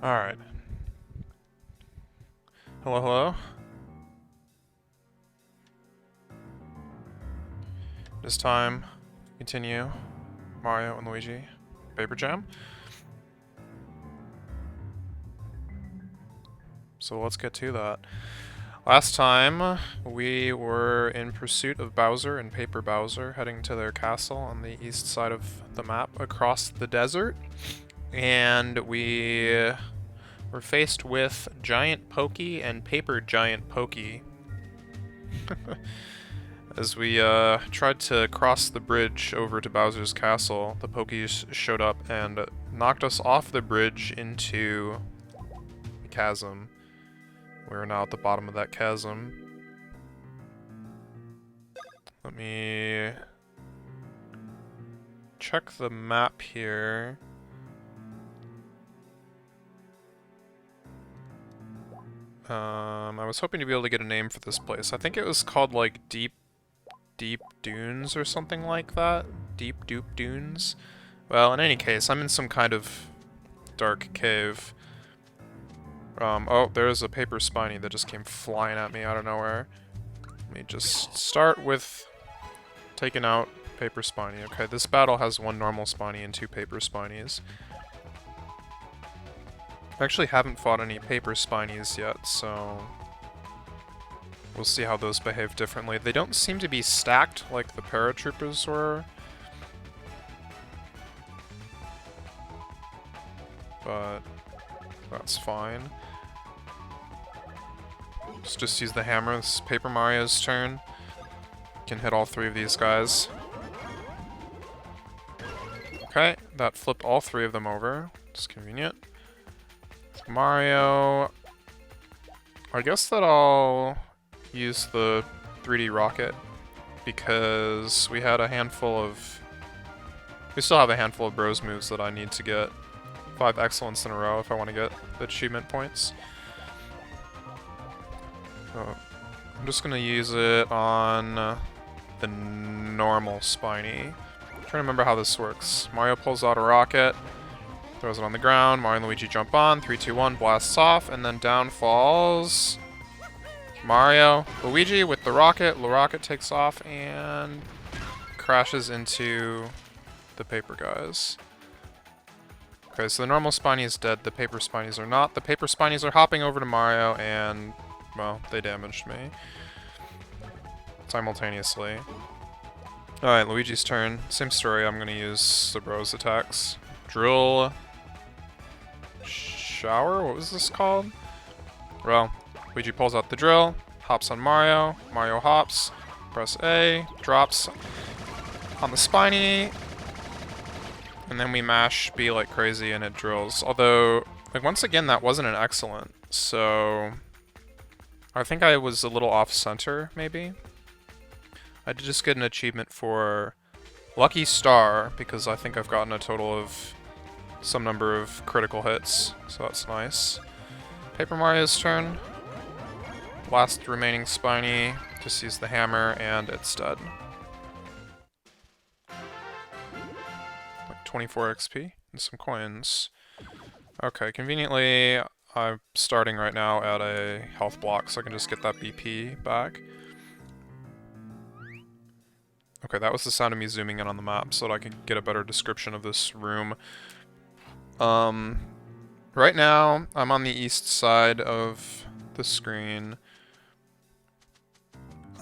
Alright. Hello, hello. This time, continue Mario and Luigi Paper Jam. So let's get to that. Last time, we were in pursuit of Bowser and Paper Bowser, heading to their castle on the east side of the map across the desert. And we were faced with Giant Pokey and Paper Giant Pokey. As we tried to cross the bridge over to Bowser's castle, the Pokies showed up and knocked us off the bridge into the chasm. We're now at the bottom of that chasm. Let me check the map here. I was hoping to be able to get a name for this place. I think it was called like Deep Dunes or something like that. Deep Doop Dunes. Well, in any case, I'm in some kind of dark cave. Oh, there's a paper spiny that just came flying at me out of nowhere. Let me just start with taking out paper spiny. Okay, this battle has one normal spiny and two paper spinies. I actually haven't fought any paper spinies yet, so we'll see how those behave differently. They don't seem to be stacked like the paratroopers were, but that's fine. Let's just use the hammer. This is Paper Mario's turn. Can hit all three of these guys. Okay, that flipped all three of them over. It's convenient. Mario, I guess that I'll use the 3D rocket because we had a handful of... We still have a handful of bros moves that I need to get 5 excellence in a row if I want to get the achievement points. So I'm just going to use it on the normal spiny. I'm trying to remember how this works. Mario pulls out a rocket, throws it on the ground, Mario and Luigi jump on, 3, 2, 1, blasts off, and then down falls Mario. Luigi with the rocket takes off and crashes into the paper guys. Okay, so the normal spiny is dead, the paper spinies are not. The paper spinies are hopping over to Mario and, well, they damaged me simultaneously. Alright, Luigi's turn. Same story, I'm gonna use the bros attacks. Drill... Shower? What was this called? Well, Luigi pulls out the drill, hops on Mario, Mario hops, press A, drops on the spiny, and then we mash B like crazy and it drills. Although, like, once again, that wasn't an excellent, so I think I was a little off-center, maybe? I did just get an achievement for Lucky Star, because I think I've gotten a total of some number of critical hits, so that's nice. Paper Mario's turn. Last remaining spiny, just use the hammer, and it's dead. Like 24 XP and some coins. Okay, conveniently, I'm starting right now at a health block, so I can just get that BP back. Okay, that was the sound of me zooming in on the map so that I could get a better description of this room. Right now, I'm on the east side of the screen.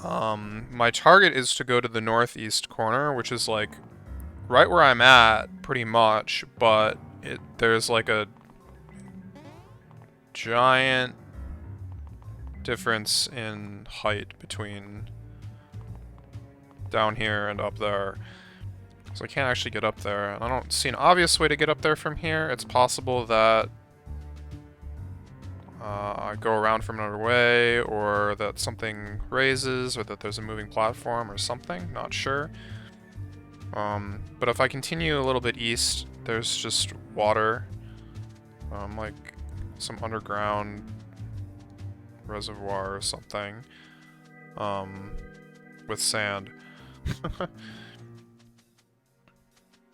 My target is to go to the northeast corner, which is like right where I'm at, pretty much, but there's like a giant difference in height between down here and up there. So I can't actually get up there. I don't see an obvious way to get up there from here. It's possible that I go around from another way, or that something raises, or that there's a moving platform or something. Not sure. But if I continue a little bit east, there's just water. Like some underground reservoir or something. With sand.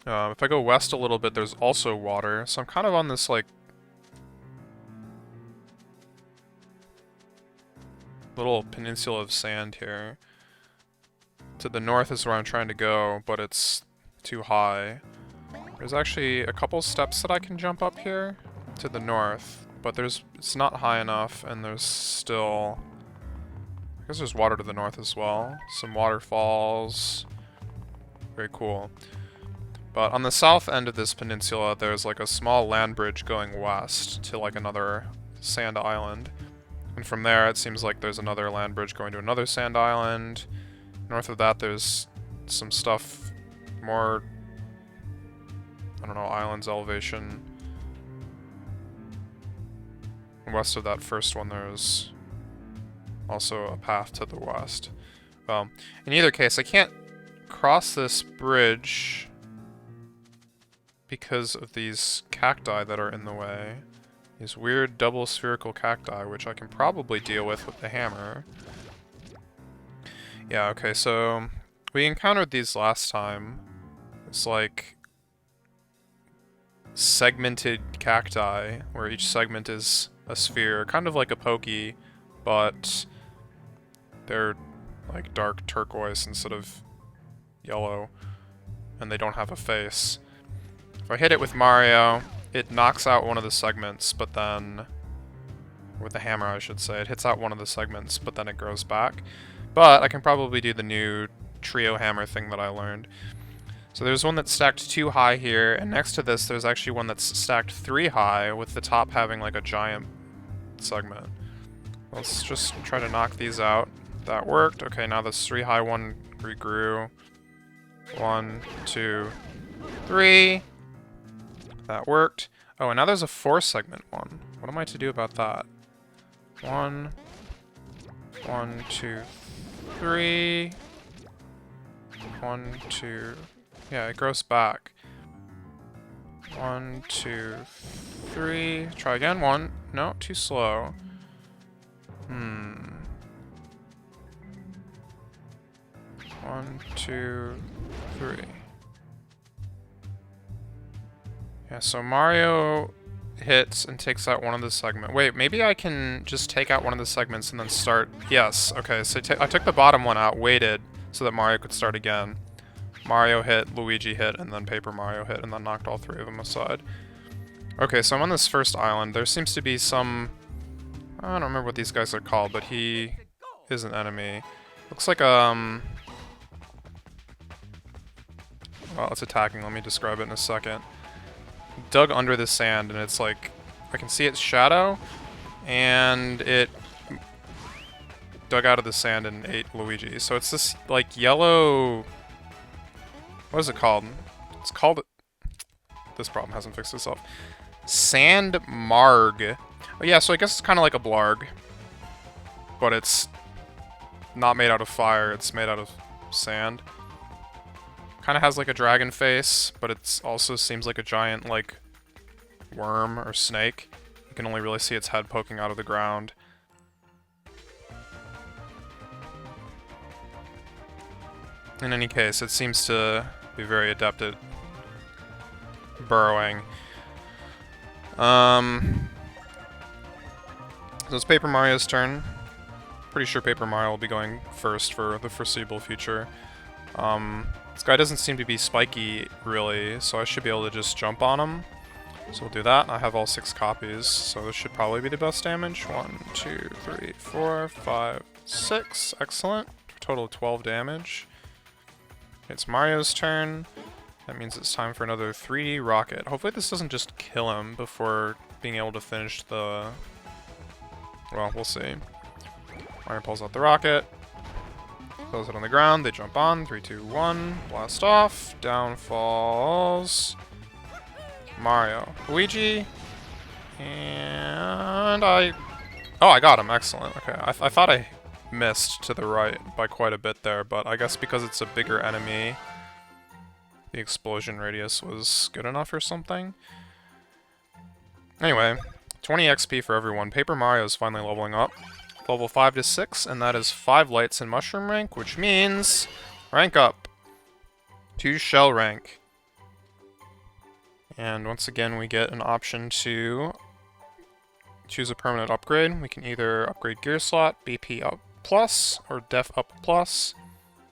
If I go west a little bit, there's also water, so I'm kind of on this, like, little peninsula of sand here. To the north is where I'm trying to go, but it's too high. There's actually a couple steps that I can jump up here to the north, but it's not high enough, and there's still... I guess there's water to the north as well. Some waterfalls. Very cool. But on the south end of this peninsula, there's like a small land bridge going west to like another sand island. And from there, it seems like there's another land bridge going to another sand island. North of that, there's some stuff more, I don't know, islands elevation. West of that first one, there's also a path to the west. Well, in either case, I can't cross this bridge because of these cacti that are in the way. These weird double spherical cacti, which I can probably deal with the hammer. Yeah, okay, so we encountered these last time. It's like segmented cacti, where each segment is a sphere, kind of like a pokey, but they're like dark turquoise instead of yellow, and they don't have a face. If I hit it with Mario, it knocks out one of the segments, but then... with the hammer, I should say. It hits out one of the segments, but then it grows back. But I can probably do the new trio hammer thing that I learned. So there's one that's stacked 2 high here, and next to this there's actually one that's stacked 3 high, with the top having like a giant segment. Let's just try to knock these out. That worked. Okay, now this 3 high one regrew. 1, 2, 3. That worked. Oh, and now there's a 4 segment one. What am I to do about that? 1, 2, 3. 1, 2. Yeah, it grows back. 1, 2, 3. Try again. 1. No, too slow. 1, 2, 3. Yeah, so Mario hits and takes out one of the segments. Wait, maybe I can just take out one of the segments and then start... Yes, okay, so I took the bottom one out, waited, so that Mario could start again. Mario hit, Luigi hit, and then Paper Mario hit, and then knocked all 3 of them aside. Okay, so I'm on this first island. There seems to be some... I don't remember what these guys are called, but he is an enemy. Looks like, well, it's attacking. Let me describe it in a second. Dug under the sand, and it's like... I can see its shadow, and it dug out of the sand and ate Luigi. So it's this, like, yellow... What is it called? It's called... This problem hasn't fixed itself. Sand Marg. Oh yeah, so I guess it's kind of like a blarg. But it's not made out of fire, it's made out of sand. Kind of has like a dragon face, but it also seems like a giant, like, worm or snake. You can only really see its head poking out of the ground. In any case, it seems to be very adept at burrowing. So it's Paper Mario's turn. Pretty sure Paper Mario will be going first for the foreseeable future. This guy doesn't seem to be spiky, really, so I should be able to just jump on him. So we'll do that. I have all 6 copies, so this should probably be the best damage. 1, 2, 3, 4, 5, 6. Excellent. Total of 12 damage. It's Mario's turn. That means it's time for another 3D rocket. Hopefully this doesn't just kill him before being able to finish the... Well, we'll see. Mario pulls out the rocket. Throws it on the ground. They jump on. 3, 2, 1. Blast off. Down falls... Mario. Luigi. And I... Oh, I got him. Excellent. Okay, I thought I missed to the right by quite a bit there, but I guess because it's a bigger enemy, the explosion radius was good enough or something. Anyway, 20 XP for everyone. Paper Mario is finally leveling up. Level 5 to 6, and that is 5 lights in Mushroom rank, which means rank up to Shell rank. And once again, we get an option to choose a permanent upgrade. We can either upgrade Gear Slot, BP up plus, or def up plus.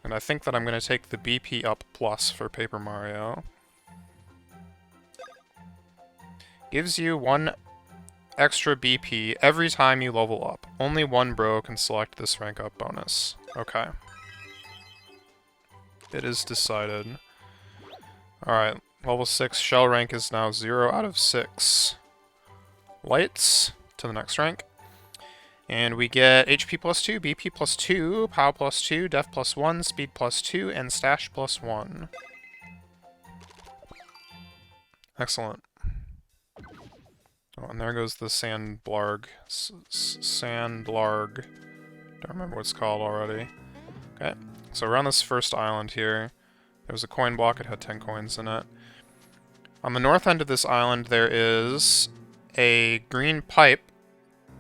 And I think that I'm going to take the BP up plus for Paper Mario. Gives you 1 extra BP every time you level up. Only one bro can select this rank up bonus. Okay. It is decided. Alright, level 6 shell rank is now 0 out of 6. Lights to the next rank. And we get HP plus 2, BP plus 2, POW plus 2, Def plus 1, Speed plus 2, and Stash plus 1. Excellent. Oh, and there goes the Sandblarg. Sandblarg. Don't remember what it's called already. Okay, so we're on this first island here. There was a coin block, it had 10 coins in it. On the north end of this island there is a green pipe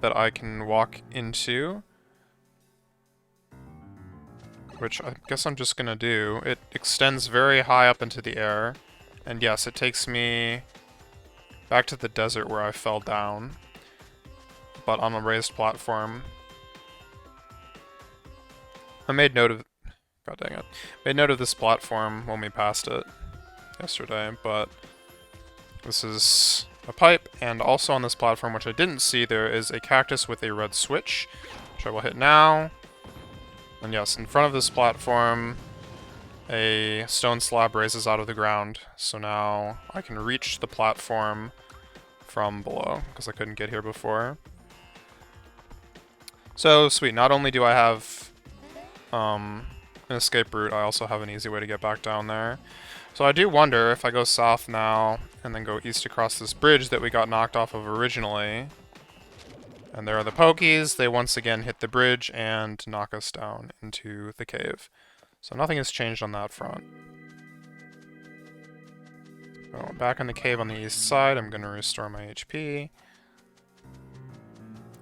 that I can walk into, which I guess I'm just gonna do. It extends very high up into the air, and yes, it takes me back to the desert where I fell down, but on a raised platform. I made note of... God dang it. Made note of this platform when we passed it yesterday, but this is a pipe, and also on this platform, which I didn't see, there is a cactus with a red switch, which I will hit now. And yes, in front of this platform, a stone slab raises out of the ground, so now I can reach the platform from below, because I couldn't get here before. So, sweet. Not only do I have an escape route, I also have an easy way to get back down there. So I do wonder if I go south now, and then go east across this bridge that we got knocked off of originally. And there are the Pokies. They once again hit the bridge and knock us down into the cave. So nothing has changed on that front. So back in the cave on the east side, I'm going to restore my HP.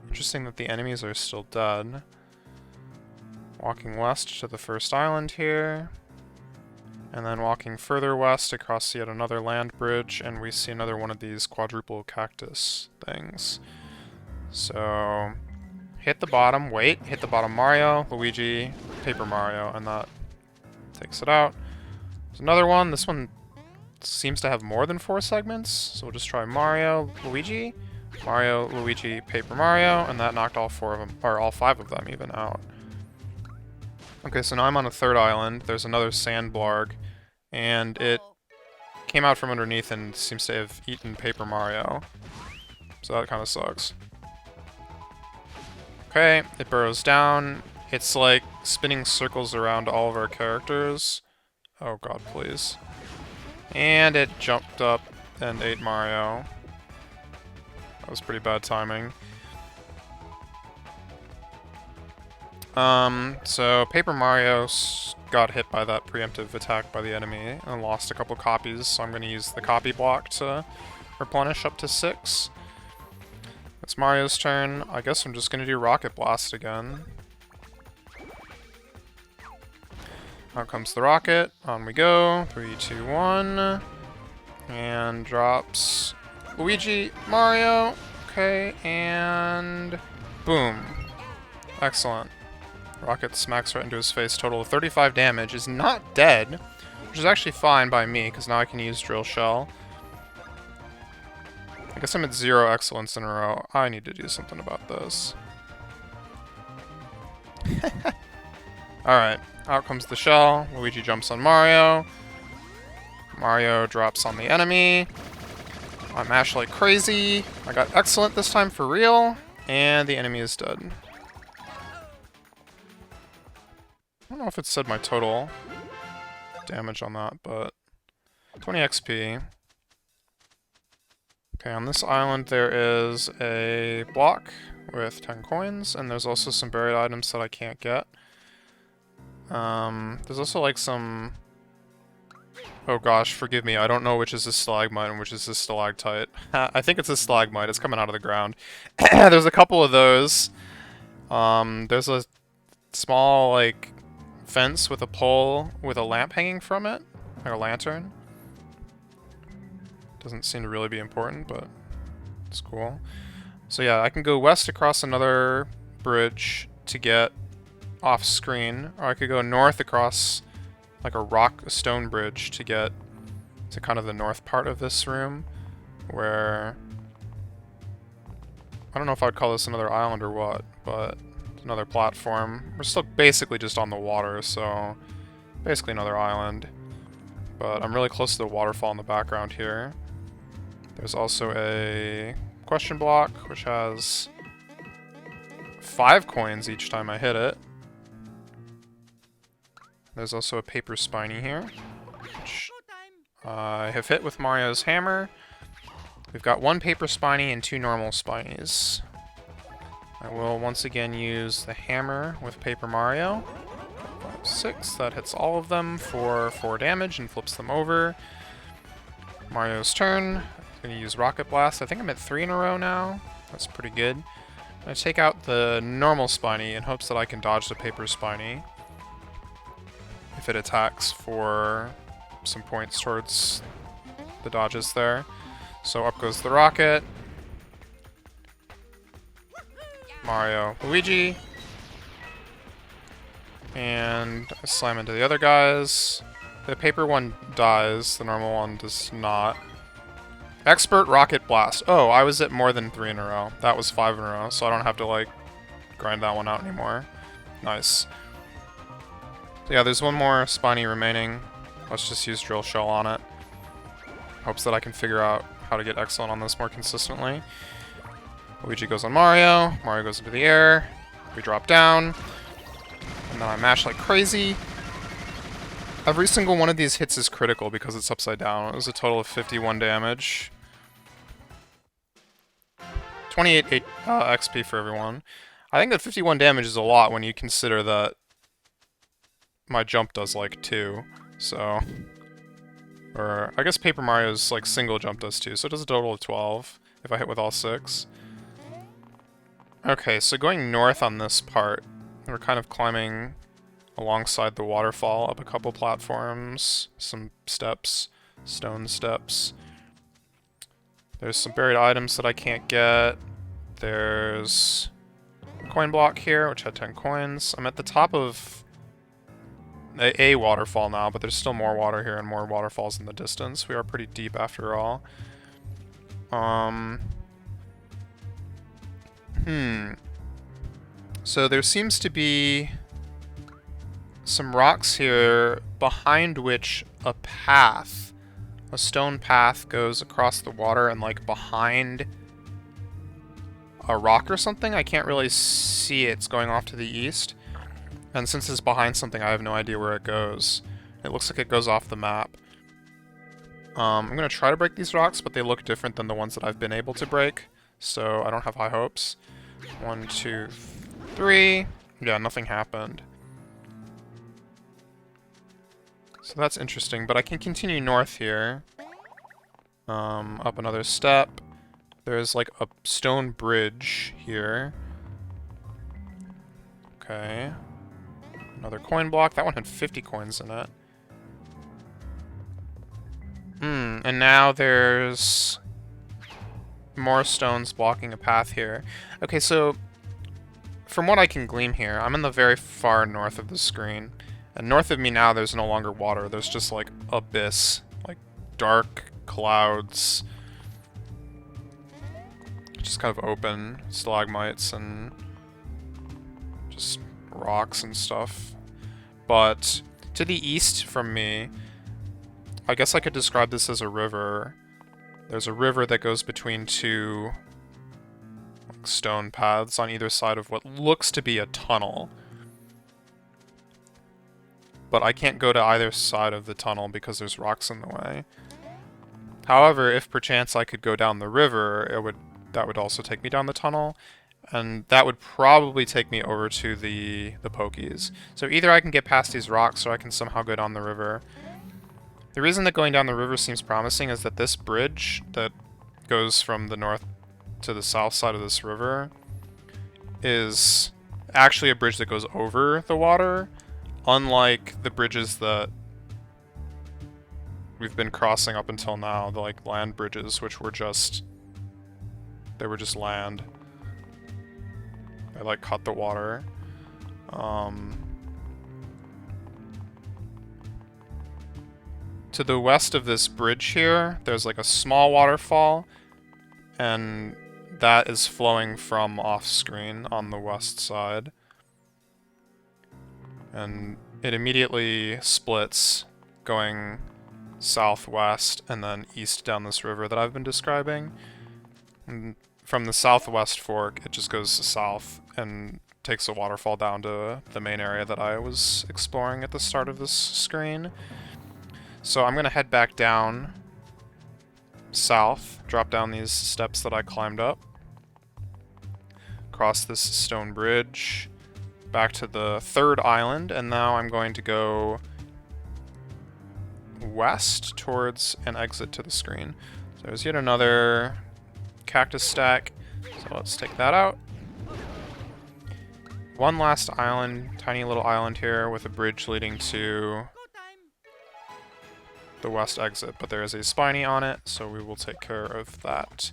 Interesting that the enemies are still dead. Walking west to the first island here. And then walking further west across yet another land bridge, and we see another one of these quadruple cactus things. So, hit the bottom, wait, hit the bottom Mario, Luigi, Paper Mario, and that takes it out. There's another one. This one seems to have more than 4 segments, so we'll just try Mario, Luigi, Paper Mario, and that knocked all 4 of them, or all 5 of them even out. Okay, so now I'm on a third island. There's another Sandblarg, and it came out from underneath and seems to have eaten Paper Mario. So that kind of sucks. Okay, it burrows down. It's like spinning circles around all of our characters. Oh god, please. And it jumped up and ate Mario. That was pretty bad timing. So Paper Mario got hit by that preemptive attack by the enemy and lost a couple copies, so I'm going to use the copy block to replenish up to 6. It's Mario's turn. I guess I'm just going to do Rocket Blast again. Out comes the rocket. On we go. 3, 2, 1. And drops Luigi, Mario. Okay, and boom. Excellent. Rocket smacks right into his face. Total of 35 damage. Is not dead, which is actually fine by me, because now I can use Drill Shell. I guess I'm at 0 excellence in a row. I need to do something about this. Alright, out comes the shell. Luigi jumps on Mario. Mario drops on the enemy. I mash like crazy. I got excellent this time for real. And the enemy is dead. I don't know if it said my total damage on that, but 20 XP. Okay, on this island there is a block with 10 coins, and there's also some buried items that I can't get. There's also like some... Oh gosh, forgive me, I don't know which is a stalagmite and which is a stalactite. I think it's a stalagmite, it's coming out of the ground. There's a couple of those. There's a small, like, fence with a pole with a lamp hanging from it, like a lantern. Doesn't seem to really be important, but it's cool. So yeah, I can go west across another bridge to get off screen, or I could go north across like a stone bridge to get to kind of the north part of this room, where I don't know if I'd call this another island or what, but another platform. We're still basically just on the water, so basically another island. But I'm really close to the waterfall in the background here. There's also a question block, which has 5 coins each time I hit it. There's also a paper spiny here, which I have hit with Mario's hammer. We've got 1 paper spiny and 2 normal spinies. I will once again use the hammer with Paper Mario. 5, 6, that hits all of them for 4 damage and flips them over. Mario's turn. I'm going to use Rocket Blast. I think I'm at 3 in a row now. That's pretty good. I'm going to take out the normal spiny in hopes that I can dodge the paper spiny if it attacks for some points towards the dodges there. So up goes the rocket. Mario, Luigi. And I slam into the other guys. The paper one dies, the normal one does not. Expert Rocket Blast. Oh, I was at more than 3 in a row. That was 5 in a row, so I don't have to, like, grind that one out anymore. Nice. So yeah, there's 1 more spiny remaining. Let's just use Drill Shell on it. Hopes that I can figure out how to get excellent on this more consistently. Luigi goes on Mario. Mario goes into the air. We drop down. And then I mash like crazy. Every single one of these hits is critical because it's upside down. It was a total of 51 damage. 28 XP for everyone. I think that 51 damage is a lot when you consider that my jump does like 2, so... Or, I guess Paper Mario's like single jump does 2, so it does a total of 12 if I hit with all 6. Okay, so going north on this part, we're kind of climbing alongside the waterfall up a couple platforms, some steps, stone steps. There's some buried items that I can't get. There's a coin block here, which had 10 coins. I'm at the top of a waterfall now, but there's still more water here and more waterfalls in the distance. We are pretty deep after all. So there seems to be some rocks here behind which a path, a stone path, goes across the water and like behind a rock or something. I can't really see it. It's going off to the east. And since it's behind something, I have no idea where it goes. It looks like it goes off the map. I'm going to try to break these rocks, but they look different than the ones that I've been able to break, so I don't have high hopes. 1, 2, 3. Yeah, nothing happened. So that's interesting, but I can continue north here. Up another step. There's like a stone bridge here. Okay. Another coin block. That one had 50 coins in it. And now there's more stones blocking a path here. Okay, so from what I can glean here, I'm in the very far north of the screen. And north of me now, there's no longer water. There's just like abyss, like dark clouds. Just kind of open stalagmites and just rocks and stuff. But to the east from me, I guess I could describe this as a river. There's a river that goes between 2 like, stone paths on either side of what looks to be a tunnel. But I can't go to either side of the tunnel because there's rocks in the way. However, if perchance I could go down the river, that would also take me down the tunnel. And that would probably take me over to the Pokies. So either I can get past these rocks or I can somehow go down the river. The reason that going down the river seems promising is that this bridge that goes from the north to the south side of this river is actually a bridge that goes over the water, unlike the bridges that we've been crossing up until now, the like land bridges, which were just... they were just land. I like cut the water. To the west of this bridge here, there's like a small waterfall, and that is flowing from off-screen on the west side. And it immediately splits, going southwest and then east down this river that I've been describing. And from the southwest fork, it just goes south and takes a waterfall down to the main area that I was exploring at the start of this screen. So I'm gonna head back down south, drop down these steps that I climbed up, cross this stone bridge, back to the third island, and now I'm going to go west towards an exit to the screen. So there's yet another cactus stack, so let's take that out. One last island, tiny little island here with a bridge leading to the west exit, but there is a spiny on it, so we will take care of that.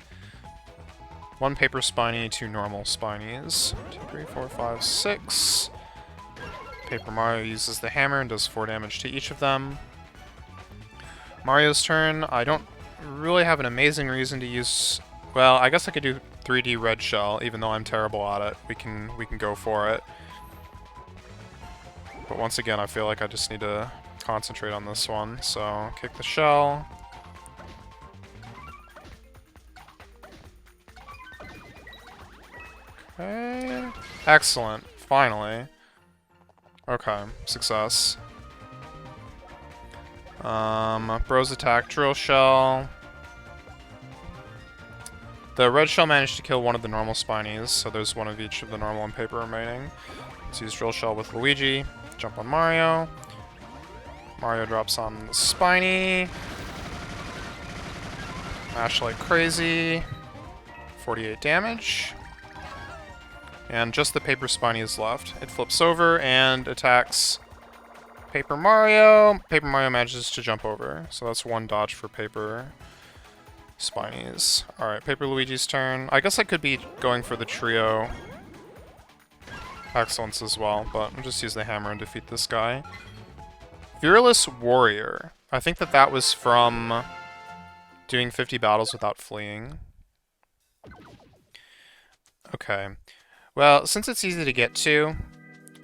One paper spiny, two normal spinies. 2, 3, 4, 5, 6. Paper Mario uses the hammer and does 4 damage to each of them. Mario's turn. I don't really have an amazing reason to use... Well, I guess I could do 3D red shell, even though I'm terrible at it. We can go for it. But once again, I feel like I just need to concentrate on this one. So, kick the shell. Okay. Excellent. Finally. Okay. Success. Bros attack, drill shell. The red shell managed to kill one of the normal spinies, so there's one of each of the normal and paper remaining. Let's use drill shell with Luigi. Jump on Mario. Mario drops on the spiny. Mash like crazy. 48 damage. And just the paper spiny is left. It flips over and attacks Paper Mario. Paper Mario manages to jump over, so that's one dodge for paper spinies. Alright, Paper Luigi's turn. I guess I could be going for the trio excellence as well, but I'll just use the hammer and defeat this guy. Fearless Warrior. I think that was from doing 50 battles without fleeing. Okay. Well, since it's easy to get to,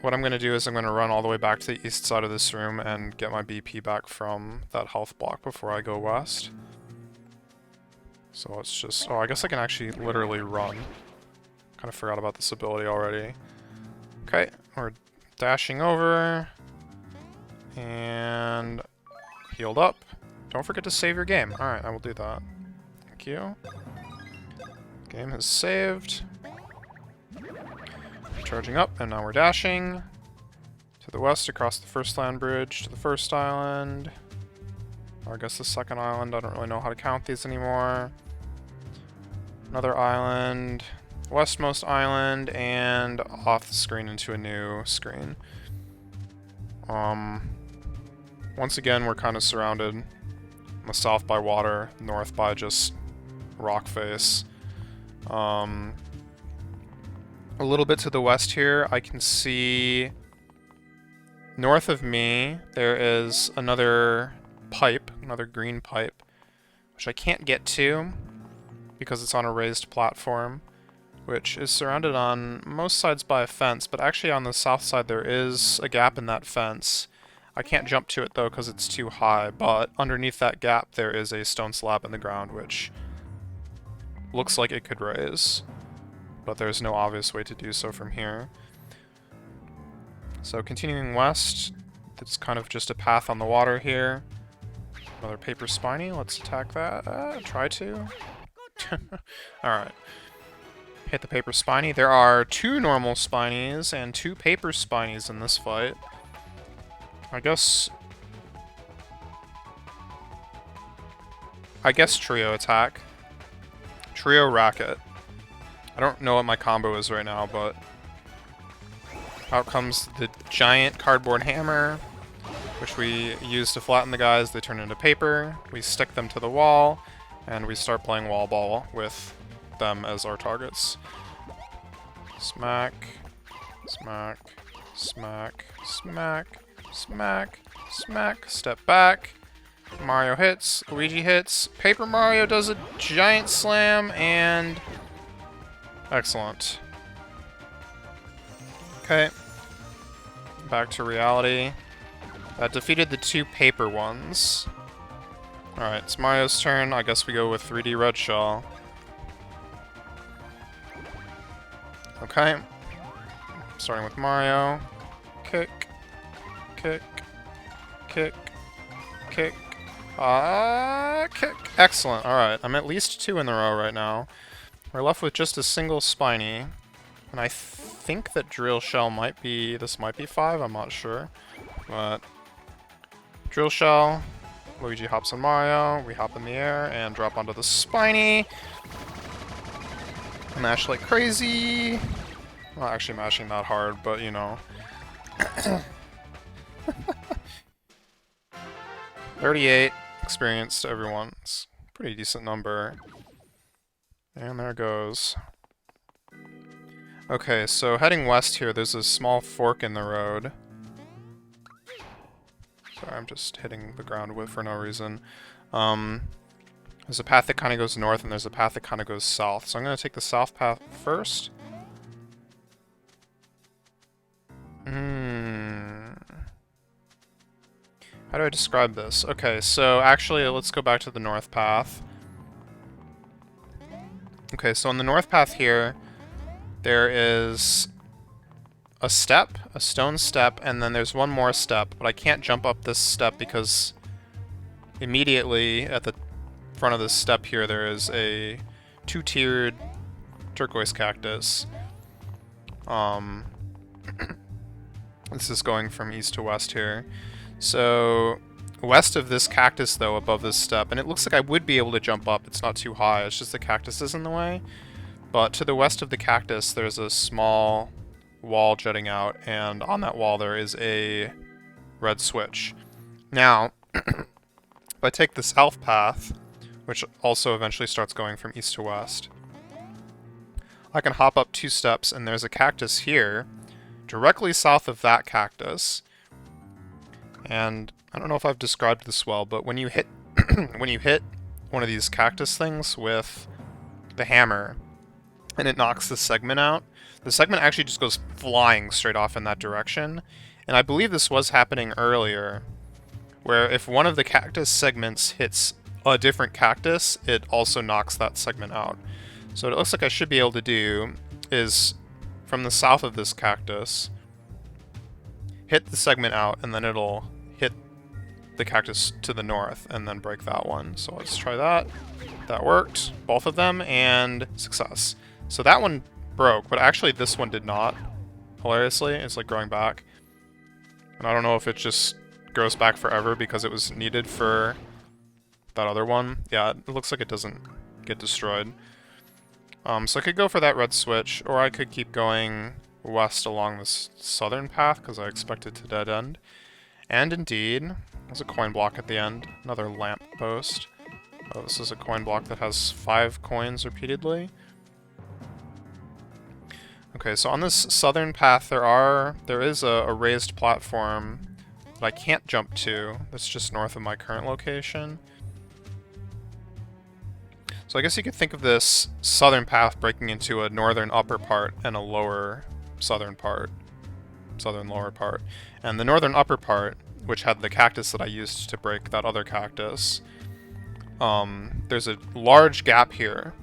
what I'm going to do is I'm going to run all the way back to the east side of this room and get my BP back from that health block before I go west. So let's just... Oh, I guess I can actually literally run. Kind of forgot about this ability already. Okay, we're dashing over. And... healed up. Don't forget to save your game. Alright, I will do that. Thank you. Game has saved. Charging up, and now we're dashing. To the west, across the first land bridge, to the first island. Or I guess the second island. I don't really know how to count these anymore. Another island. Westmost island, and off the screen into a new screen. Once again, we're kind of surrounded on the south by water, north by just rock face. A little bit to the west here, I can see north of me there is another pipe, another green pipe, which I can't get to because it's on a raised platform, which is surrounded on most sides by a fence, but actually on the south side there is a gap in that fence. I can't jump to it though because it's too high, but underneath that gap there is a stone slab in the ground which looks like it could raise, but there's no obvious way to do so from here. So continuing west, it's kind of just a path on the water here. Another paper spiny, let's attack that. Try to. Alright. Hit the paper spiny. There are 2 normal spinies and 2 paper spinies in this fight. I guess trio attack. Trio racket. I don't know what my combo is right now, but out comes the giant cardboard hammer, which we use to flatten the guys. They turn into paper. We stick them to the wall, and we start playing wall ball with them as our targets. Smack, smack, Smack, smack, smack, smack. Step back. Mario hits, Luigi hits. Paper Mario does a giant slam, and... excellent. Okay. Back to reality. That defeated the 2 paper ones. Alright, it's Mario's turn. I guess we go with 3D Red Shell. Okay. Starting with Mario. Kick. Kick. Kick. Kick. Kick. Excellent. Alright, I'm at least 2 in a row right now. We're left with just a single Spiny. And I think that Drill Shell might be... this might be 5, I'm not sure. But... Drill Shell. Luigi hops on Mario. We hop in the air and drop onto the Spiny. Mash like crazy. Not actually mashing that hard, but you know. 38 experience to everyone. It's a pretty decent number. And there goes. Okay, so heading west here, there's a small fork in the road. Sorry, I'm just hitting the ground with for no reason. There's a path that kind of goes north, and there's a path that kind of goes south. So I'm going to take the south path first. How do I describe this? Okay, so actually, let's go back to the north path. Okay, so on the north path here, there is a step, a stone step, and then there's one more step, but I can't jump up this step because immediately at the front of this step here there is a 2-tiered turquoise cactus. This is going from east to west here. So west of this cactus though, above this step, and it looks like I would be able to jump up, it's not too high, it's just the cactus is in the way. But to the west of the cactus there's a small wall jutting out, and on that wall there is a red switch. Now, if I take the south path, which also eventually starts going from east to west, I can hop up 2 steps, and there's a cactus here, directly south of that cactus. And I don't know if I've described this well, but when you hit when you hit one of these cactus things with the hammer, and it knocks the segment out, the segment actually just goes flying straight off in that direction. And I believe this was happening earlier, where if one of the cactus segments hits a different cactus, it also knocks that segment out. So what it looks like I should be able to do is, from the south of this cactus, hit the segment out, and then it'll hit the cactus to the north, and then break that one. So let's try that. That worked. Both of them, and success. So that one broke, but actually this one did not. Hilariously, it's like growing back. And I don't know if it just grows back forever because it was needed for that other one. Yeah, it looks like it doesn't get destroyed. So I could go for that red switch, or I could keep going west along this southern path because I expect it to dead end. And indeed, there's a coin block at the end. Another lamp post. Oh, this is a coin block that has 5 coins repeatedly. Okay, so on this southern path there is a raised platform that I can't jump to. That's just north of my current location. So I guess you could think of this southern path breaking into a northern upper part and a lower southern lower part. And the northern upper part, which had the cactus that I used to break that other cactus, there's a large gap here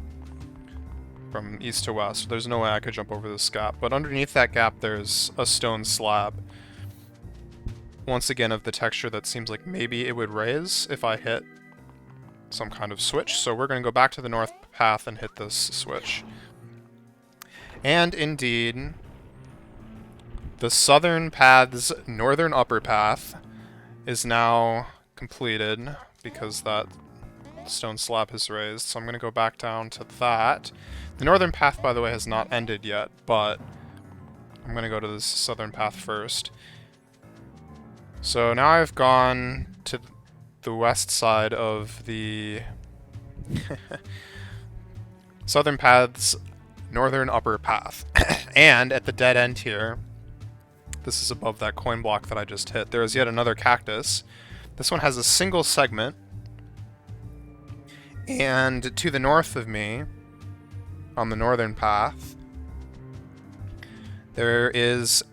from east to west. There's no way I could jump over this gap, but underneath that gap there's a stone slab. Once again, of the texture that seems like maybe it would raise if I hit some kind of switch, so we're going to go back to the north path and hit this switch. And indeed, the southern path's northern upper path is now completed because that stone slab has raised, so I'm going to go back down to that. The northern path, by the way, has not ended yet, but I'm going to go to this southern path first. So now I've gone to the west side of the southern path's northern upper path. And at the dead end here, This is above that coin block that I just hit. There is yet another cactus. This one has a single segment. And to the north of me, on the northern path, there is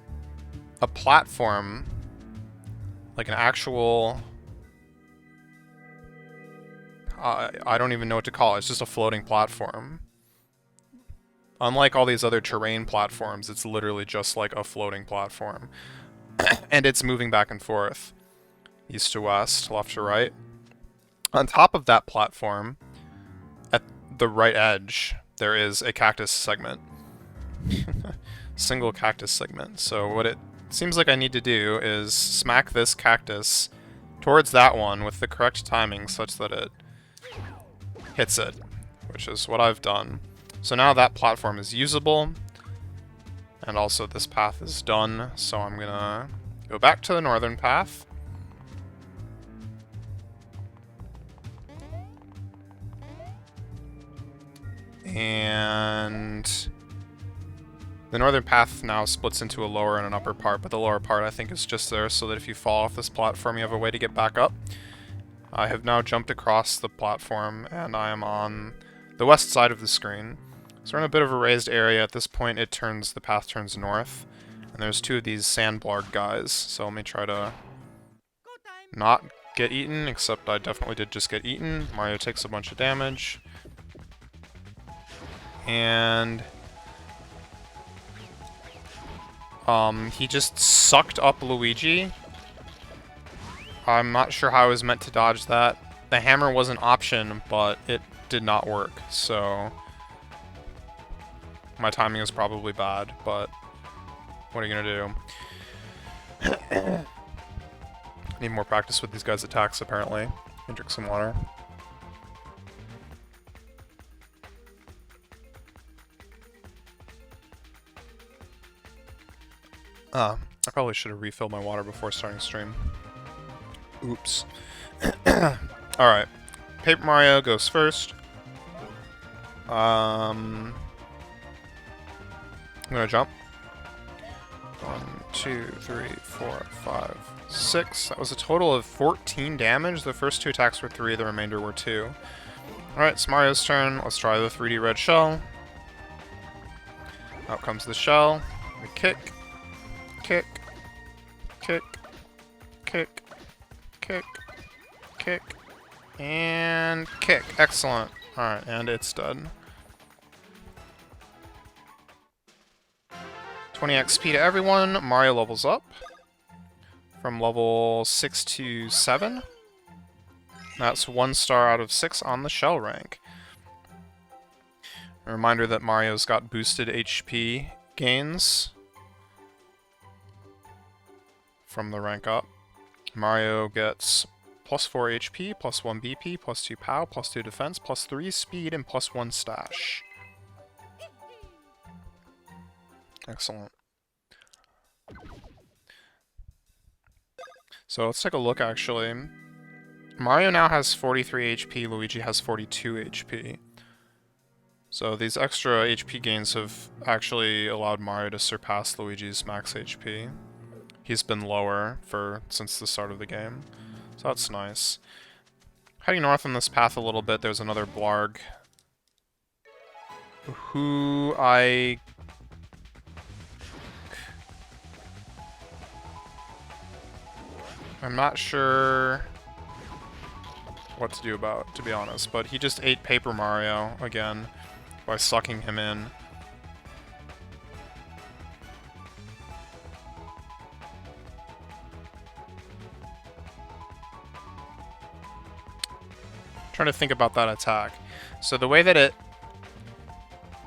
a platform, like an actual... I don't even know what to call it. It's just a floating platform. Unlike all these other terrain platforms, it's literally just like a floating platform. And it's moving back and forth. East to west, left to right. On top of that platform, at the right edge, there is a cactus segment. Single cactus segment. So what it seems like I need to do is smack this cactus towards that one with the correct timing such that it hits it, which is what I've done. So now that platform is usable, and also this path is done, so I'm gonna go back to the northern path. And the northern path now splits into a lower and an upper part, but the lower part I think is just there so that if you fall off this platform you have a way to get back up. I have now jumped across the platform and I am on the west side of the screen. So we're in a bit of a raised area. At this point the path turns north, and there's two of these sandblarg guys, so let me try to not get eaten, except I definitely did just get eaten. Mario takes a bunch of damage. And he just sucked up Luigi. I'm not sure how I was meant to dodge that. The hammer was an option, but it did not work, so my timing is probably bad, but what are you gonna do? Need more practice with these guys' attacks, apparently. Can drink some water. I probably should have refilled my water before starting stream. Oops. Alright. Paper Mario goes first. I'm gonna jump. 1, 2, 3, 4, 5, 6. That was a total of 14 damage. The first two attacks were 3, the remainder were 2. Alright, it's Mario's turn. Let's try the 3D red shell. Out comes the shell. The kick. Kick. Kick. Kick. Kick. Kick. And kick. Excellent. Alright, and it's done. 20 XP to everyone. Mario levels up from level 6 to 7. That's 1 star out of 6 on the shell rank. A reminder that Mario's got boosted HP gains from the rank up. Mario gets plus 4 HP, plus 1 BP, plus 2 POW, plus 2 defense, plus 3 speed, and plus 1 stash. Excellent. So let's take a look, actually. Mario now has 43 HP, Luigi has 42 HP. So these extra HP gains have actually allowed Mario to surpass Luigi's max HP. He's been lower since the start of the game, so that's nice. Heading north on this path a little bit, there's another blarg who I'm not sure what to do about, to be honest, but he just ate Paper Mario again by sucking him in. Trying to think about that attack. So the way that it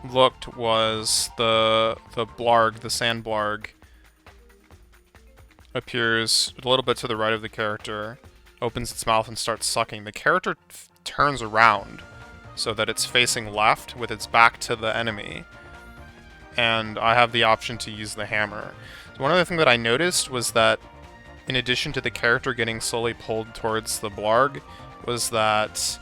looked was the blarg, the sand blarg, appears a little bit to the right of the character, opens its mouth and starts sucking. The character turns around so that it's facing left with its back to the enemy, and I have the option to use the hammer. So one other thing that I noticed was that in addition to the character getting slowly pulled towards the blarg, was that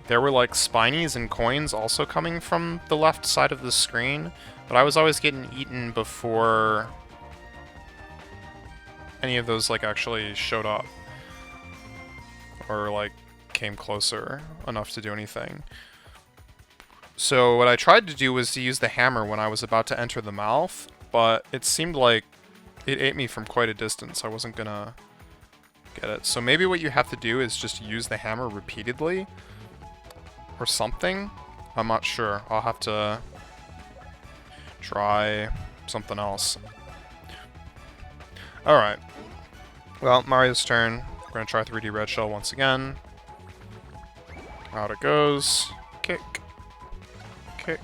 there were like spinies and coins also coming from the left side of the screen, but I was always getting eaten before any of those like actually showed up or like came closer enough to do anything. So what I tried to do was to use the hammer when I was about to enter the mouth, but it seemed like it ate me from quite a distance. I wasn't gonna get it. So maybe what you have to do is just use the hammer repeatedly or something. I'm not sure. I'll have to try something else. Alright. Well, Mario's turn. We're gonna try 3D red shell once again. Out it goes. Kick. Kick.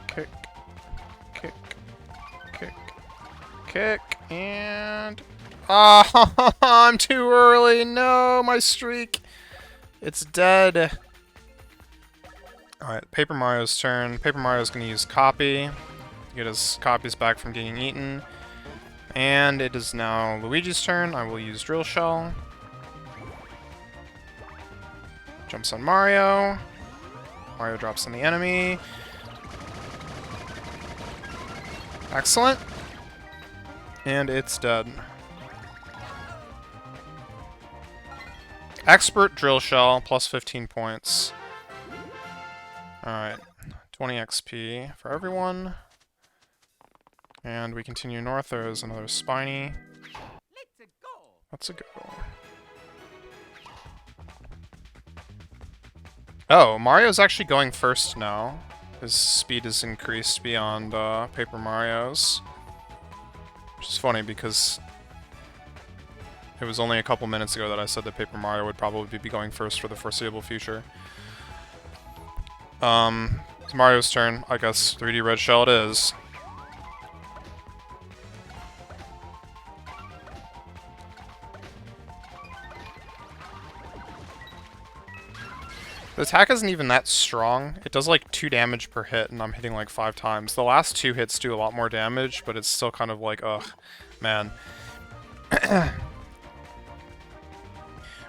Kick. Kick. Kick. Kick. And... ah, I'm too early! No, my streak! It's dead. Alright, Paper Mario's turn. Paper Mario's gonna use copy. Get his copies back from getting eaten. And it is now Luigi's turn. I will use Drill Shell. Jumps on Mario. Mario drops on the enemy. Excellent. And it's dead. Expert Drill Shell, plus 15 points. Alright, 20 XP for everyone. And we continue north. There's another Spiny. Let's go. Oh, Mario's actually going first now. His speed is increased beyond Paper Mario's. Which is funny because it was only a couple minutes ago that I said that Paper Mario would probably be going first for the foreseeable future. It's Mario's turn. I guess 3D red shell it is. The attack isn't even that strong. It does like 2 damage per hit, and I'm hitting like 5 times. The last 2 hits do a lot more damage, but it's still kind of like, ugh, man.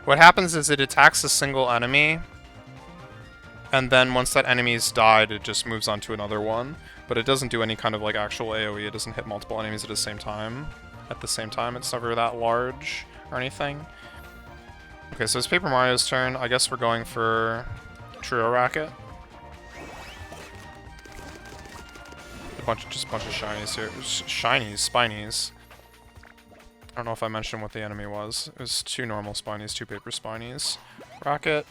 What happens is it attacks a single enemy, and then once that enemy's died, it just moves on to another one. But it doesn't do any kind of like actual AoE. It doesn't hit multiple enemies at the same time. It's never that large or anything. Okay, so it's Paper Mario's turn. I guess we're going for Trio Racket. Just a bunch of shinies here. Shinies, Spinies. I don't know if I mentioned what the enemy was. It was 2 normal Spinies, 2 Paper Spinies. Rocket.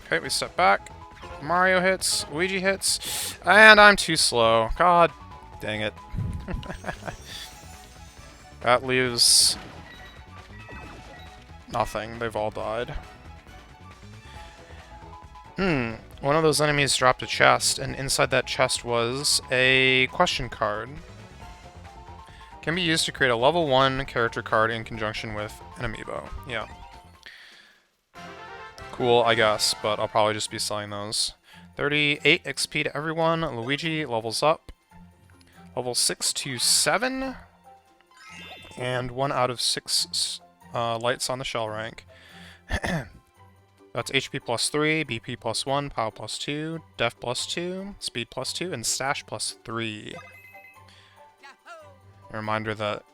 Okay, we step back. Mario hits, Luigi hits, and I'm too slow. God dang it. That leaves nothing. They've all died. One of those enemies dropped a chest, and inside that chest was a question card. Can be used to create a level 1 character card in conjunction with an amiibo. Yeah. Cool, I guess, but I'll probably just be selling those. 38 XP to everyone. Luigi levels up. Level 6 to 7. And 1 out of 6 lights on the shell rank. That's HP plus 3, BP plus 1, POW plus 2, Def plus 2, Speed plus 2, and Stash plus 3. A reminder that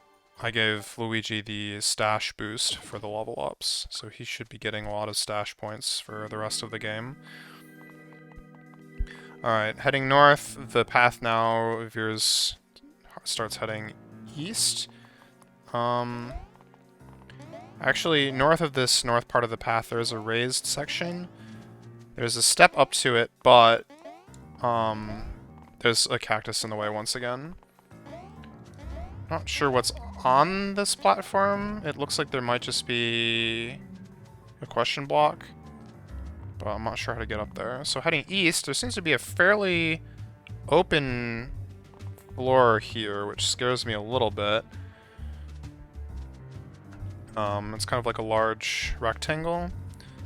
I gave Luigi the stash boost for the level ups, so he should be getting a lot of stash points for the rest of the game. Alright, heading north, the path now starts heading east. Actually, north of this north part of the path, there's a raised section. There's a step up to it, but there's a cactus in the way once again. Not sure what's on this platform. It looks like there might just be a question block, but I'm not sure how to get up there. So heading east, there seems to be a fairly open floor here, which scares me a little bit. It's kind of like a large rectangle.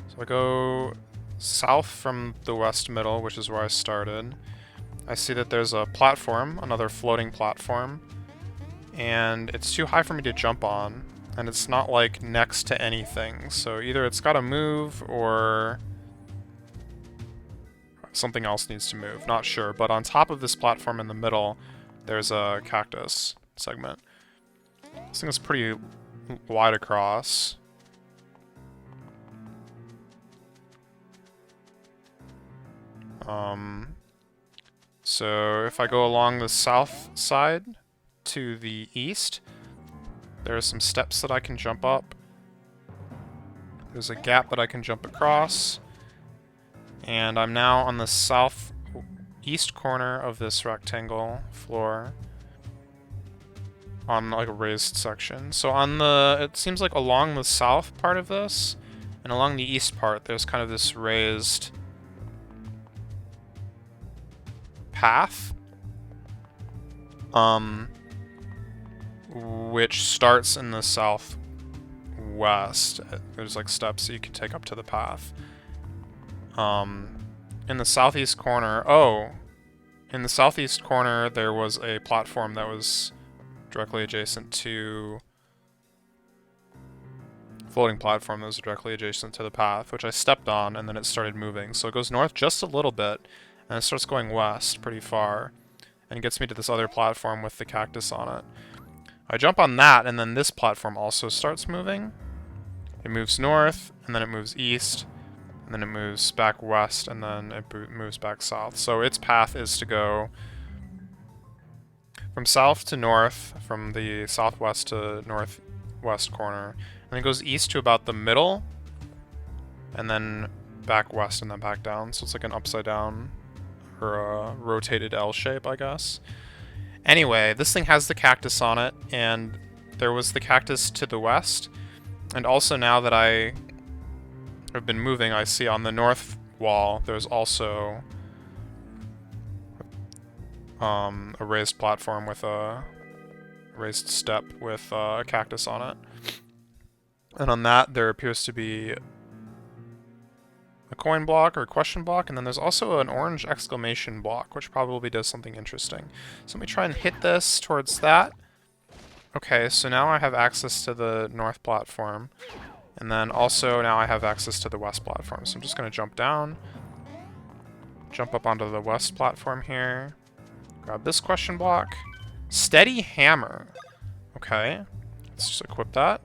So I go south from the west middle, which is where I started. I see that there's a platform, another floating platform, and it's too high for me to jump on, and it's not like next to anything, so either it's gotta move or something else needs to move. Not sure, but on top of this platform in the middle, there's a cactus segment. This thing is pretty wide across. So if I go along the south side to the east, there are some steps that I can jump up. There's a gap that I can jump across. And I'm now on the southeast corner of this rectangle floor on like a raised section. So on the, it seems like along the south part of this and along the east part, there's kind of this raised path, which starts in the southwest. There's like steps that you can take up to the path. In the southeast corner, in the southeast corner there was a platform that was directly adjacent to floating platform that was directly adjacent to the path, which I stepped on, and then it started moving. So it goes north just a little bit, and it starts going west pretty far, and it gets me to this other platform with the cactus on it. I jump on that, and then this platform also starts moving. It moves north, and then it moves east, and then it moves back west, and then it moves back south. So its path is to go from south to north, from the southwest to northwest corner, and it goes east to about the middle, and then back west, and then back down. So it's like an upside down, or a rotated L shape, I guess. Anyway, this thing has the cactus on it, and there was the cactus to the west, and also now that I have been moving, I see on the north wall there's also a raised platform with a raised step with a cactus on it. And on that there appears to be a coin block or a question block, and then there's also an orange exclamation block, which probably does something interesting. So let me try and hit this towards that. Okay, so now I have access to the north platform. And then also now I have access to the west platform. So I'm just going to jump down, jump up onto the west platform here, grab this question block. Steady hammer. Okay, let's just equip that.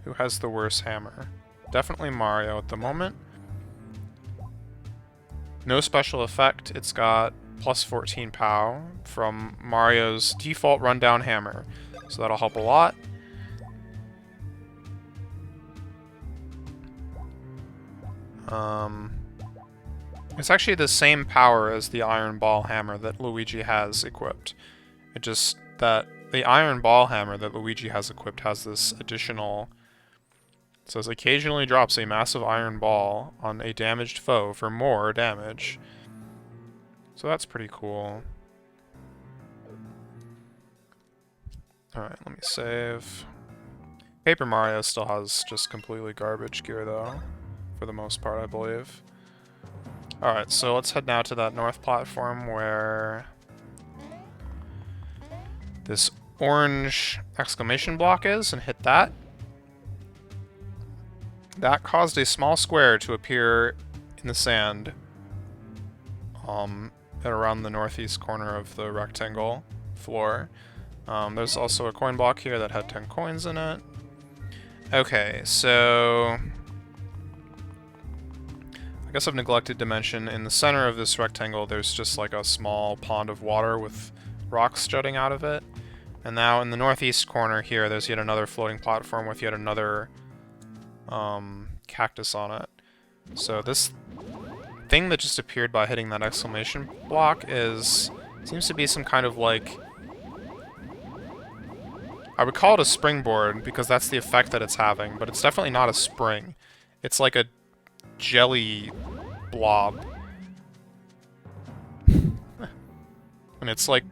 Who has the worst hammer? Definitely Mario at the moment. No special effect. It's got plus 14 POW from Mario's default rundown hammer. So that'll help a lot. It's actually the same power as the iron ball hammer that Luigi has equipped. It just that the iron ball hammer that Luigi has equipped has this additional. It says occasionally drops a massive iron ball on a damaged foe for more damage. So that's pretty cool. Alright, let me save. Paper Mario still has just completely garbage gear though, for the most part, I believe. Alright, so let's head now to that north platform where this orange exclamation block is, and hit that. That caused a small square to appear in the sand at around the northeast corner of the rectangle floor. There's also a coin block here that had 10 coins in it. Okay, so I guess I've neglected to mention, in the center of this rectangle there's just like a small pond of water with rocks jutting out of it. And now in the northeast corner here there's yet another floating platform with yet another cactus on it. So this thing that just appeared by hitting that exclamation block seems to be some kind of like, I would call it a springboard because that's the effect that it's having, but it's definitely not a spring. It's like a jelly blob. And it's like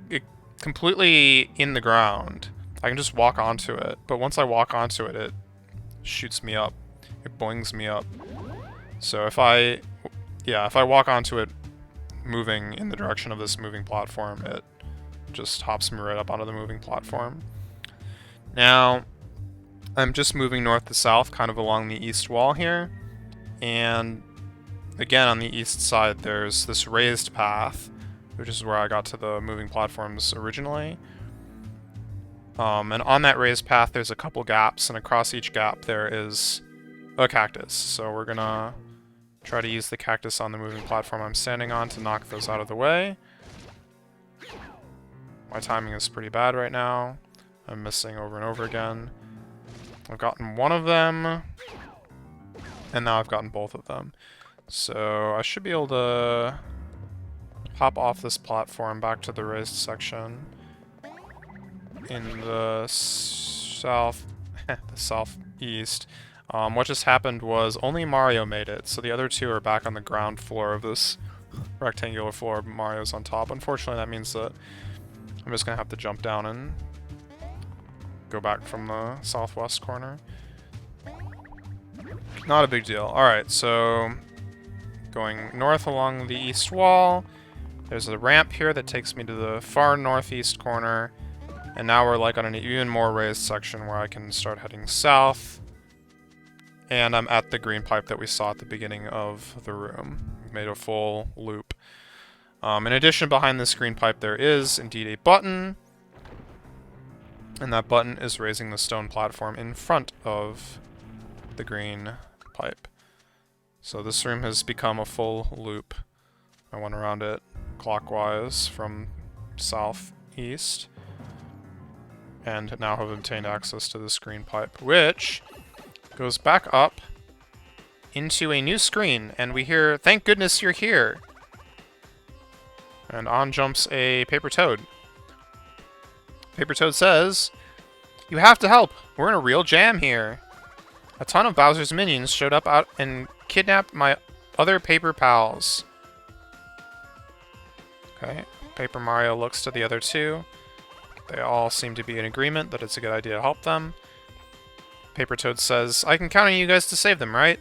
completely in the ground. I can just walk onto it, but once I walk onto it, it shoots me up. It boings me up. So if I walk onto it moving in the direction of this moving platform, it just hops me right up onto the moving platform. Now, I'm just moving north to south, kind of along the east wall here, and again, on the east side, there's this raised path, which is where I got to the moving platforms originally. And on that raised path, there's a couple gaps, and across each gap there is a cactus. So we're gonna try to use the cactus on the moving platform I'm standing on to knock those out of the way. My timing is pretty bad right now. I'm missing over and over again. I've gotten one of them, and now I've gotten both of them. So I should be able to hop off this platform back to the raised section in the the southeast. What just happened was only Mario made it, so the other two are back on the ground floor of this rectangular floor. Mario's on top. Unfortunately, that means that I'm just gonna have to jump down and go back from the southwest corner. Not a big deal. Alright, so going north along the east wall, there's a ramp here that takes me to the far northeast corner, and now we're like on an even more raised section where I can start heading south, and I'm at the green pipe that we saw at the beginning of the room. We've made a full loop. In addition, behind this green pipe there is indeed a button, and that button is raising the stone platform in front of the green pipe. So this room has become a full loop. I went around it clockwise from southeast, and now have obtained access to this green pipe, which goes back up into a new screen, and we hear, "Thank goodness you're here!" And on jumps a paper toad. Paper Toad says, "You have to help! We're in a real jam here! A ton of Bowser's minions showed up out and kidnapped my other paper pals." Okay, Paper Mario looks to the other two. They all seem to be in agreement that it's a good idea to help them. Paper Toad says, "I can count on you guys to save them, right?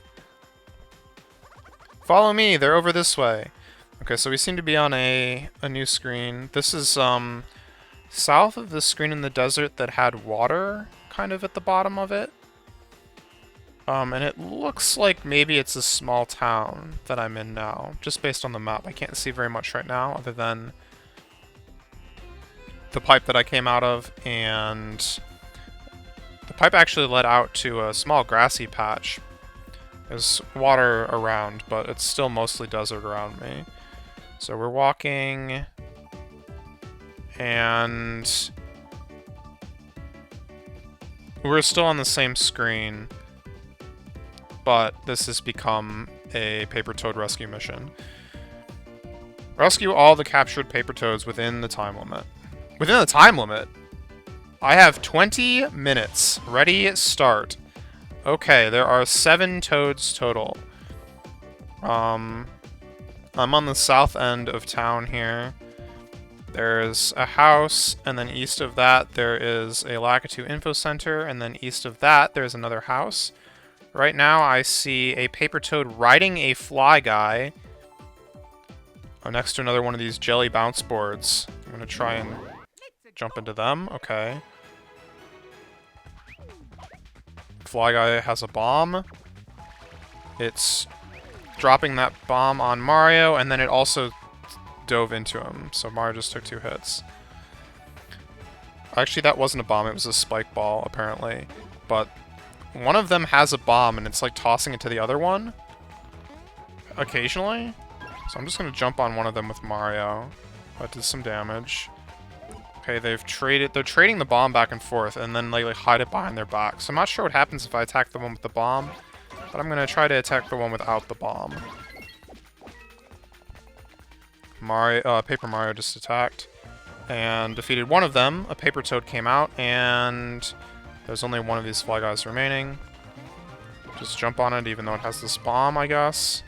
Follow me, they're over this way." Okay, so we seem to be on a new screen. This is south of the screen in the desert that had water kind of at the bottom of it. And it looks like maybe it's a small town that I'm in now, just based on the map. I can't see very much right now other than the pipe that I came out of, and the pipe actually led out to a small grassy patch. There's water around, but it's still mostly desert around me. So we're walking, and we're still on the same screen, but this has become a Paper Toad rescue mission. Rescue all the captured Paper Toads within the time limit. Within the time limit? I have 20 minutes. Ready, start. Okay, there are 7 toads total. I'm on the south end of town here. There's a house, and then east of that there is a Lakitu Info Center, and then east of that there's another house. Right now I see a Paper Toad riding a fly guy next to another one of these jelly bounce boards. I'm gonna try and jump into them. Okay. Fly guy has a bomb. It's dropping that bomb on Mario, and then it also dove into him, so Mario just took 2 hits. Actually, that wasn't a bomb, it was a spike ball, apparently. But one of them has a bomb, and it's like tossing it to the other one occasionally. So I'm just gonna jump on one of them with Mario. That did some damage. Okay, they're trading the bomb back and forth, and then they like hide it behind their back. So I'm not sure what happens if I attack the one with the bomb, but I'm gonna try to attack the one without the bomb. Paper Mario just attacked and defeated one of them. A Paper Toad came out, and there's only one of these fly guys remaining. Just jump on it, even though it has this bomb, I guess.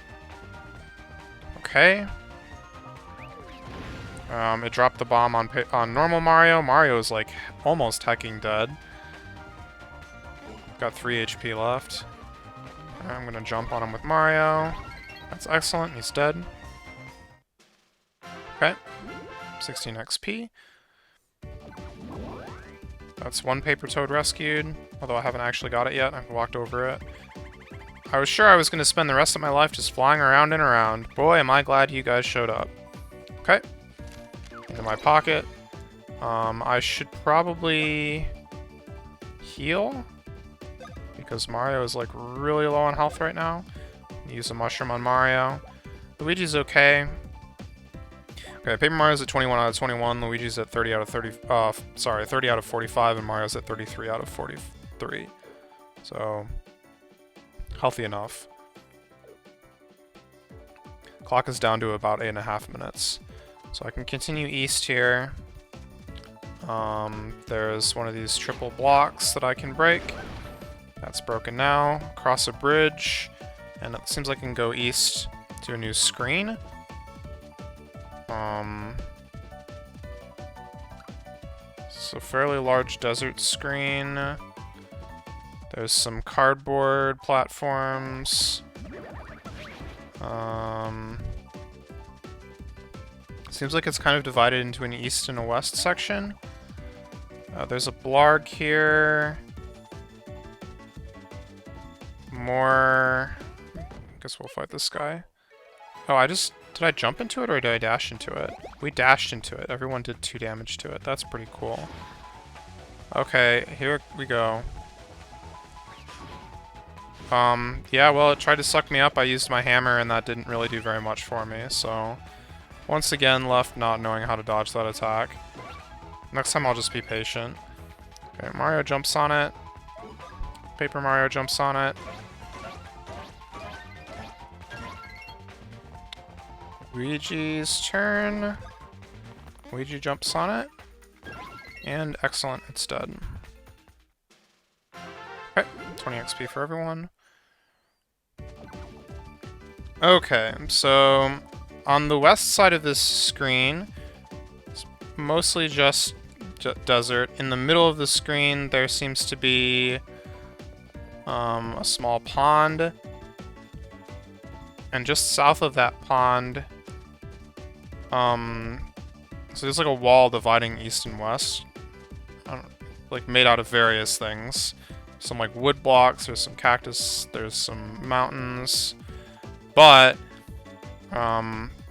Okay. It dropped the bomb on normal Mario. Mario is like almost hecking dead. Got 3 HP left. I'm gonna jump on him with Mario. That's excellent, he's dead. Okay. 16 XP. That's one Paper Toad rescued, although I haven't actually got it yet. I've walked over it. I was sure I was going to spend the rest of my life just flying around and around. Boy, am I glad you guys showed up. Okay. Into my pocket. I should probably heal, because Mario is like really low on health right now. Use a mushroom on Mario. Luigi's okay. Okay, Paper Mario's at 21 out of 21, Luigi's at 30 out of 30 out of 45, and Mario's at 33 out of 43. So, healthy enough. Clock is down to about 8.5 minutes. So I can continue east here. There's one of these triple blocks that I can break. That's broken now. Cross a bridge, and it seems like I can go east to a new screen. It's a fairly large desert screen. There's some cardboard platforms. Seems like it's kind of divided into an east and a west section. There's a blarg here. More... I guess we'll fight this guy. Oh, did I jump into it or did I dash into it? We dashed into it. Everyone did 2 damage to it. That's pretty cool. Okay, here we go. Yeah, well, it tried to suck me up. I used my hammer and that didn't really do very much for me, so... Once again, left not knowing how to dodge that attack. Next time I'll just be patient. Okay, Mario jumps on it. Paper Mario jumps on it. Luigi's turn. Luigi jumps on it. And excellent, it's dead. Okay, 20 XP for everyone. Okay, so on the west side of this screen, it's mostly just desert. In the middle of the screen, there seems to be a small pond. And just south of that pond, so there's like a wall dividing east and west, like made out of various things. Some like wood blocks, there's some cactus, there's some mountains, but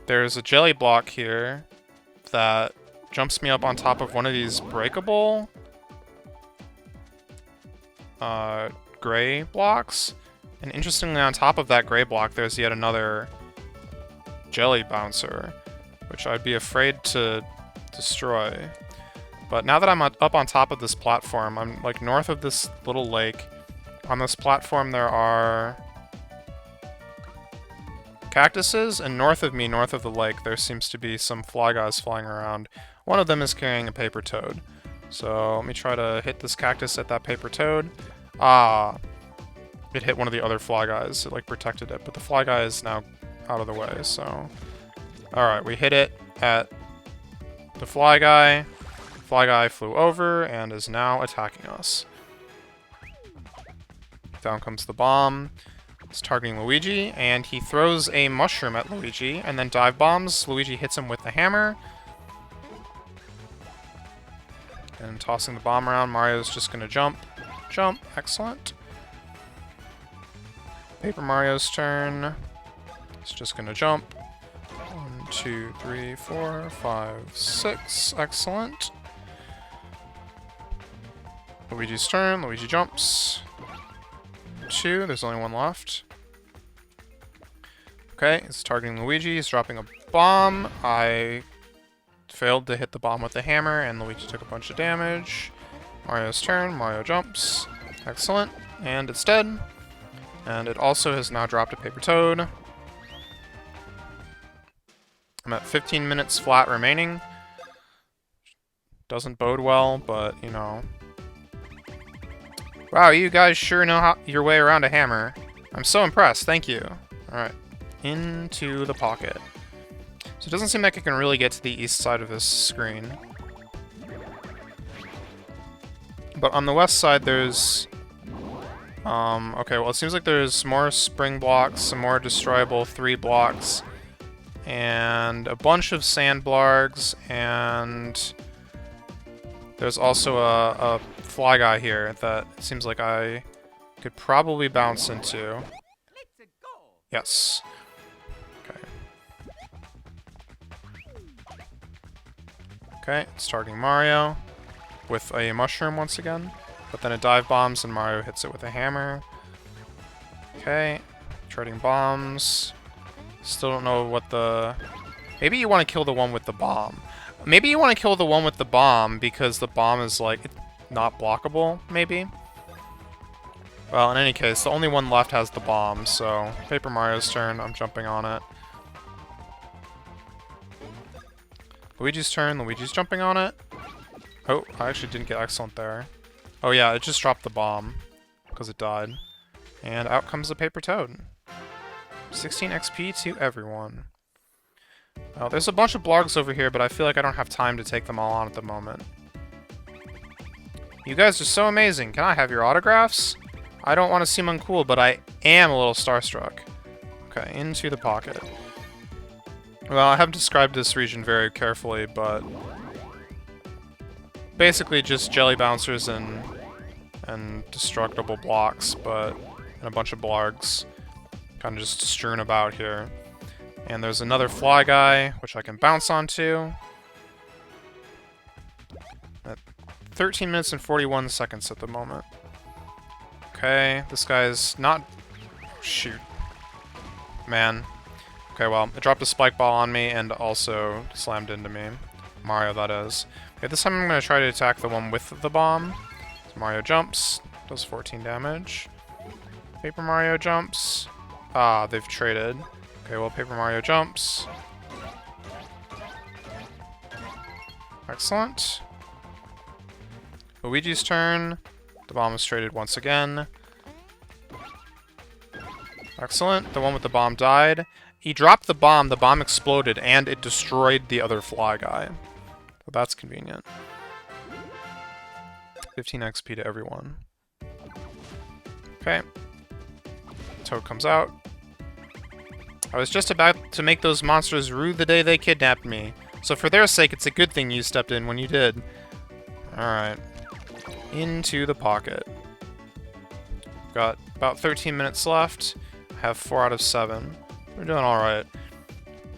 there's a jelly block here that jumps me up on top of one of these breakable gray blocks. And interestingly, on top of that gray block, there's yet another jelly bouncer, which I'd be afraid to destroy. But now that I'm up on top of this platform, I'm like north of this little lake. On this platform there are cactuses, and north of me, north of the lake, there seems to be some fly guys flying around. One of them is carrying a paper toad. So let me try to hit this cactus at that paper toad. Ah, it hit one of the other fly guys. It like protected it, but the fly guy is now out of the way, so... Alright, we hit it at the fly guy. Fly guy flew over and is now attacking us. Down comes the bomb. It's targeting Luigi, and he throws a mushroom at Luigi, and then dive bombs. Luigi hits him with the hammer. And tossing the bomb around, Mario's just gonna jump. Jump, excellent. Paper Mario's turn. He's just gonna jump. 1, 2, 3, 4, 5, 6. Excellent. Luigi's turn. Luigi jumps. 2. There's only one left. Okay, it's targeting Luigi. He's dropping a bomb. I failed to hit the bomb with the hammer, and Luigi took a bunch of damage. Mario's turn. Mario jumps. Excellent. And it's dead. And it also has now dropped a paper toad. I'm at 15 minutes flat remaining. Doesn't bode well, but, you know. Wow, you guys sure know your way around a hammer. I'm so impressed, thank you. Alright, into the pocket. So it doesn't seem like I can really get to the east side of this screen. But on the west side, there's... okay, well, it seems like there's more spring blocks, some more destroyable 3 blocks, and a bunch of sand blargs, and there's also a fly guy here that it seems like I could probably bounce into. Yes. Okay. Okay, it's targeting Mario with a mushroom once again, but then it dive bombs and Mario hits it with a hammer. Okay, trading bombs. Still don't know what the... Maybe you want to kill the one with the bomb. Maybe you want to kill the one with the bomb because the bomb is, like, not blockable, maybe? Well, in any case, the only one left has the bomb, so Paper Mario's turn. I'm jumping on it. Luigi's turn. Luigi's jumping on it. Oh, I actually didn't get excellent there. Oh yeah, it just dropped the bomb because it died. And out comes the Paper Toad. 16 XP to everyone. Oh, there's a bunch of blogs over here, but I feel like I don't have time to take them all on at the moment. You guys are so amazing. Can I have your autographs? I don't want to seem uncool, but I am a little starstruck. Okay, into the pocket. Well, I haven't described this region very carefully, but... basically just jelly bouncers and destructible blocks, but... and a bunch of blargs. Kind of just strewn about here. And there's another fly guy, which I can bounce onto. At 13 minutes and 41 seconds at the moment. Okay, this guy's not... shoot. Man. Okay, well, it dropped a spike ball on me and also slammed into me. Mario, that is. Okay, this time I'm going to try to attack the one with the bomb. So Mario jumps, does 14 damage. Paper Mario jumps. Ah, they've traded. Okay, well, Paper Mario jumps. Excellent. Luigi's turn. The bomb is traded once again. Excellent. The one with the bomb died. He dropped the bomb exploded, and it destroyed the other fly guy. So that's convenient. 15 XP to everyone. Okay. Toad comes out. I was just about to make those monsters rue the day they kidnapped me. So for their sake, it's a good thing you stepped in when you did. Alright. Into the pocket. Got about 13 minutes left. I have 4 out of 7. We're doing alright.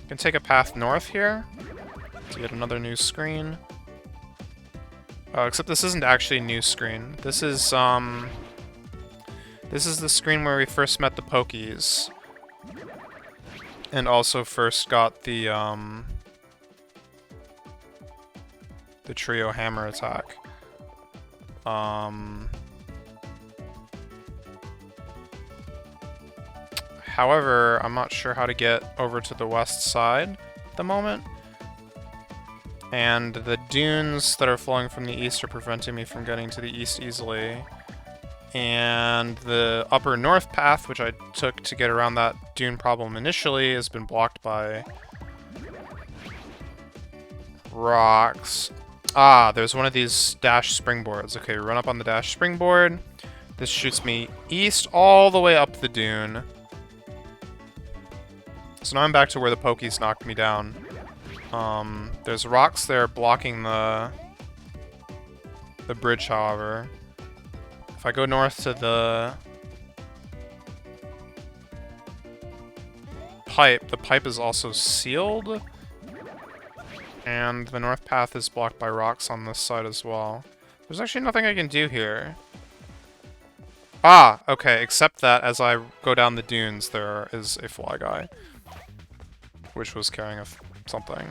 Can take a path north here to get another new screen. Except this isn't actually a new screen. This is the screen where we first met the Pokies. And also first got the trio hammer attack. However, I'm not sure how to get over to the west side at the moment. And the dunes that are flowing from the east are preventing me from getting to the east easily. And the upper north path, which I took to get around that dune problem initially, has been blocked by rocks. Ah, there's one of these dash springboards. Okay, run up on the dash springboard. This shoots me east all the way up the dune. So now I'm back to where the Pokies knocked me down. There's rocks there blocking the bridge, however. If I go north to the pipe is also sealed. And the north path is blocked by rocks on this side as well. There's actually nothing I can do here. Ah, okay, except that as I go down the dunes, there is a fly guy. Which was carrying something.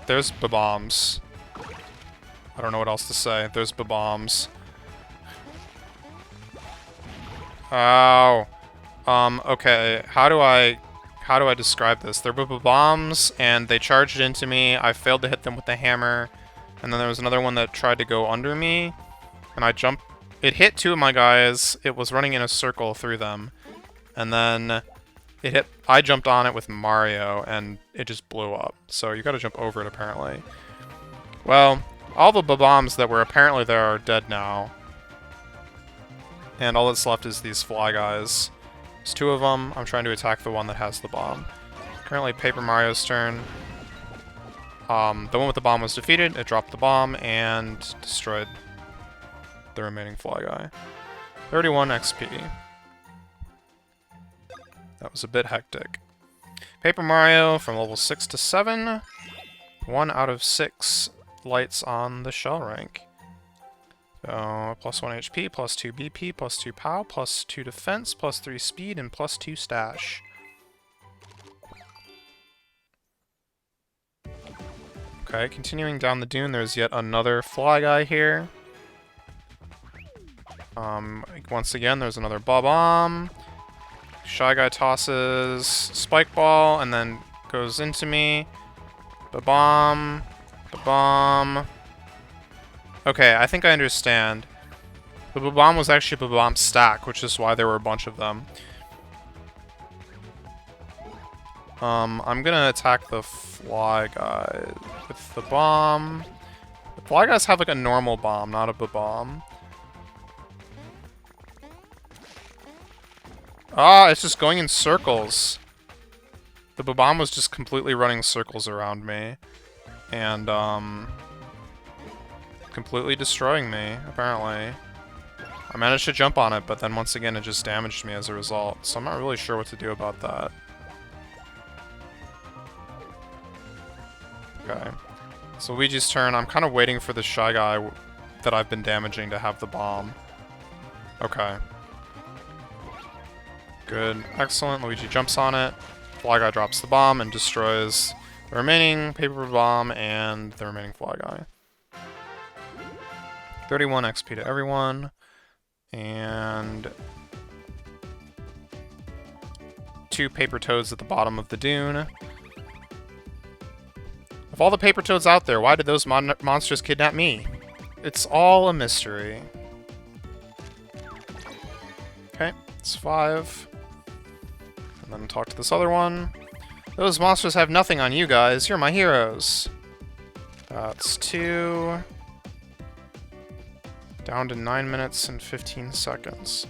There's bombs. I don't know what else to say. There's bombs. Ow. Okay, how do I describe this? There were bombs, and they charged into me. I failed to hit them with the hammer. And then there was another one that tried to go under me. And I jumped. It hit 2 of my guys. It was running in a circle through them. And then it hit. I jumped on it with Mario, and it just blew up. So you gotta jump over it, apparently. Well, all the bombs that were apparently there are dead now. And all that's left is these fly guys. There's 2 of them. I'm trying to attack the one that has the bomb. Currently Paper Mario's turn. The one with the bomb was defeated. It dropped the bomb and destroyed the remaining fly guy. 31 XP. That was a bit hectic. Paper Mario from level 6 to 7. 1 out of 6 lights on the shell rank. So, plus 1 HP, plus 2 BP, plus 2 POW, plus 2 defense, plus 3 speed, and plus 2 stash. Okay, continuing down the dune, there's yet another fly guy here. Once again, there's another bomb. Shy Guy tosses Spike Ball, and then goes into me. Ba-bomb. Ba-bomb. Okay, I think I understand. The ba-bomb was actually a ba-bomb stack, which is why there were a bunch of them. I'm gonna attack the fly guy with the bomb. The fly guys have like a normal bomb, not a ba-bomb. Ah, it's just going in circles. The ba-bomb was just completely running circles around me. And, completely destroying me, apparently. I managed to jump on it, but then once again it just damaged me as a result. So I'm not really sure what to do about that. Okay. So Luigi's turn. I'm kind of waiting for the Shy Guy that I've been damaging to have the bomb. Okay. Good. Excellent. Luigi jumps on it. Fly Guy drops the bomb and destroys the remaining paper bomb and the remaining Fly Guy. 31 XP to everyone. And 2 paper toads at the bottom of the dune. Of all the paper toads out there, why did those monsters kidnap me? It's all a mystery. Okay, it's 5. And then talk to this other one. Those monsters have nothing on you guys. You're my heroes. That's 2. Down to 9 minutes and 15 seconds.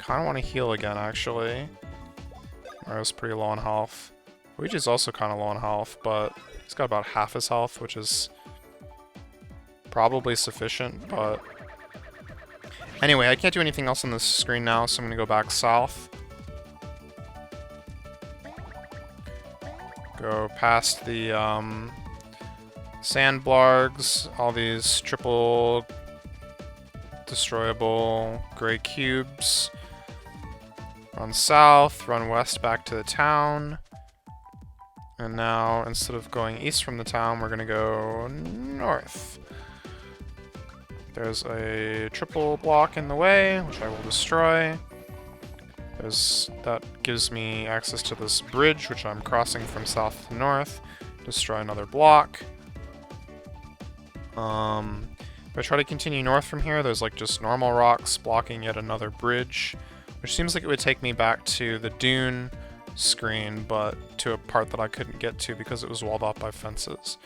Kinda want to heal again, actually. Mario's pretty low on health. Luigi's also kinda low on health, but he's got about half his health, which is probably sufficient, but... Anyway, I can't do anything else on this screen now, so I'm gonna go back south. Go past the, sand blargs, all these triple destroyable gray cubes. Run south, run west back to the town. And now, instead of going east from the town, we're gonna go north. There's a triple block in the way, which I will destroy. That gives me access to this bridge, which I'm crossing from south to north. Destroy another block. If I try to continue north from here, there's like just normal rocks blocking yet another bridge, which seems like it would take me back to the dune screen, but to a part that I couldn't get to because it was walled off by fences.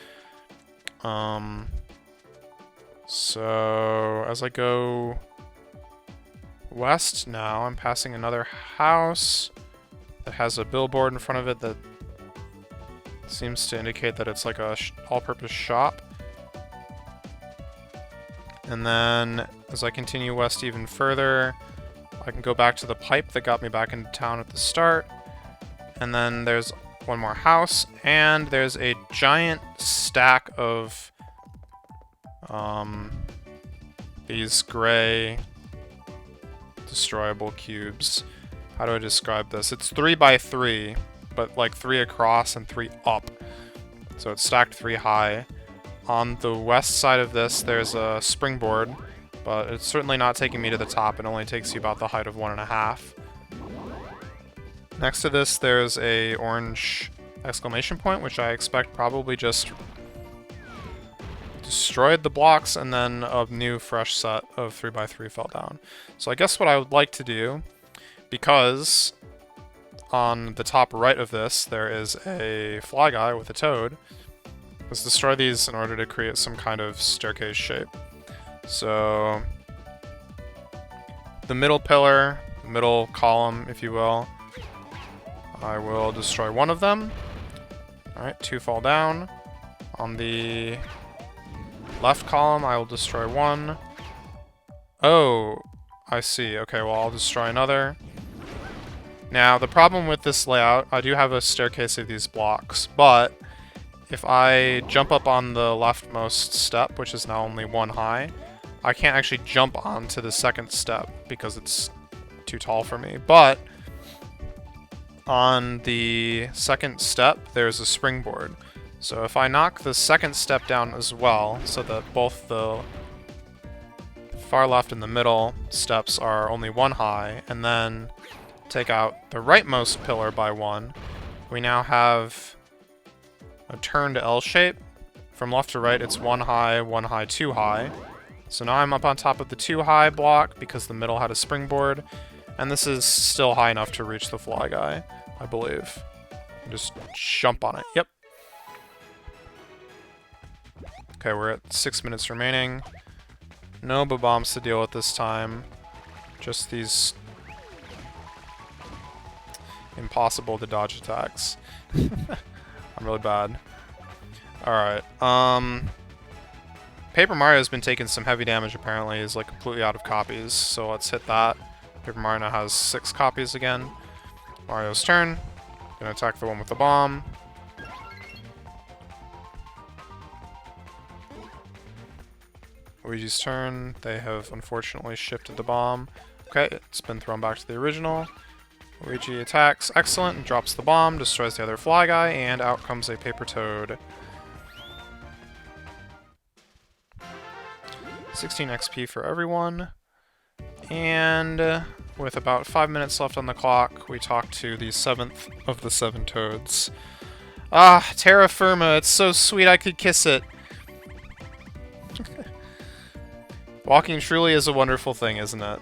So as I go west now, I'm passing another house that has a billboard in front of it that seems to indicate that it's like a all-purpose shop. And then as I continue west even further, I can go back to the pipe that got me back into town at the start. And then there's one more house, and there's a giant stack of these gray destroyable cubes. How do I describe this? It's 3 by 3, but like 3 across and 3 up. So it's stacked 3 high. On the west side of this, there's a springboard, but it's certainly not taking me to the top. It only takes you about the height of 1.5. Next to this, there's a orange exclamation point, which I expect probably just destroyed the blocks, and then a new fresh set of 3 by 3 fell down. So I guess what I would like to do, because on the top right of this there is a fly guy with a toad, is destroy these in order to create some kind of staircase shape. So the middle pillar, the middle column, if you will, I will destroy one of them. Alright, 2 fall down. On the left column, I will destroy 1. Oh, I see. Okay, well, I'll destroy another. Now, the problem with this layout, I do have a staircase of these blocks, but if I jump up on the leftmost step, which is now only 1 high, I can't actually jump onto the second step because it's too tall for me. But on the second step, there's a springboard. So if I knock the second step down as well, so that both the far left and the middle steps are only 1 high, and then take out the rightmost pillar by 1, we now have a turned L shape. From left to right, it's 1 high, 2 high. So now I'm up on top of the 2 high block because the middle had a springboard, and this is still high enough to reach the fly guy, I believe. Just jump on it. Yep. Okay, we're at 6 minutes remaining. No bombs to deal with this time. Just these impossible to dodge attacks. I'm really bad. Alright, Paper Mario's been taking some heavy damage apparently. He's like completely out of copies, so let's hit that. Paper Mario now has 6 copies again. Mario's turn. Gonna attack the one with the bomb. Luigi's turn. They have unfortunately shifted the bomb. Okay, it's been thrown back to the original. Luigi attacks, excellent, and drops the bomb, destroys the other fly guy, and out comes a paper toad. 16 XP for everyone. And with about 5 minutes left on the clock, we talk to the 7th of the 7 toads. Ah, terra firma, it's so sweet I could kiss it. Walking truly is a wonderful thing, isn't it?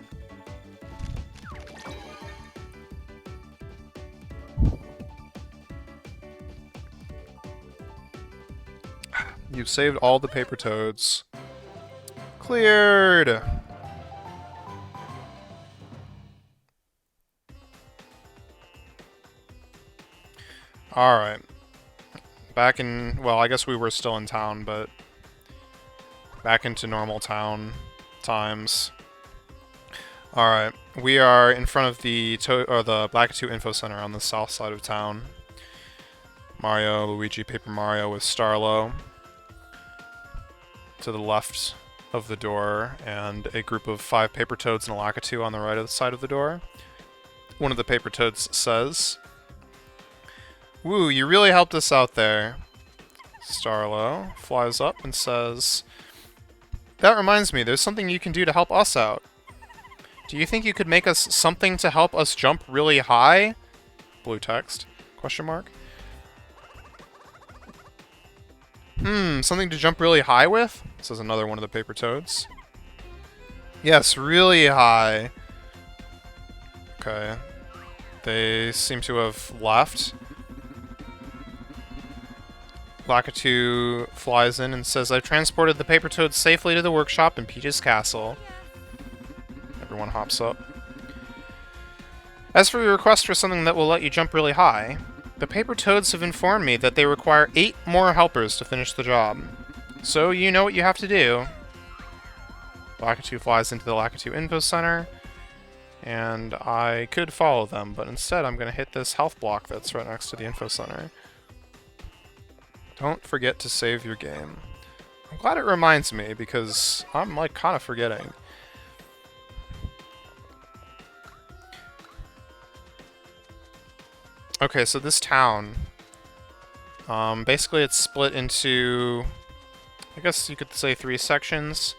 You've saved all the paper toads. Cleared! Alright. Back in... well, I guess we were still in town, but... back into normal town times. Alright. We are in front of the Black-2 Info Center on the south side of town. Mario, Luigi, Paper Mario with Starlo to the left of the door, and a group of 5 paper toads and a Lakitu on the right of the side of the door. One of the paper toads says, "Woo, you really helped us out there." Starlo flies up and says, "That reminds me, there's something you can do to help us out. Do you think you could make us something to help us jump really high?" Blue text, question mark. Something to jump really high with? Says another one of the paper toads. Yes, really high. Okay. They seem to have left. Lakitu flies in and says, "I've transported the paper toads safely to the workshop in Peach's castle." Everyone hops up. "As for your request for something that will let you jump really high, the paper toads have informed me that they require 8 more helpers to finish the job. So you know what you have to do." Lakitu flies into the Lakitu Info Center, and I could follow them, but instead I'm going to hit this health block that's right next to the Info Center. Don't forget to save your game. I'm glad it reminds me, because I'm like kind of forgetting. Okay, so this town, basically it's split into, I guess you could say 3 sections.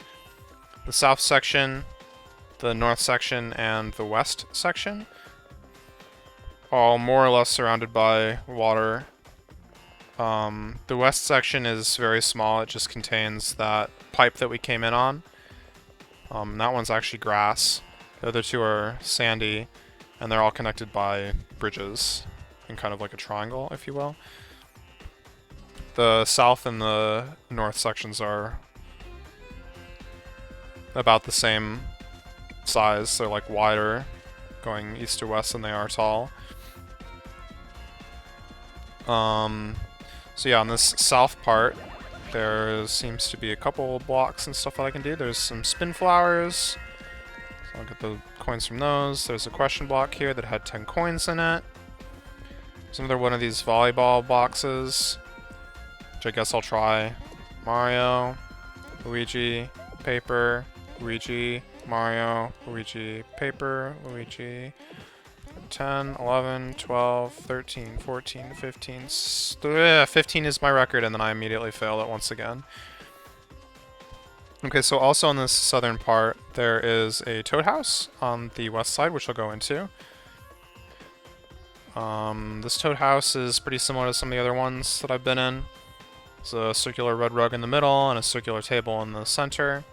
The south section, the north section, and the west section. All more or less surrounded by water. The west section is very small, it just contains that pipe that we came in on. That one's actually grass. The other 2 are sandy, and they're all connected by bridges. In kind of like a triangle, if you will. The south and the north sections are about the same size. They're like wider, going east to west than they are tall. So yeah, on this south part, there seems to be a couple blocks and stuff that I can do. There's some spin flowers, I'll get the coins from those. There's a question block here that had 10 coins in it. There's another one of these volleyball boxes, which I guess I'll try. Mario, Luigi, paper, Luigi, Mario, Luigi, paper, Luigi. 10, 11, 12, 13, 14, 15. 15 is my record, and then I immediately failed it once again. Okay, so also on this southern part, there is a toad house on the west side, which I'll go into. This toad house is pretty similar to some of the other ones that I've been in. There's a circular red rug in the middle and a circular table in the center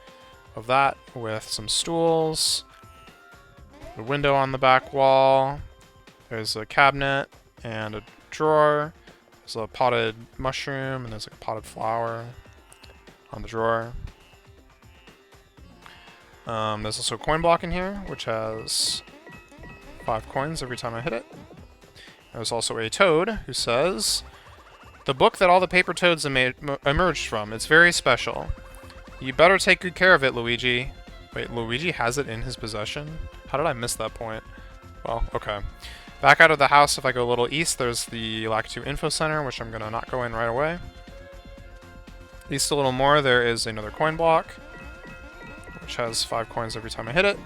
of that with some stools. A window on the back wall. There's a cabinet and a drawer. There's a potted mushroom and there's like a potted flower on the drawer. There's also a coin block in here, which has 5 coins every time I hit it. There's also a toad who says, "The book that all the paper toads emerged from. It's very special. You better take good care of it, Luigi." Wait, Luigi has it in his possession? How did I miss that point? Well, okay. Back out of the house, if I go a little east, there's the Lakitu Info Center, which I'm going to not go in right away. East a little more, there is another coin block, which has 5 coins every time I hit it.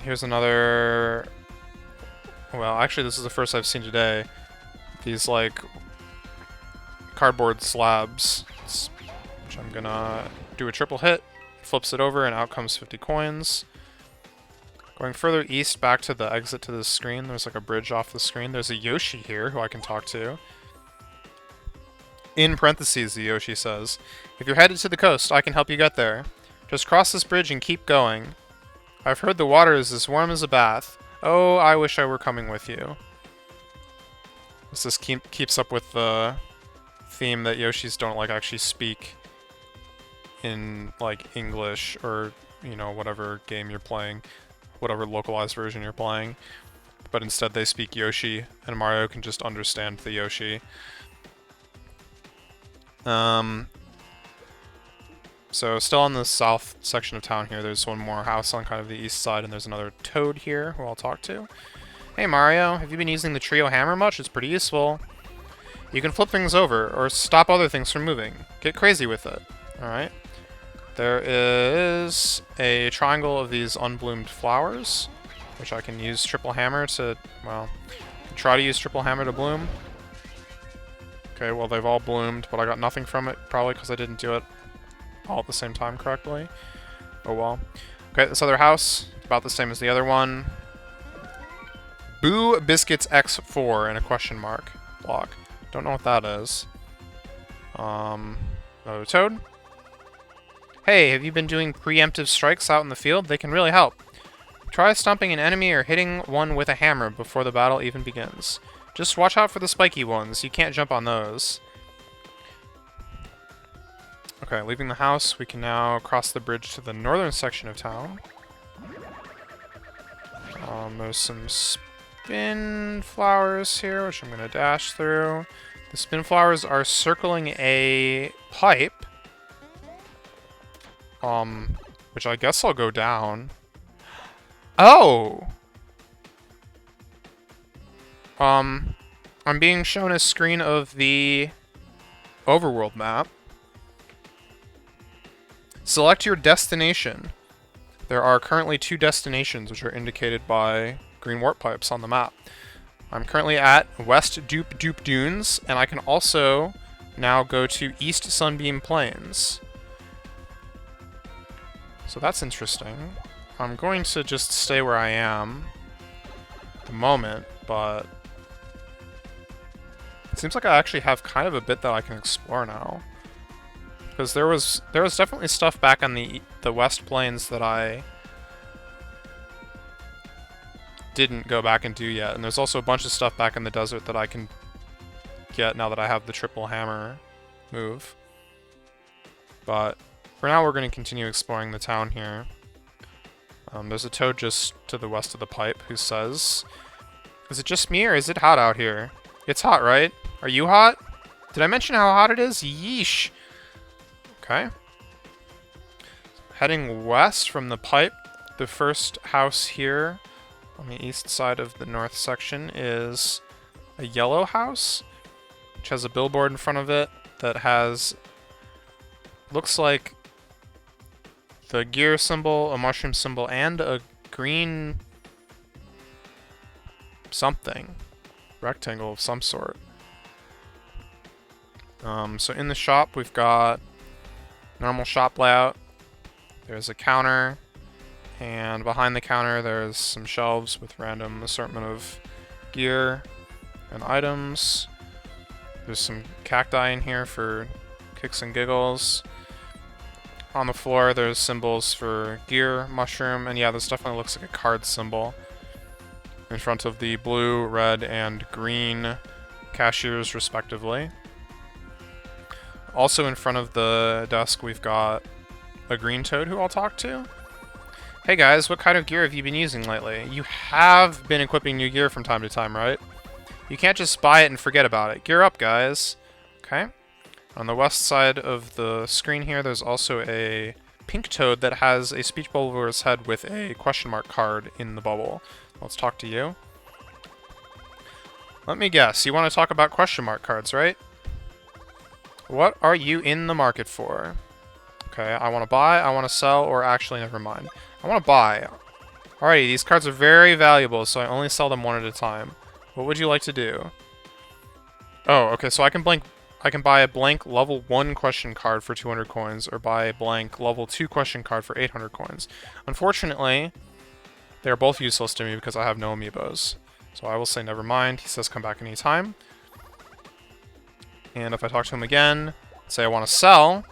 Here's another... Well, actually, this is the first I've seen today. These, like, cardboard slabs, which I'm going to do a triple hit. Flips it over, and out comes 50 coins. Going further east, back to the exit to this screen, there's like a bridge off the screen. There's a Yoshi here who I can talk to. In parentheses, the Yoshi says, "If you're headed to the coast, I can help you get there. Just cross this bridge and keep going. I've heard the water is as warm as a bath. Oh, I wish I were coming with you." This keeps up with the theme that Yoshis don't like actually speak in like English or, you know, whatever game you're playing, whatever localized version you're playing, but instead they speak Yoshi, and Mario can just understand the Yoshi. So still on the south section of town here, there's one more house on kind of the east side, and there's another toad here who I'll talk to. "Hey Mario, have you been using the trio hammer much? It's pretty useful. You can flip things over, or stop other things from moving. Get crazy with it." Alright. There is a triangle of these unbloomed flowers, which I can use triple hammer to, well, try to use triple hammer to bloom. Okay, well they've all bloomed, but I got nothing from it, probably because I didn't do it all at the same time correctly. Oh well. Okay, this other house, about the same as the other one. Boo Biscuits X4 and a question mark block. Don't know what that is. Another toad. "Hey, have you been doing preemptive strikes out in the field? They can really help. Try stomping an enemy or hitting one with a hammer before the battle even begins. Just watch out for the spiky ones. You can't jump on those." Okay, leaving the house, we can now cross the bridge to the northern section of town. There's some spin flowers here, which I'm going to dash through. The spin flowers are circling a pipe. Which I guess I'll go down. Oh! I'm being shown a screen of the overworld map. Select your destination. There are currently 2 destinations which are indicated by green warp pipes on the map. I'm currently at West Dupe Dupe Dunes, and I can also now go to East Sunbeam Plains. So that's interesting. I'm going to just stay where I am at the moment, but it seems like I actually have kind of a bit that I can explore now. Because there was definitely stuff back on the West Plains that I didn't go back and do yet, and there's also a bunch of stuff back in the desert that I can get now that I have the triple hammer move. But for now, we're going to continue exploring the town here. There's a toad just to the west of the pipe who says, "Is it just me or is it hot out here? It's hot, right? Are you hot? Did I mention how hot it is? Yeesh." Okay. Heading west from the pipe, the first house here on the east side of the north section is a yellow house, which has a billboard in front of it that has, looks like the gear symbol, a mushroom symbol, and a green something. Rectangle of some sort. So in the shop, we've got normal shop layout. There's a counter, and behind the counter there's some shelves with random assortment of gear and items. There's some cacti in here for kicks and giggles. On the floor there's symbols for gear, mushroom, and yeah, this definitely looks like a card symbol. In front of the blue, red, and green cashiers respectively. Also in front of the desk we've got a green toad who I'll talk to. Hey guys, what kind of gear have you been using lately? You have been equipping new gear from time to time, right? You can't just buy it and forget about it. Gear up, guys. Okay. On the west side of the screen here, there's also a pink toad that has a speech bubble over his head with a question mark card in the bubble. Let's talk to you. Let me guess, you want to talk about question mark cards, right? What are you in the market for? Okay, I want to buy, I want to sell, or actually, never mind. I want to buy. Alrighty, these cards are very valuable, so I only sell them one at a time. What would you like to do? Oh, okay, so I can buy a blank level 1 question card for 200 coins, or buy a blank level 2 question card for 800 coins. Unfortunately, they are both useless to me because I have no amiibos. So I will say never mind. He says come back anytime. And if I talk to him again, say I want to sell.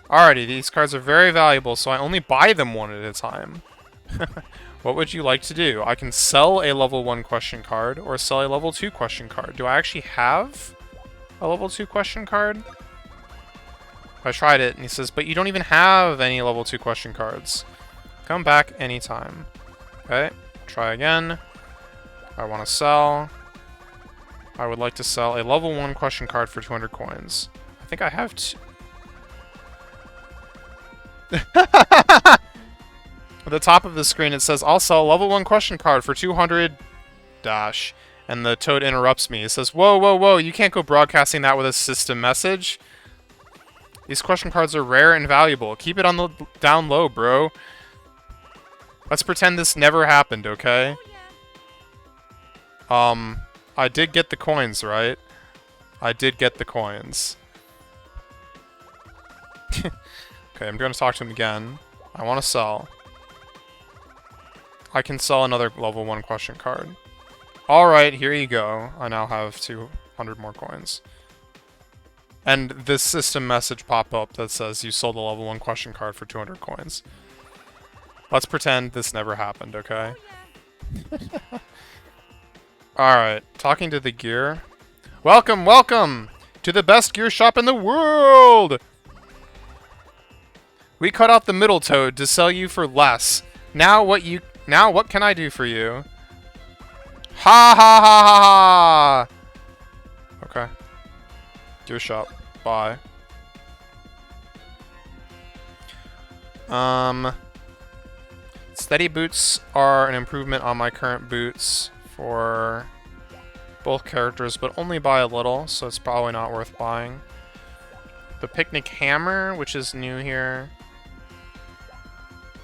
Alrighty, these cards are very valuable, so I only buy them one at a time. What would you like to do? I can sell a level 1 question card, or sell a level 2 question card. Do I actually have a level 2 question card? I tried it, and he says, but you don't even have any level 2 question cards. Come back anytime. Okay, try again. I want to sell. I would like to sell a level 1 question card for 200 coins. I think I have two. At the top of the screen it says, I'll sell a level 1 question card for 200 dash. And the toad interrupts me. It says, whoa, whoa, whoa, you can't go broadcasting that with a system message. These question cards are rare and valuable. Keep it on the down low, bro. Let's pretend this never happened, okay? I did get the coins, right? I did get the coins. Okay, I'm going to talk to him again. I want to sell. I can sell another level 1 question card. Alright, here you go. I now have 200 more coins. And this system message pop up that says you sold a level 1 question card for 200 coins. Let's pretend this never happened, okay? Alright, talking to the gear. Welcome, welcome to the best gear shop in the world! We cut off the middle toad to sell you for less. Now what can I do for you? Ha ha ha ha ha! Okay. Gear shop. Bye. Steady boots are an improvement on my current boots for both characters, but only by a little, so it's probably not worth buying. The picnic hammer, which is new here.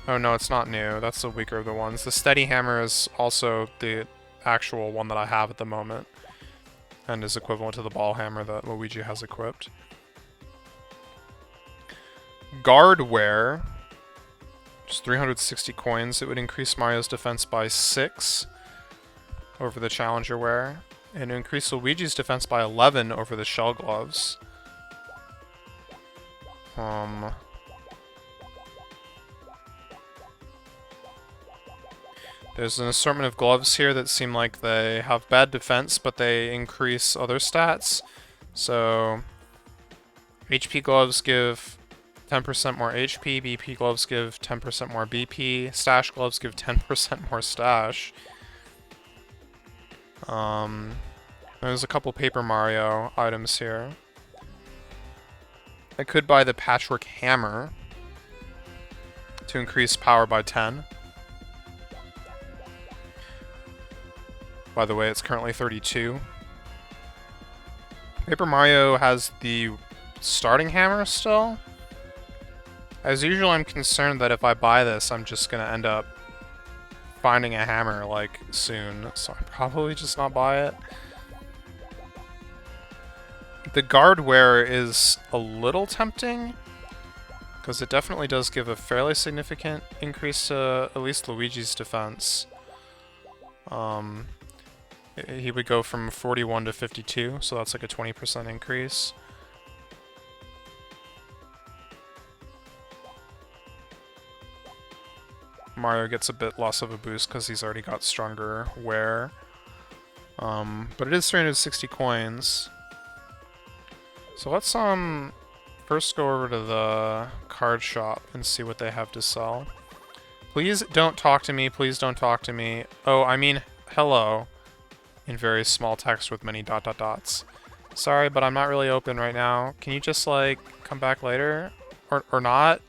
Oh no, it's not new. That's the weaker of the ones. The steady hammer is also the actual one that I have at the moment, and is equivalent to the ball hammer that Luigi has equipped. Guardware. Just 360 coins. It would increase Mario's defense by 6 over the challenger wear, and increase Luigi's defense by 11 over the shell gloves. There's an assortment of gloves here that seem like they have bad defense, but they increase other stats. So, HP gloves give 10% more HP, BP gloves give 10% more BP, stash gloves give 10% more stash. There's a couple Paper Mario items here. I could buy the Patchwork Hammer. to increase power by 10. By the way, it's currently 32. Paper Mario has the starting hammer still. As usual, I'm concerned that if I buy this, I'm just gonna end up finding a hammer, like, soon. So I'll probably just not buy it. The guardware is a little tempting, because it definitely does give a fairly significant increase to at least Luigi's defense. He would go from 41 to 52, so that's like a 20% increase. Mario gets a bit less of a boost because he's already got stronger wear. But it is 360 coins. So let's first go over to the card shop and see what they have to sell. Please don't talk to me, please don't talk to me. Oh, I mean, hello. In very small text with many ... dots. Sorry, but I'm not really open right now. Can you just, like, come back later? Or not?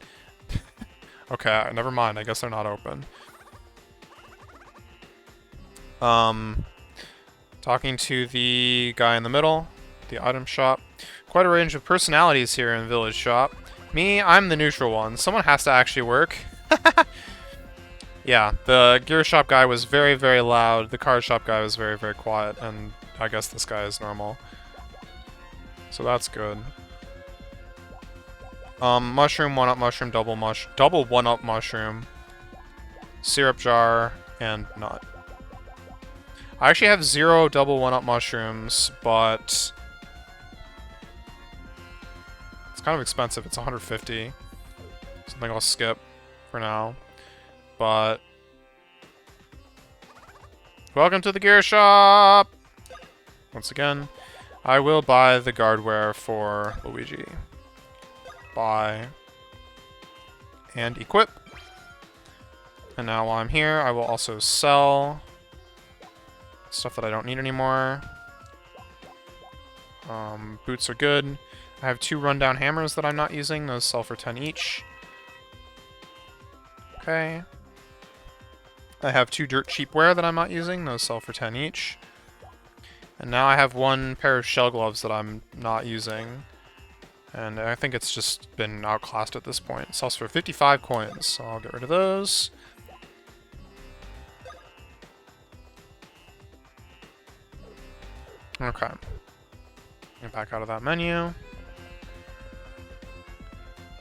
Okay, never mind. I guess they're not open. Talking to the guy in the middle, the item shop. Quite a range of personalities here in Village Shop. Me, I'm the neutral one. Someone has to actually work. Yeah, the gear shop guy was very, very loud. The card shop guy was very, very quiet. And I guess this guy is normal. So that's good. Mushroom, 1-up mushroom, double 1-up mushroom, syrup jar, and nut. I actually have 0 double 1-up mushrooms, but it's kind of expensive. It's 150. Something I'll skip for now. But welcome to the gear shop! Once again, I will buy the guardware for Luigi. Buy and equip. And now while I'm here, I will also sell stuff that I don't need anymore. Boots are good. I have 2 rundown hammers that I'm not using. Those sell for 10 each. Okay. I have 2 dirt cheap wear that I'm not using. Those sell for 10 each. And now I have 1 pair of shell gloves that I'm not using. And I think it's just been outclassed at this point. It sells for 55 coins, so I'll get rid of those. Okay. Get back out of that menu.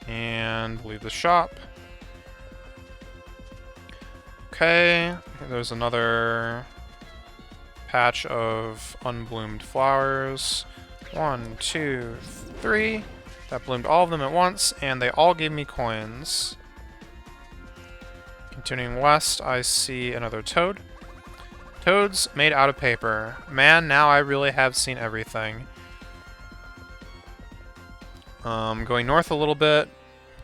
And leave the shop. Okay, there's another patch of unbloomed flowers. 1, 2, 3. That bloomed all of them at once, and they all gave me coins. Continuing west, I see another toad. Toads made out of paper. Man, now I really have seen everything. Going north a little bit,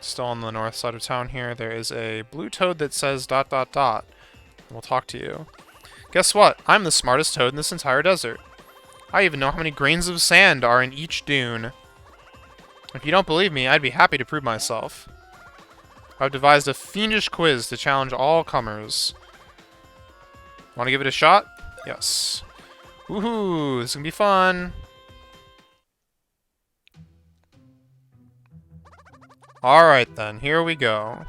still on the north side of town here, there is a blue toad that says ... We'll talk to you. Guess what? I'm the smartest toad in this entire desert. I even know how many grains of sand are in each dune. If you don't believe me, I'd be happy to prove myself. I've devised a fiendish quiz to challenge all comers. Want to give it a shot? Yes. Woohoo! This is gonna be fun! Alright then, here we go.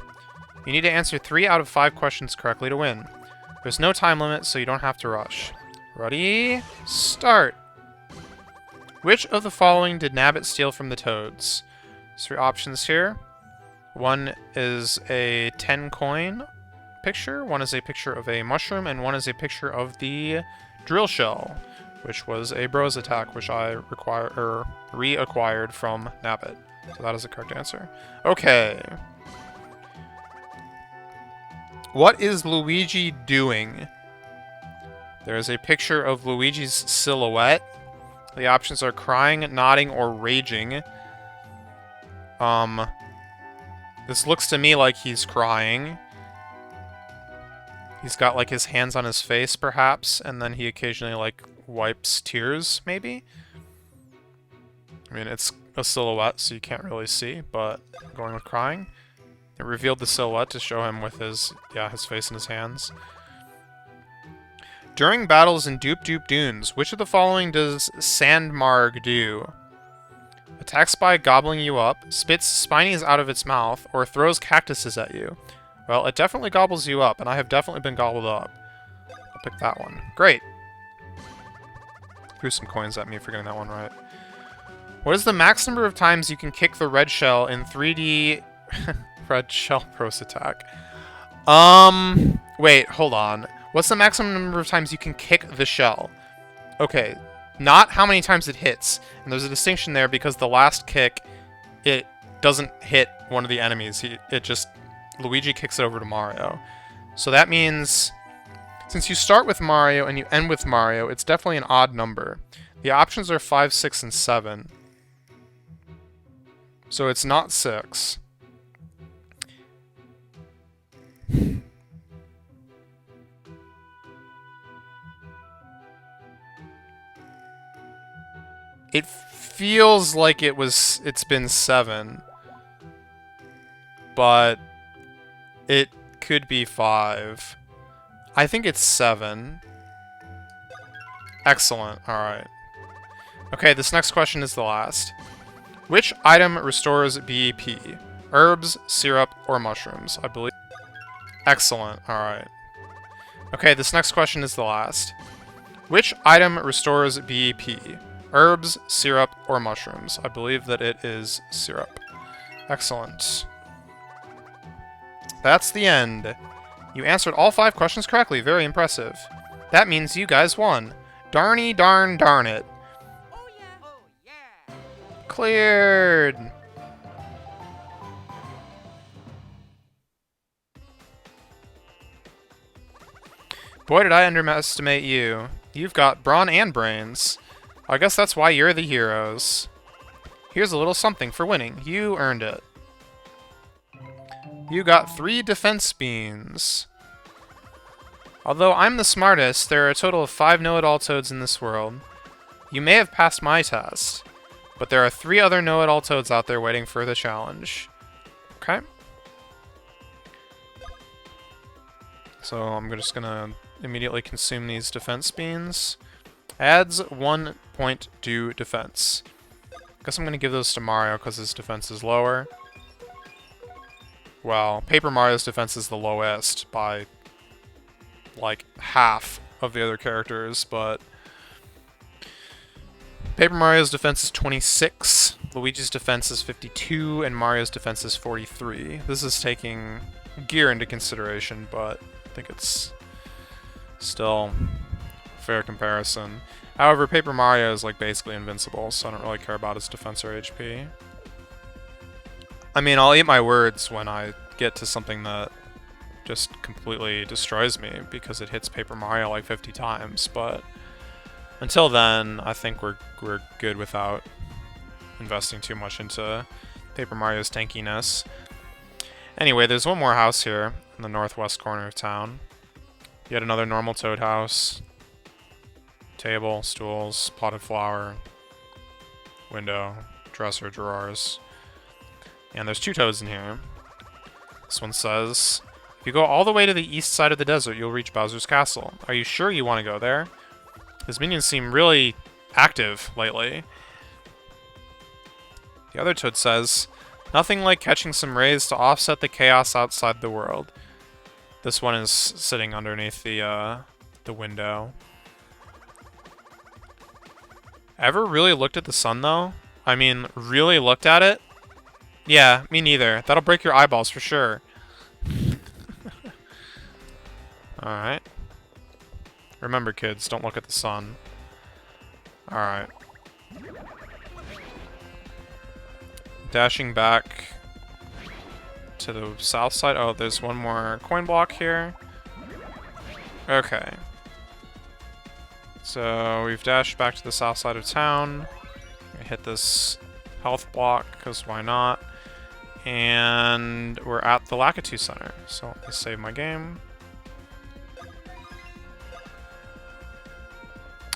You need to answer 3 out of 5 questions correctly to win. There's no time limit, so you don't have to rush. Ready? Start! Which of the following did Nabbit steal from the toads? There's 3 options here. One is a 10 coin picture, one is a picture of a mushroom, and one is a picture of the drill shell, which was a Bros attack, which I reacquired from Nabbit. So that is the correct answer. Okay. What is Luigi doing? There is a picture of Luigi's silhouette. The options are crying, nodding, or raging. This looks to me like he's crying. He's got, like, his hands on his face, perhaps, and then he occasionally, like, wipes tears, maybe? I mean, it's a silhouette, so you can't really see, but I'm going with crying. It revealed the silhouette to show him with his face in his hands. During battles in Doop Doop Dunes, which of the following does Sandmarg do? Attacks by gobbling you up, spits spinies out of its mouth, or throws cactuses at you. Well, it definitely gobbles you up, and I have definitely been gobbled up. I'll pick that one. Great. Threw some coins at me for getting that one right. What is the max number of times you can kick the red shell in 3D red shell pros attack? Wait, hold on. What's the maximum number of times you can kick the shell? Okay, not how many times it hits. And there's a distinction there because the last kick, it doesn't hit one of the enemies. Luigi kicks it over to Mario. So that means, since you start with Mario and you end with Mario, it's definitely an odd number. The options are 5, 6, and 7. So it's not 6. It feels like it's been 7. But it could be 5. I think it's 7. Excellent. Alright. Okay, this next question is the last. Which item restores BEP? Herbs, syrup, or mushrooms? I believe. Excellent. Alright. Okay, this next question is the last. Which item restores BEP? Herbs, syrup, or mushrooms? I believe that it is syrup. Excellent. That's the end. You answered all 5 questions correctly. Very impressive. That means you guys won. Darn it. Oh yeah. Cleared. Boy, did I underestimate you. You've got brawn and brains. I guess that's why you're the heroes. Here's a little something for winning. You earned it. You got 3 defense beans. Although I'm the smartest, there are a total of 5 know-it-all toads in this world. You may have passed my test, but there are 3 other know-it-all toads out there waiting for the challenge. Okay? So I'm just gonna immediately consume these defense beans. Adds 1 point to defense. Guess I'm gonna give those to Mario because his defense is lower. Well, Paper Mario's defense is the lowest by, like, half of the other characters, but Paper Mario's defense is 26, Luigi's defense is 52, and Mario's defense is 43. This is taking gear into consideration, but I think it's still a fair comparison. However, Paper Mario is, like, basically invincible, so I don't really care about his defense or HP. I mean, I'll eat my words when I get to something that just completely destroys me because it hits Paper Mario like 50 times, but until then, I think we're good without investing too much into Paper Mario's tankiness. Anyway, there's one more house here in the northwest corner of town. Yet another normal toad house. Table, stools, potted flower, window, dresser, drawers. And there's 2 toads in here. This one says, if you go all the way to the east side of the desert, you'll reach Bowser's Castle. Are you sure you want to go there? His minions seem really active lately. The other toad says, nothing like catching some rays to offset the chaos outside the world. This one is sitting underneath the window. Ever really looked at the sun, though? I mean, really looked at it? Yeah, me neither. That'll break your eyeballs for sure. Alright. Remember, kids, don't look at the sun. Alright. Dashing back to the south side. Oh, there's one more coin block here. Okay. So we've dashed back to the south side of town. We hit this health block, because why not? And we're at the Lakitu Center. So let me save my game.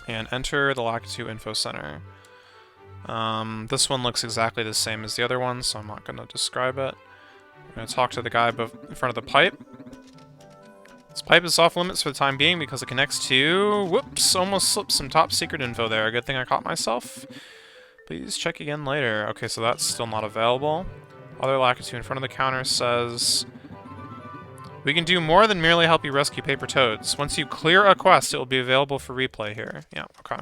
And enter the Lakitu Info Center. This one looks exactly the same as the other one, so I'm not going to describe it. I'm gonna talk to the guy in front of the pipe. This pipe is off limits for the time being because it connects to... Whoops! Almost slipped some top secret info there. Good thing I caught myself. Please check again later. Okay, so that's still not available. Other Lakitu in front of the counter says... We can do more than merely help you rescue paper toads. Once you clear a quest, it will be available for replay here. Yeah, okay.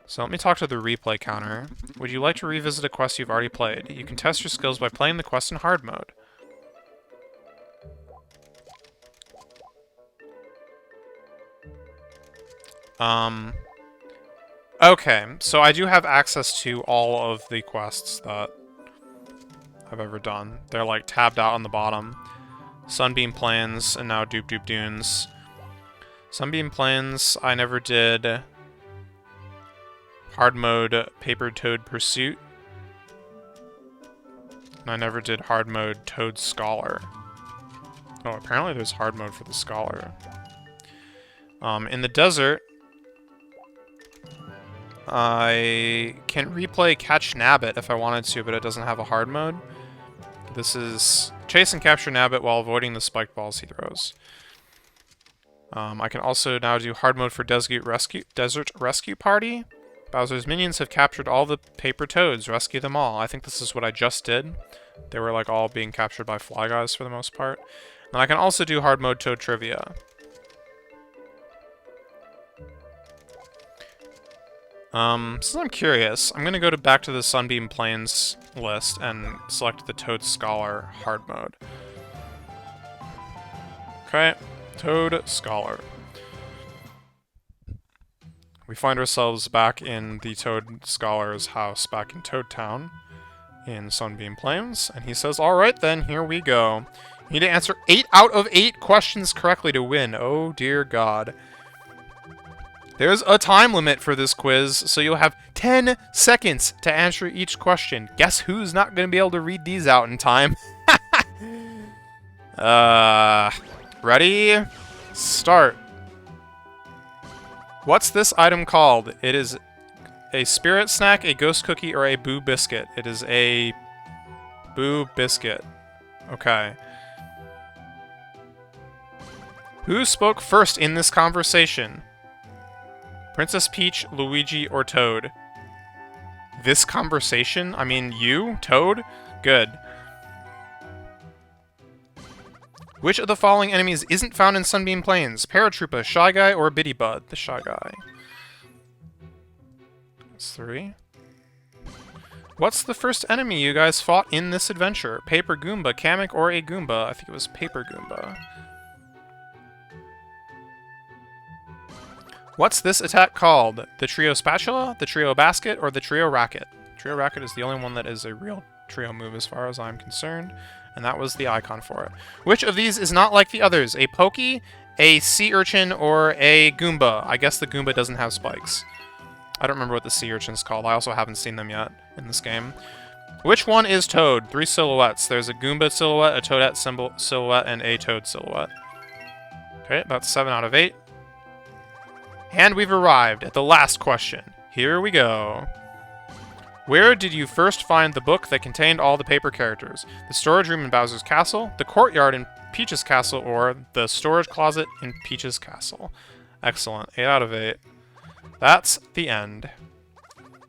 So let me talk to the replay counter. Would you like to revisit a quest you've already played? You can test your skills by playing the quest in hard mode. Okay, so I do have access to all of the quests that I've ever done. They're like tabbed out on the bottom. Sunbeam Plains and now Doop Doop Dunes. Sunbeam Plains, I never did hard mode Paper Toad Pursuit. And I never did hard mode Toad Scholar. Oh, apparently there's hard mode for the Scholar. In the desert, I can replay Catch Nabbit if I wanted to, but it doesn't have a hard mode. This is chase and capture Nabbit while avoiding the spiked balls he throws. I can also now do hard mode for Desert Rescue Party. Bowser's minions have captured all the paper toads. Rescue them all. I think this is what I just did. They were like all being captured by Fly Guys for the most part. And I can also do hard mode Toad Trivia. Since I'm curious, I'm gonna go back to the Sunbeam Plains list and select the Toad Scholar hard mode. Okay, Toad Scholar. We find ourselves back in the Toad Scholar's house, back in Toad Town, in Sunbeam Plains, and he says, alright then, here we go. You need to answer 8 out of 8 questions correctly to win. Oh dear God. There's a time limit for this quiz, so you'll have 10 seconds to answer each question. Guess who's not going to be able to read these out in time? Ready? Start. What's this item called? It is a spirit snack, a ghost cookie, or a boo biscuit. It is a boo biscuit. Okay. Who spoke first in this conversation? Princess Peach, Luigi, or Toad? This conversation? I mean, you? Toad? Good. Which of the following enemies isn't found in Sunbeam Plains? Paratroopa, Shy Guy, or Biddybud? The Shy Guy. That's 3. What's the first enemy you guys fought in this adventure? Paper Goomba, Kamek, or a Goomba? I think it was Paper Goomba. What's this attack called? The Trio Spatula, the Trio Basket, or the Trio Racket? Trio Racket is the only one that is a real trio move as far as I'm concerned, and that was the icon for it. Which of these is not like the others? A Pokey, a Sea Urchin, or a Goomba? I guess the Goomba doesn't have spikes. I don't remember what the Sea Urchin's called. I also haven't seen them yet in this game. Which one is Toad? 3 silhouettes. There's a Goomba silhouette, a Toadette silhouette, and a Toad silhouette. Okay, that's 7 out of 8. And we've arrived at the last question. Here we go. Where did you first find the book that contained all the paper characters? The storage room in Bowser's Castle, the courtyard in Peach's Castle, or the storage closet in Peach's Castle? Excellent. 8 out of 8. That's the end.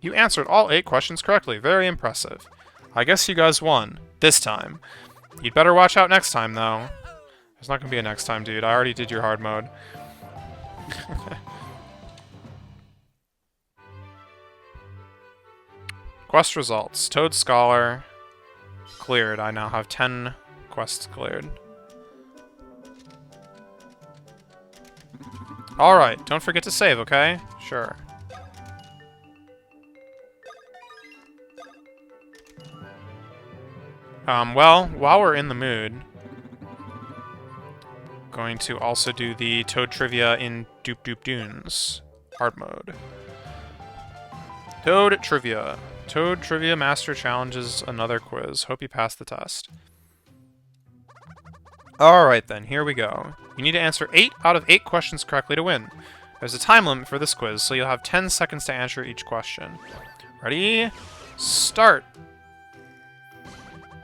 You answered all 8 questions correctly. Very impressive. I guess you guys won. This time. You'd better watch out next time, though. There's not gonna be a next time, dude. I already did your hard mode. Quest results. Toad Scholar cleared. I now have 10 quests cleared. Alright, don't forget to save, okay? Sure. Well, while we're in the mood, going to also do the Toad Trivia in Doop Doop Dunes hard mode. Toad Trivia. Toad Trivia Master challenges another quiz. Hope you passed the test. Alright then, here we go. You need to answer 8 out of 8 questions correctly to win. There's a time limit for this quiz, so you'll have 10 seconds to answer each question. Ready? Start!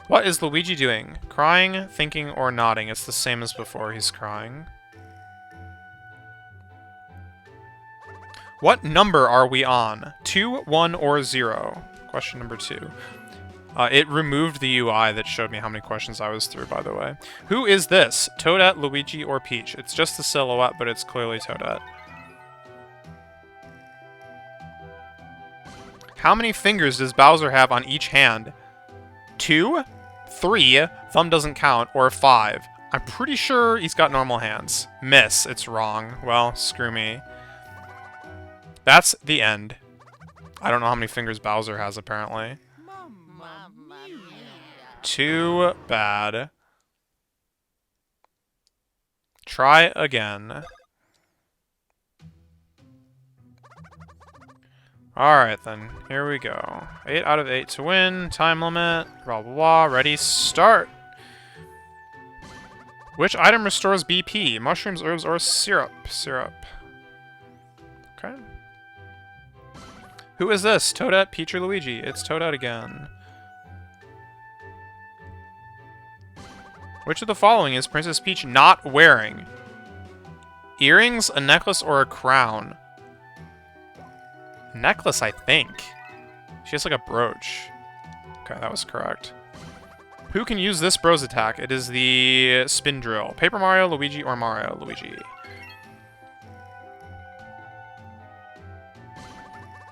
What is Luigi doing? Crying, thinking, or nodding? It's the same as before. He's crying. What number are we on? 2, 1, or 0? Question number 2. It removed the UI that showed me how many questions I was through, by the way. Who is this? Toadette, Luigi, or Peach? It's just the silhouette, but it's clearly Toadette. How many fingers does Bowser have on each hand? 2, 3, thumb doesn't count, or 5. I'm pretty sure he's got normal hands. Miss, it's wrong. Well, screw me. That's the end. I don't know how many fingers Bowser has, apparently. Mamma mia. Too bad. Try again. Alright then, here we go. 8 out of 8 to win, time limit, blah blah blah, ready, start! Which item restores BP? Mushrooms, herbs, or syrup? Syrup. Okay. Who is this? Toadette, Peach, or Luigi? It's Toadette again. Which of the following is Princess Peach not wearing? Earrings, a necklace, or a crown? Necklace, I think. She has like a brooch. Okay, that was correct. Who can use this bros attack? It is the spin drill. Paper Mario, Luigi, or Mario? Luigi.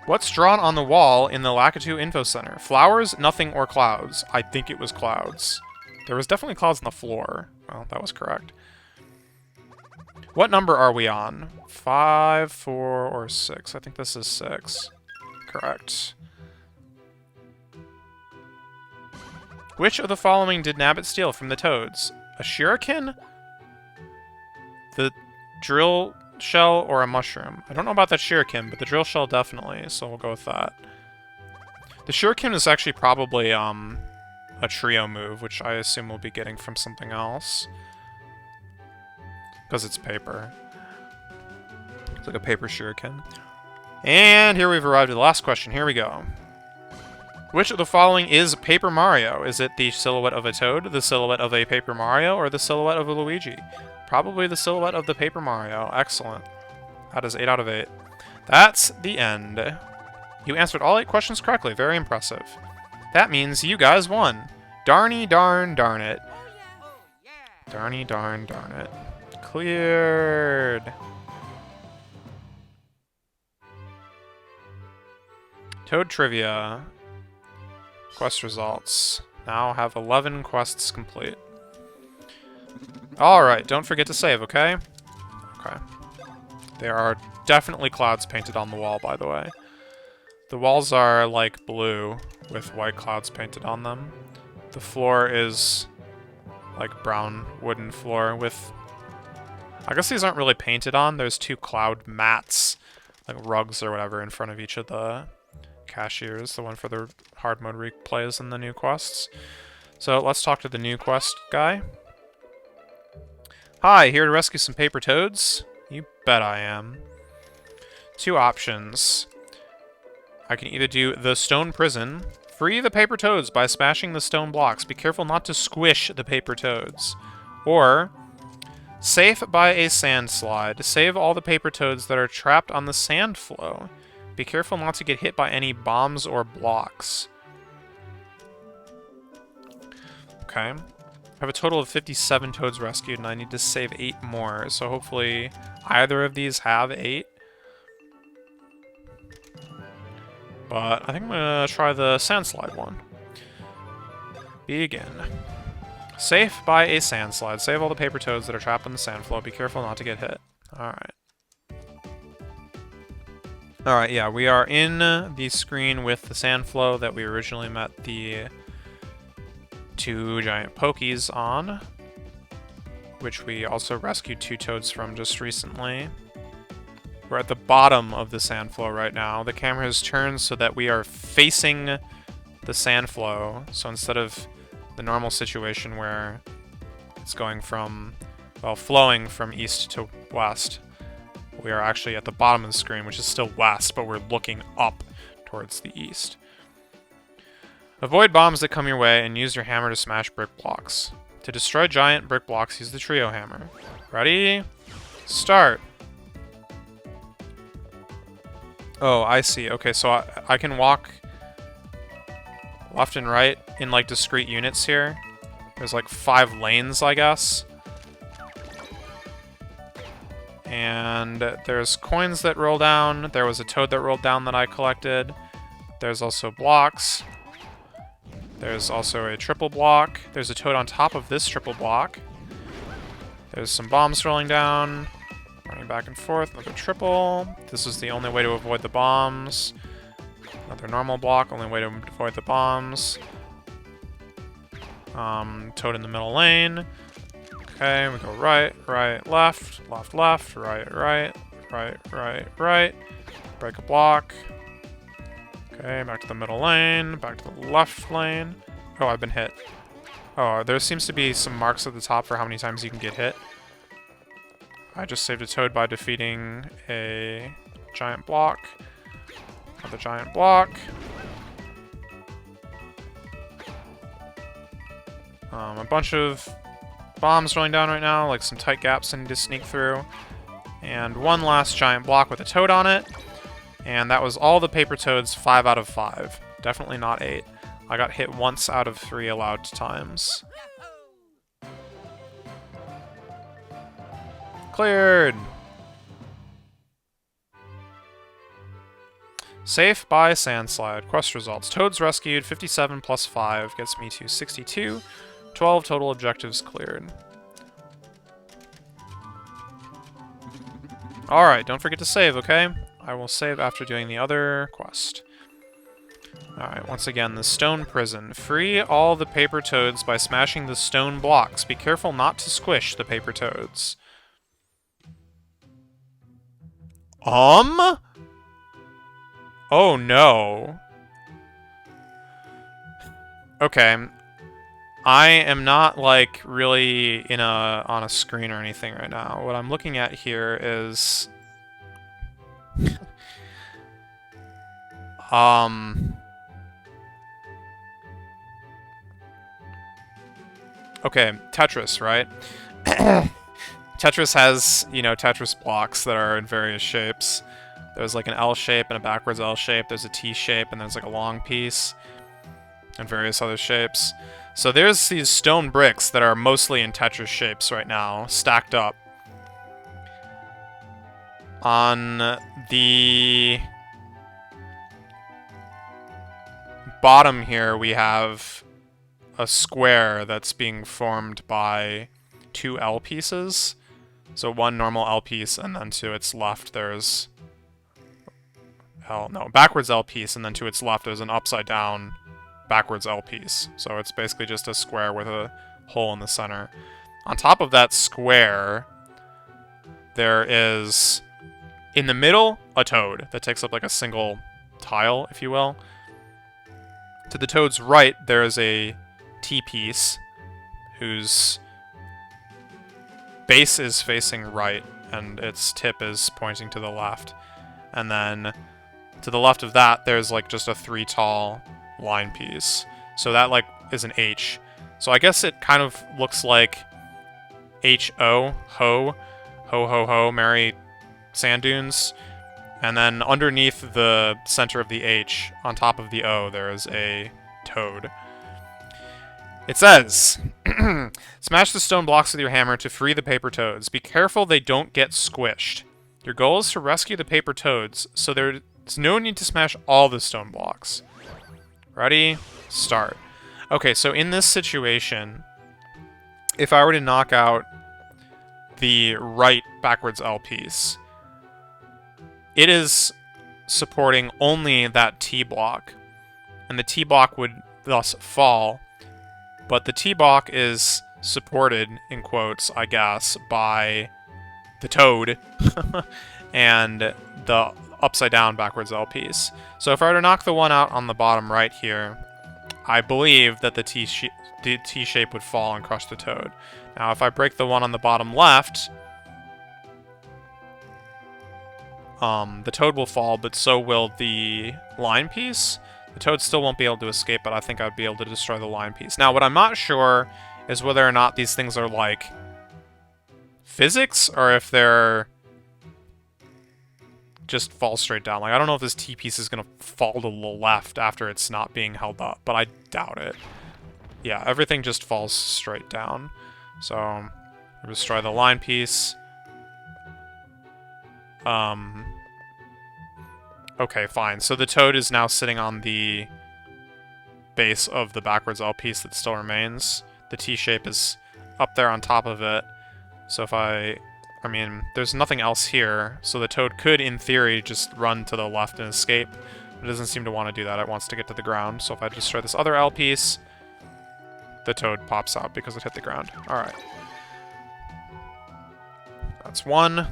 What's drawn on the wall in the Lakitu Info Center? Flowers, nothing, or clouds? I think it was clouds. There was definitely clouds on the floor. Well, that was correct. What number are we on? 5, 4, or 6? I think this is 6. Correct. Which of the following did Nabbit steal from the Toads? A shuriken? The drill shell, or a mushroom? I don't know about that shuriken, but the drill shell definitely, so we'll go with that. The shuriken is actually probably a trio move, which I assume we'll be getting from something else. Because it's paper. It's like a paper shuriken. And here we've arrived at the last question. Here we go. Which of the following is Paper Mario? Is it the silhouette of a Toad, the silhouette of a Paper Mario, or the silhouette of a Luigi? Probably the silhouette of the Paper Mario. Excellent. That is 8 out of 8. That's the end. You answered all 8 questions correctly. Very impressive. That means you guys won. Darny darn darn it. Oh yeah. Darny darn darn it. Cleared. Toad Trivia. Quest results. Now have 11 quests complete. Alright, don't forget to save, okay? Okay. There are definitely clouds painted on the wall, by the way. The walls are, like, blue, with white clouds painted on them. The floor is, like, brown wooden floor with... I guess these aren't really painted on. There's 2 cloud mats, like rugs or whatever, in front of each of the cashiers. The one for the hard mode replays and the new quests. So let's talk to the new quest guy. Hi, here to rescue some paper toads? You bet I am. 2 options. I can either do the stone prison, free the paper toads by smashing the stone blocks. Be careful not to squish the paper toads. Or... safe by a sand slide. Save all the paper toads that are trapped on the sand flow. Be careful not to get hit by any bombs or blocks. Okay. I have a total of 57 toads rescued, and I need to save 8 more, so hopefully either of these have 8. But I think I'm gonna try the sand slide one. Begin. Safe by a sand slide. Save all the paper toads that are trapped in the sand flow. Be careful not to get hit. Alright. Alright, yeah, we are in the screen with the sand flow that we originally met the 2 giant pokies on, which we also rescued 2 toads from just recently. We're at the bottom of the sand flow right now. The camera has turned so that we are facing the sand flow. So instead of the normal situation where it's going from, well, flowing from east to west, we are actually at the bottom of the screen, which is still west, but we're looking up towards the east. Avoid bombs that come your way and use your hammer to smash brick blocks. To destroy giant brick blocks, use the trio hammer. Ready? Start. Oh, I see. Okay, so I can walk left and right in like discrete units here. There's like 5 lanes, I guess. And there's coins that roll down. There was a toad that rolled down that I collected. There's also blocks. There's also a triple block. There's a toad on top of this triple block. There's some bombs rolling down. Running back and forth. Another triple. This is the only way to avoid the bombs. Another normal block. Only way to avoid the bombs. Toad in the middle lane. Okay, we go right, right, left, left, left, right, right, right, right, right. Break a block. Okay, back to the middle lane, back to the left lane. Oh, I've been hit. Oh, there seems to be some marks at the top for how many times you can get hit. I just saved a toad by defeating a giant block. Another giant block. A bunch of bombs rolling down right now, like some tight gaps I need to sneak through. And one last giant block with a toad on it. And that was all the paper toads, 5 out of 5. Definitely not 8. I got hit once out of 3 allowed times. Cleared! Safe by Sandslide. Quest results. Toads rescued, 57 plus 5 gets me to 62. 12 total objectives cleared. Alright, don't forget to save, okay? I will save after doing the other quest. Alright, once again, the stone prison. Free all the paper toads by smashing the stone blocks. Be careful not to squish the paper toads. Oh no. Okay. I am not, like, really on a screen or anything right now. What I'm looking at here is... Okay, Tetris, right? Tetris has, you know, Tetris blocks that are in various shapes. There's like an L shape and a backwards L shape. There's a T shape and there's like a long piece. And various other shapes. So there's these stone bricks that are mostly in Tetris shapes right now, stacked up. On the bottom here, we have a square that's being formed by 2 L pieces. So one normal L piece, and then to its left there's... backwards L piece, and then to its left there's an upside down backwards L piece. So it's basically just a square with a hole in the center. On top of that square, there is, in the middle, a toad that takes up like a single tile, if you will. To the toad's right, there is a T-piece whose base is facing right and its tip is pointing to the left. And then to the left of that, there's like just a 3 tall line piece. So that like is an H. So I guess it kind of looks like H-O, ho, ho ho ho, merry sand dunes. And then underneath the center of the H, on top of the O, there is a toad. It says, smash the stone blocks with your hammer to free the paper toads. Be careful they don't get squished. Your goal is to rescue the paper toads, so there's no need to smash all the stone blocks. Ready? Start. Okay, so in this situation, if I were to knock out the right backwards L piece, it is supporting only that T block, and the T block would thus fall, but the T block is supported, in quotes, I guess, by the toad and the upside down backwards L piece. So if I were to knock the one out on the bottom right here, I believe that the T shape would fall and crush the toad. Now if I break the one on the bottom left, the toad will fall, but so will the line piece. The Toad still won't be able to escape, but I think I'd be able to destroy the line piece. Now, what I'm not sure is whether or not these things are, like, physics, or if they're just fall straight down. Like, I don't know if this T-piece is going to fall to the left after it's not being held up, but I doubt it. Yeah, everything just falls straight down. So, destroy the line piece. Okay, fine. So the Toad is now sitting on the base of the backwards L piece that still remains. The T-shape is up there on top of it. So if I mean, there's nothing else here, so the Toad could, in theory, just run to the left and escape. It doesn't seem to want to do that. It wants to get to the ground. So if I destroy this other L piece, the Toad pops out because it hit the ground. Alright. That's one.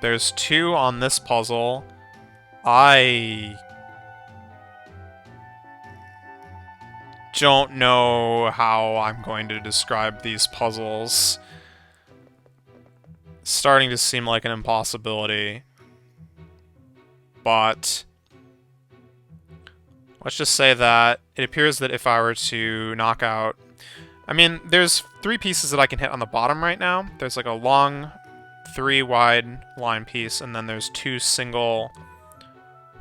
There's two on this puzzle. I don't know how I'm going to describe these puzzles. It's starting to seem like an impossibility. But let's just say that it appears that if I were to knock out... I mean, there's 3 pieces that I can hit on the bottom right now. There's like a long 3 wide line piece, and then there's 2 single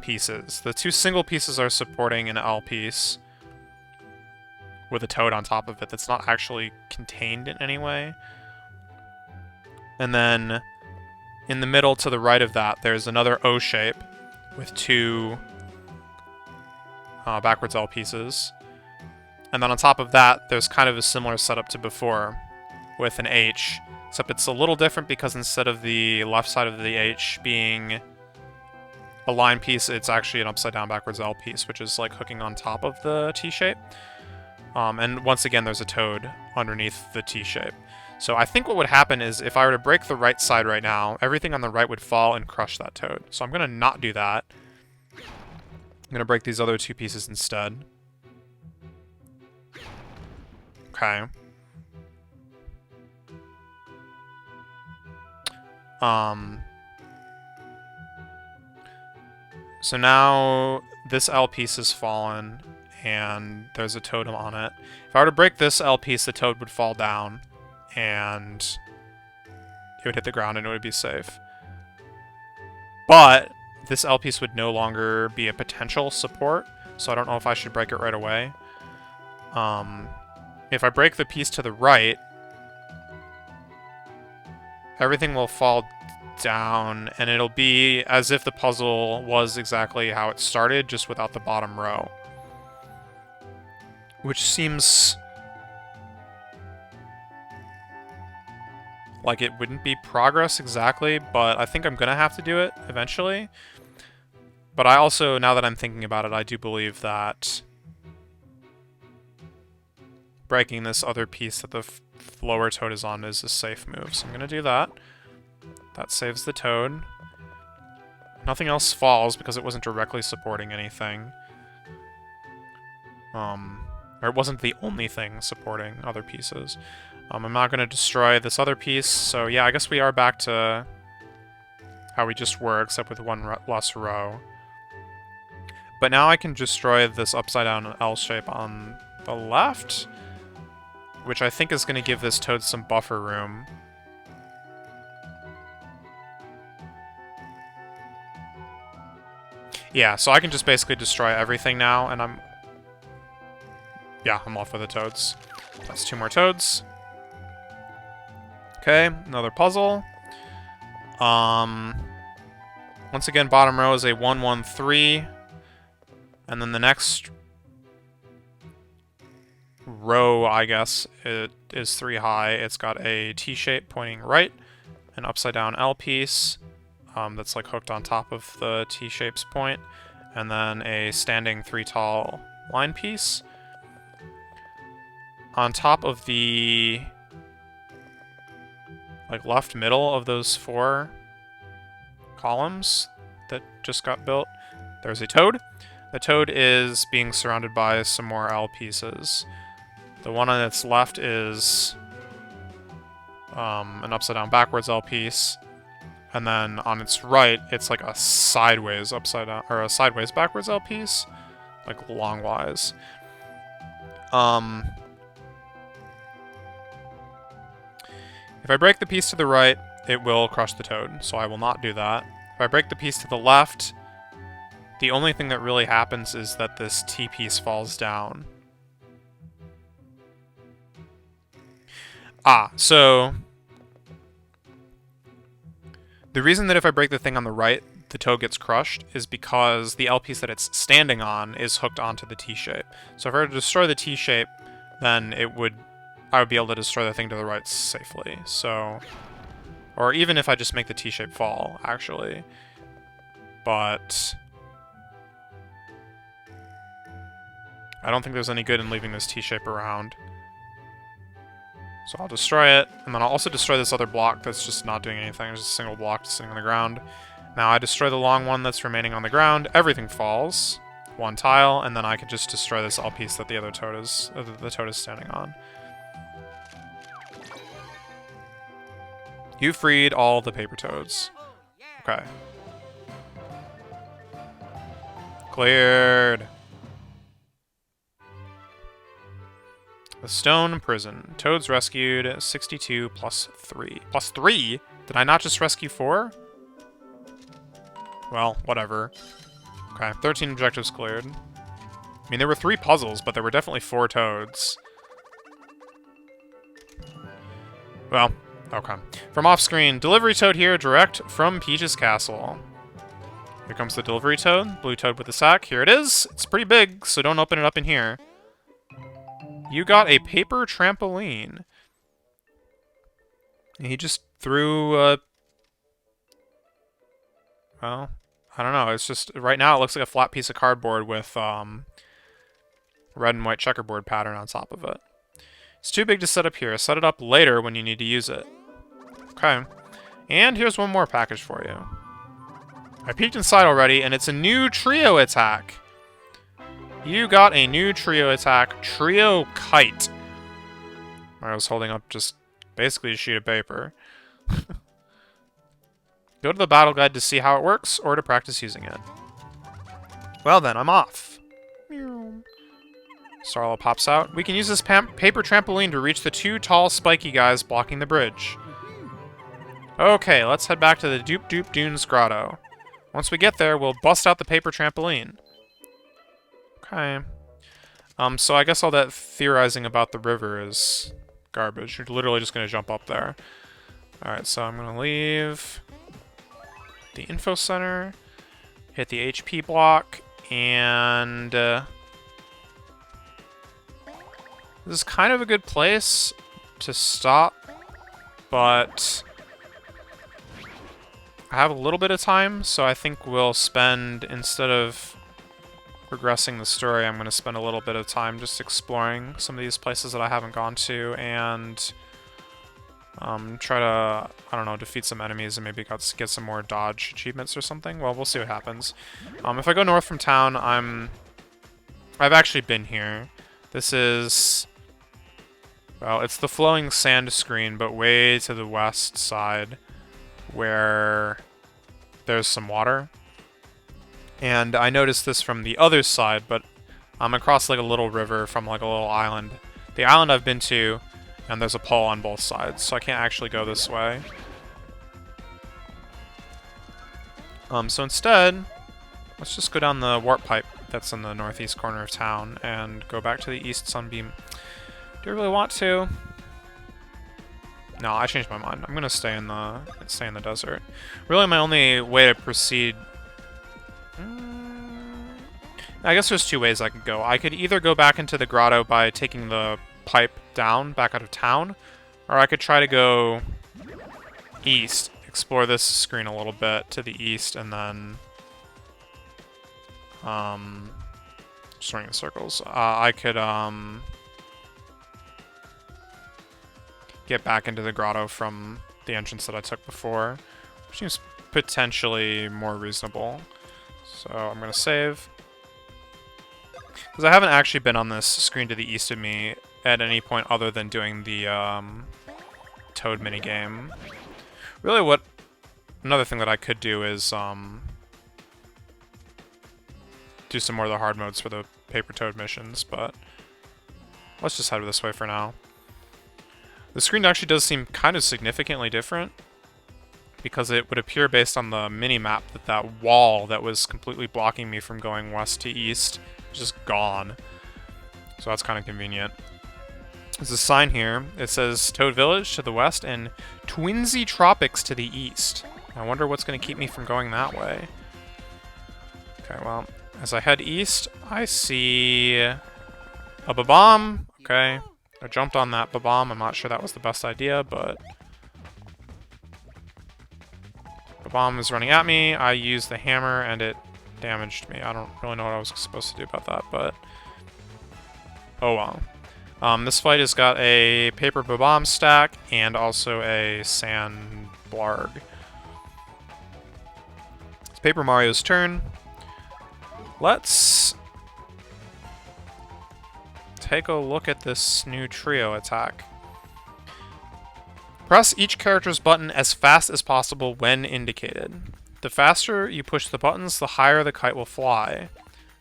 pieces. The 2 single pieces are supporting an L piece with a Toad on top of it that's not actually contained in any way. And then in the middle to the right of that, there's another O shape with 2 backwards L pieces. And then on top of that, there's kind of a similar setup to before with an H, except it's a little different because instead of the left side of the H being a line piece, it's actually an upside down backwards L piece, which is like hooking on top of the T-shape. And once again, there's a Toad underneath the T-shape. So I think what would happen is if I were to break the right side right now, everything on the right would fall and crush that Toad. So I'm going to not do that. I'm going to break these other 2 pieces instead. Okay. So now this L piece has fallen, and there's a totem on it. If I were to break this L piece, the Toad would fall down, and it would hit the ground, and it would be safe. But this L piece would no longer be a potential support, so I don't know if I should break it right away. If I break the piece to the right, everything will fall down, and it'll be as if the puzzle was exactly how it started, just without the bottom row. Which seems like it wouldn't be progress exactly, but I think I'm gonna have to do it eventually. But I also, now that I'm thinking about it, I do believe that breaking this other piece that the lower Toad is on is a safe move. So I'm gonna do that. That saves the Toad. Nothing else falls because it wasn't directly supporting anything. Or it wasn't the only thing supporting other pieces. I'm not going to destroy this other piece, so yeah, I guess we are back to how we just were, except with 1 less row. But now I can destroy this upside-down L shape on the left, which I think is going to give this Toad some buffer room. Yeah, so I can just basically destroy everything now, and I'm off with the Toads. That's 2 more Toads. Okay, another puzzle. Once again, bottom row is a 1-1-3. And then the next row, I guess, it is 3 high. It's got a T-shape pointing right, an upside-down L piece that's like hooked on top of the T-shape's point, and then a standing 3 tall line piece. On top of the like left middle of those 4 columns that just got built, there's a Toad. The Toad is being surrounded by some more L pieces. The one on its left is an upside down backwards L piece, And then on its right, it's like a sideways upside down, or a sideways backwards L piece, like longwise. If I break the piece to the right, it will crush the toad, so I will not do that. If I break the piece to the left, the only thing that really happens is that this T piece falls down. So the reason that if I break the thing on the right, the toad gets crushed is because the L piece that it's standing on is hooked onto the T shape. So if I were to destroy the T shape, then I would be able to destroy the thing to the right safely. So, or even if I just make the T shape fall, actually. But I don't think there's any good in leaving this T shape around. So I'll destroy it, and then I'll also destroy this other block that's just not doing anything. It's just a single block sitting on the ground. Now I destroy the long one that's remaining on the ground. Everything falls. One tile, and then I can just destroy this L piece that the other toad is, the toad is standing on. You freed all the paper toads. Okay. Cleared. The Stone Prison. Toads rescued, 62 plus 3. Plus 3? Did I not just rescue 4? Well, whatever. Okay, 13 objectives cleared. I mean, there were 3 puzzles, but there were definitely 4 toads. Well, okay. From off-screen, delivery toad here, direct from Peach's castle. Here comes the delivery toad, blue toad with the sack. Here it is. It's pretty big, so don't open it up in here. You got a paper trampoline. He just threw well, I don't know. It's just, right now it looks like a flat piece of cardboard with red and white checkerboard pattern on top of it. It's too big to set up here. Set it up later when you need to use it. Okay. And here's one more package for you. I peeked inside already, and it's a new trio attack. You got a new trio attack, Trio Kite. I was holding up just basically a sheet of paper. Go to the battle guide to see how it works, or to practice using it. Well then, I'm off. Starla pops out. We can use this paper trampoline to reach the 2 tall, spiky guys blocking the bridge. Okay, let's head back to the Doop Doop Dunes Grotto. Once we get there, we'll bust out the paper trampoline. Okay. So I guess all that theorizing about the river is garbage. You're literally just going to jump up there. Alright, so I'm going to leave the info center, hit the HP block, and this is kind of a good place to stop, but I have a little bit of time, so I think we'll spend, instead of progressing the story, I'm going to spend a little bit of time just exploring some of these places that I haven't gone to, and try to, I don't know, defeat some enemies and maybe get some more dodge achievements or something. Well, we'll see what happens. If I go north from town, I've actually been here. This is, well, it's the flowing sand screen, but way to the west side where there's some water. And I noticed this from the other side, but I'm across like a little river from like a little island. The island I've been to, and there's a pole on both sides, so I can't actually go this way. So instead, let's just go down the warp pipe that's in the northeast corner of town and go back to the east sunbeam. Do I really want to? No, I changed my mind. I'm gonna stay in the desert. Really, my only way to proceed. I guess there's 2 ways I could go. I could either go back into the grotto by taking the pipe down back out of town, or I could try to go east, explore this screen a little bit to the east, and then just running in circles. I could get back into the grotto from the entrance that I took before, which seems potentially more reasonable. So I'm gonna save. Because I haven't actually been on this screen to the east of me at any point other than doing the Toad minigame. Really what another thing that I could do is do some more of the hard modes for the Paper Toad missions, but let's just head this way for now. The screen actually does seem kind of significantly different, because it would appear based on the mini-map that that wall that was completely blocking me from going west to east is just gone. So that's kind of convenient. There's a sign here. It says Toad Village to the west and Twinsy Tropics to the east. I wonder what's going to keep me from going that way. Okay, well, as I head east, I see a Babam. Okay, I jumped on that Babam. I'm not sure that was the best idea, but Babam is running at me. I used the hammer and it damaged me. I don't really know what I was supposed to do about that, but oh well. This fight has got a paper Babam stack and also a sand blarg. It's Paper Mario's turn. Let's take a look at this new trio attack. Press each character's button as fast as possible when indicated. The faster you push the buttons, the higher the kite will fly.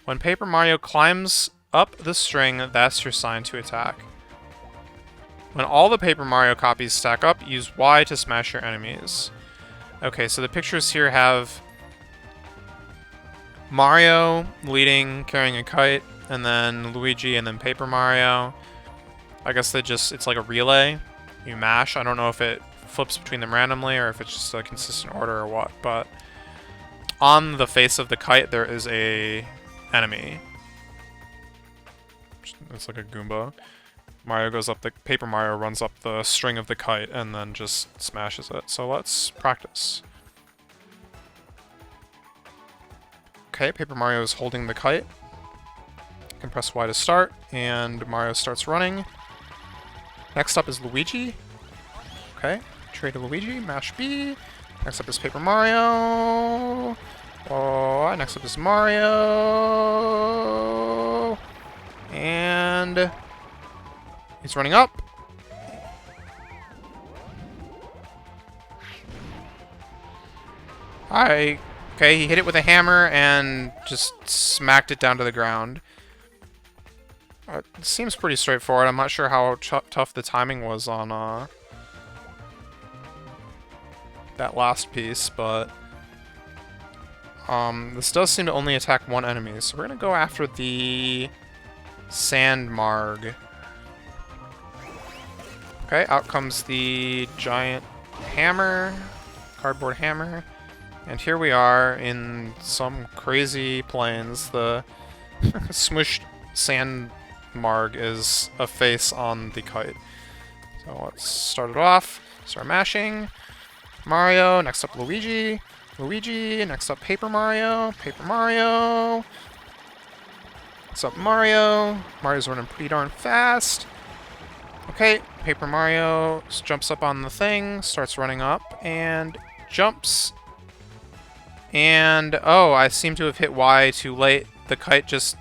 When Paper Mario climbs up the string, that's your sign to attack. When all the Paper Mario copies stack up, use Y to smash your enemies. Okay, so the pictures here have Mario leading, carrying a kite, and then Luigi, and then Paper Mario. I guess it's like a relay. You mash. I don't know if it flips between them randomly or if it's just a consistent order or what, but on the face of the kite there is a enemy. It's like a Goomba. Mario goes up Paper Mario runs up the string of the kite and then just smashes it. So let's practice. Okay, Paper Mario is holding the kite. You can press Y to start, and Mario starts running. Next up is Luigi. Okay, trade to Luigi, mash B. Next up is Paper Mario. Oh, next up is Mario. And he's running up. Okay, he hit it with a hammer and just smacked it down to the ground. It seems pretty straightforward. I'm not sure how tough the timing was on that last piece, but this does seem to only attack one enemy, so we're gonna go after the Sand Marg. Okay, out comes the giant hammer, cardboard hammer, and here we are in some crazy plains. The smushed sand Marg is a face on the kite. So let's start it off. Start mashing. Mario, next up Luigi. Luigi, next up Paper Mario. Paper Mario. Next up Mario. Mario's running pretty darn fast. Okay, Paper Mario jumps up on the thing, starts running up, and jumps. And, oh, I seem to have hit Y too late. The kite just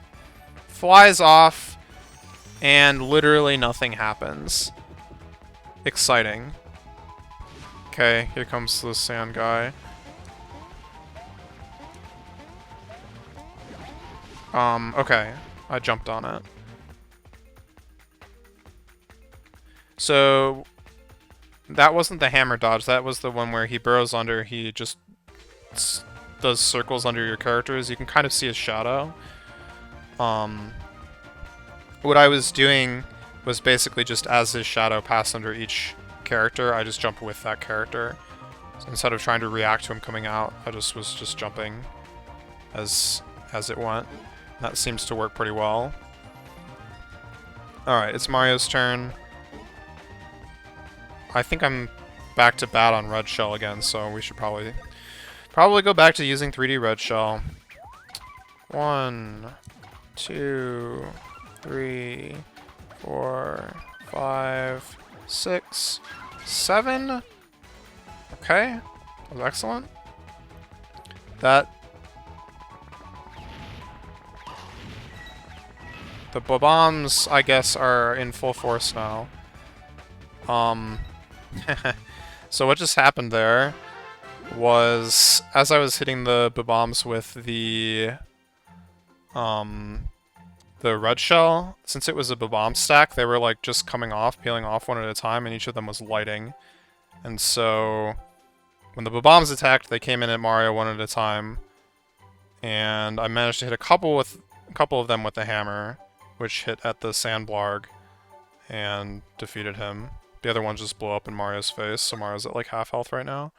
flies off. And literally nothing happens. Exciting. Okay, here comes the sand guy. Okay. I jumped on it. So, that wasn't the hammer dodge. That was the one where he burrows under. He just does circles under your characters. You can kind of see his shadow. What I was doing was basically just as his shadow passed under each character, I just jumped with that character. So instead of trying to react to him coming out, I was just jumping as it went. That seems to work pretty well. Alright, it's Mario's turn. I think I'm back to bad on Red Shell again, so we should probably go back to using 3D Red Shell. 1, 2, 3, 4, 5, 6, 7. Okay, that was excellent. The bombs, I guess, are in full force now. So what just happened there was as I was hitting the bombs with the red shell, since it was a bomb stack, they were like just coming off, peeling off one at a time, and each of them was lighting. And so when the bombs attacked, they came in at Mario one at a time, and I managed to hit a couple of them with the hammer, which hit at the sandblarg and defeated him. The other one just blew up in Mario's face, so Mario's at like half health right now.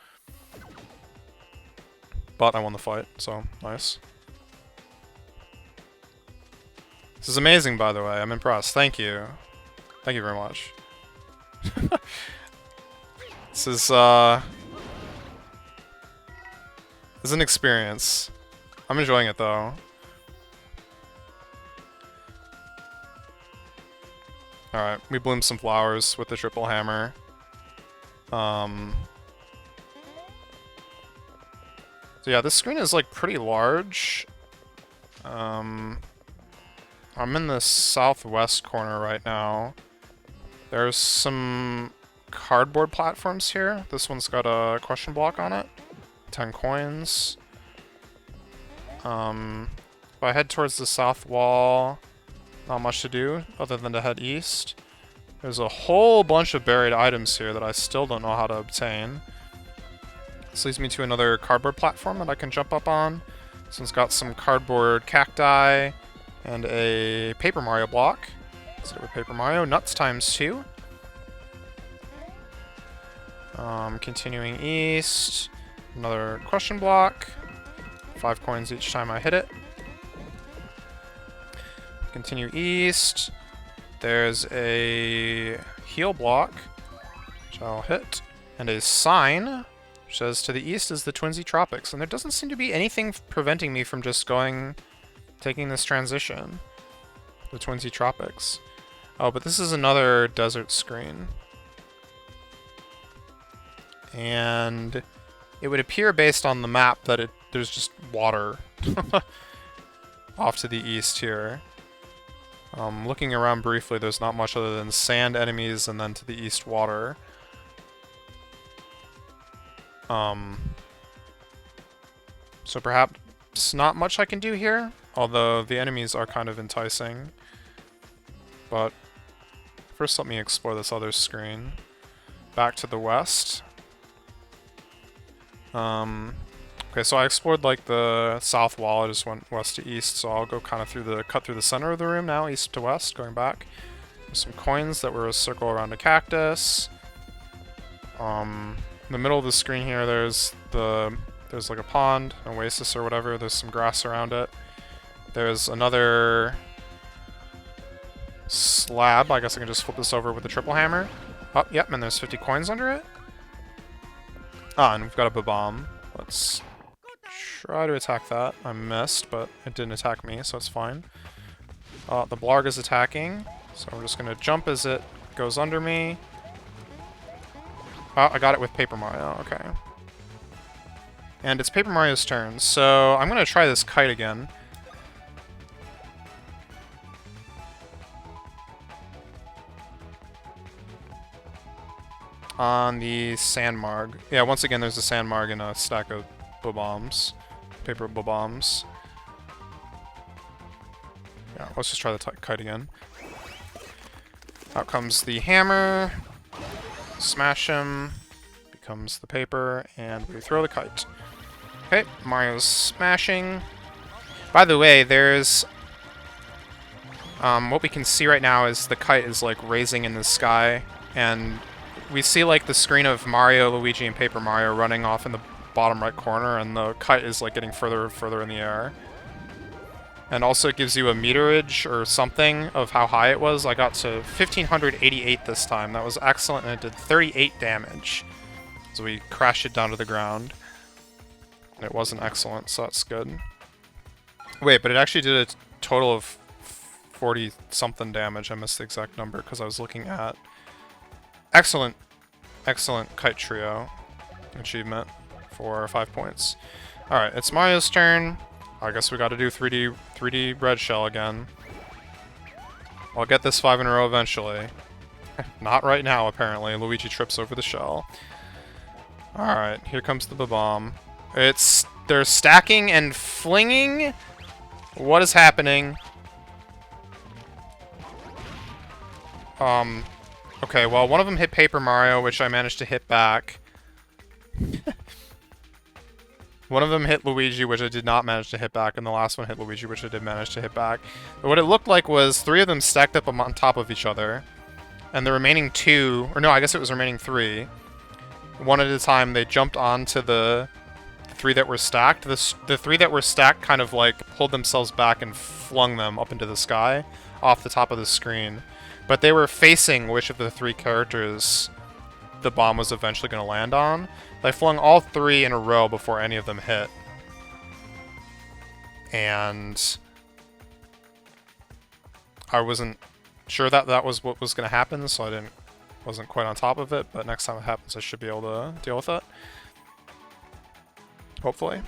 But I won the fight, so nice. This is amazing, by the way. I'm impressed. Thank you. Thank you very much. This is an experience. I'm enjoying it, though. Alright, we bloomed some flowers with the triple hammer. So yeah, this screen is like pretty large. I'm in the southwest corner right now. There's some cardboard platforms here. This one's got a question block on it. 10 coins. If I head towards the south wall, not much to do other than to head east. There's a whole bunch of buried items here that I still don't know how to obtain. This leads me to another cardboard platform that I can jump up on. This one's got some cardboard cacti and a Paper Mario block. Let's do it with Paper Mario. Nuts times 2. Continuing east. Another question block. 5 coins each time I hit it. Continue east. There's a heal block, which I'll hit, and a sign, which says to the east is the Twinsy Tropics. And there doesn't seem to be anything preventing me from just taking this transition. The Twinsy Tropics. Oh, but this is another desert screen. And it would appear based on the map that there's just water off to the east here. Looking around briefly, there's not much other than sand enemies and then to the east water. So perhaps not much I can do here, although the enemies are kind of enticing. But first let me explore this other screen. Back to the west. Okay, so I explored like the south wall. I just went west to east, so I'll go kind of cut through the center of the room now, east to west, going back. There's some coins that were a circle around a cactus. In the middle of the screen here, there's like a pond, an oasis or whatever. There's some grass around it. There's another slab. I guess I can just flip this over with a triple hammer. Oh, yep, and there's 50 coins under it. Ah, and we've got a bomb. Let's try to attack that. I missed, but it didn't attack me, so it's fine. The blarg is attacking, so we're just gonna jump as it goes under me. Oh, I got it with Paper Mario, okay. And it's Paper Mario's turn, so I'm gonna try this kite again. On the sandmarg. Yeah, once again, there's a sandmarg and a stack of bombs. Paper bombs. Yeah, let's just try the kite again. Out comes the hammer. Smash him. Becomes the paper, and we throw the kite. Okay, Mario's smashing. By the way, there's... what we can see right now is the kite is, like, raising in the sky, and we see, like, the screen of Mario, Luigi, and Paper Mario running off in the bottom right corner, and the kite is, like, getting further and further in the air. And also it gives you a meterage or something of how high it was. I got to 1588 this time. That was excellent, and it did 38 damage. So we crashed it down to the ground. And it wasn't excellent, so that's good. Wait, but it actually did a total of 40-something damage. I missed the exact number because I was looking at... Excellent Kite Trio achievement for 5 points. Alright, it's Mario's turn. I guess we gotta do 3D red shell again. I'll get this 5 in a row eventually. Not right now, apparently. Luigi trips over the shell. Alright, here comes the bomb. They're stacking and flinging? What is happening? Okay, well, one of them hit Paper Mario, which I managed to hit back. One of them hit Luigi, which I did not manage to hit back, and the last one hit Luigi, which I did manage to hit back. But what it looked like was 3 of them stacked up on top of each other, and the remaining 2, or no, I guess it was remaining 3, one at a time, they jumped onto the 3 that were stacked. The 3 that were stacked kind of like pulled themselves back and flung them up into the sky off the top of the screen. But they were facing which of the 3 characters the bomb was eventually going to land on. They flung all 3 in a row before any of them hit. And I wasn't sure that that was what was going to happen, so I wasn't quite on top of it, but next time it happens I should be able to deal with it. Hopefully.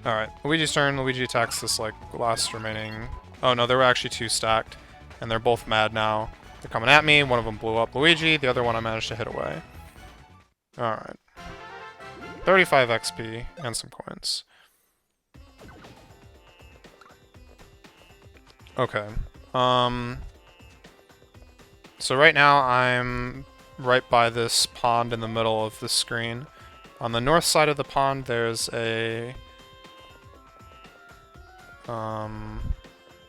Alright, Luigi's turn. Luigi attacks this, like, last remaining... Oh no, there were actually 2 stacked, and they're both mad now. They're coming at me. One of them blew up Luigi, the other one I managed to hit away. Alright. 35 XP and some coins. Okay. So right now I'm right by this pond in the middle of the screen. On the north side of the pond there's a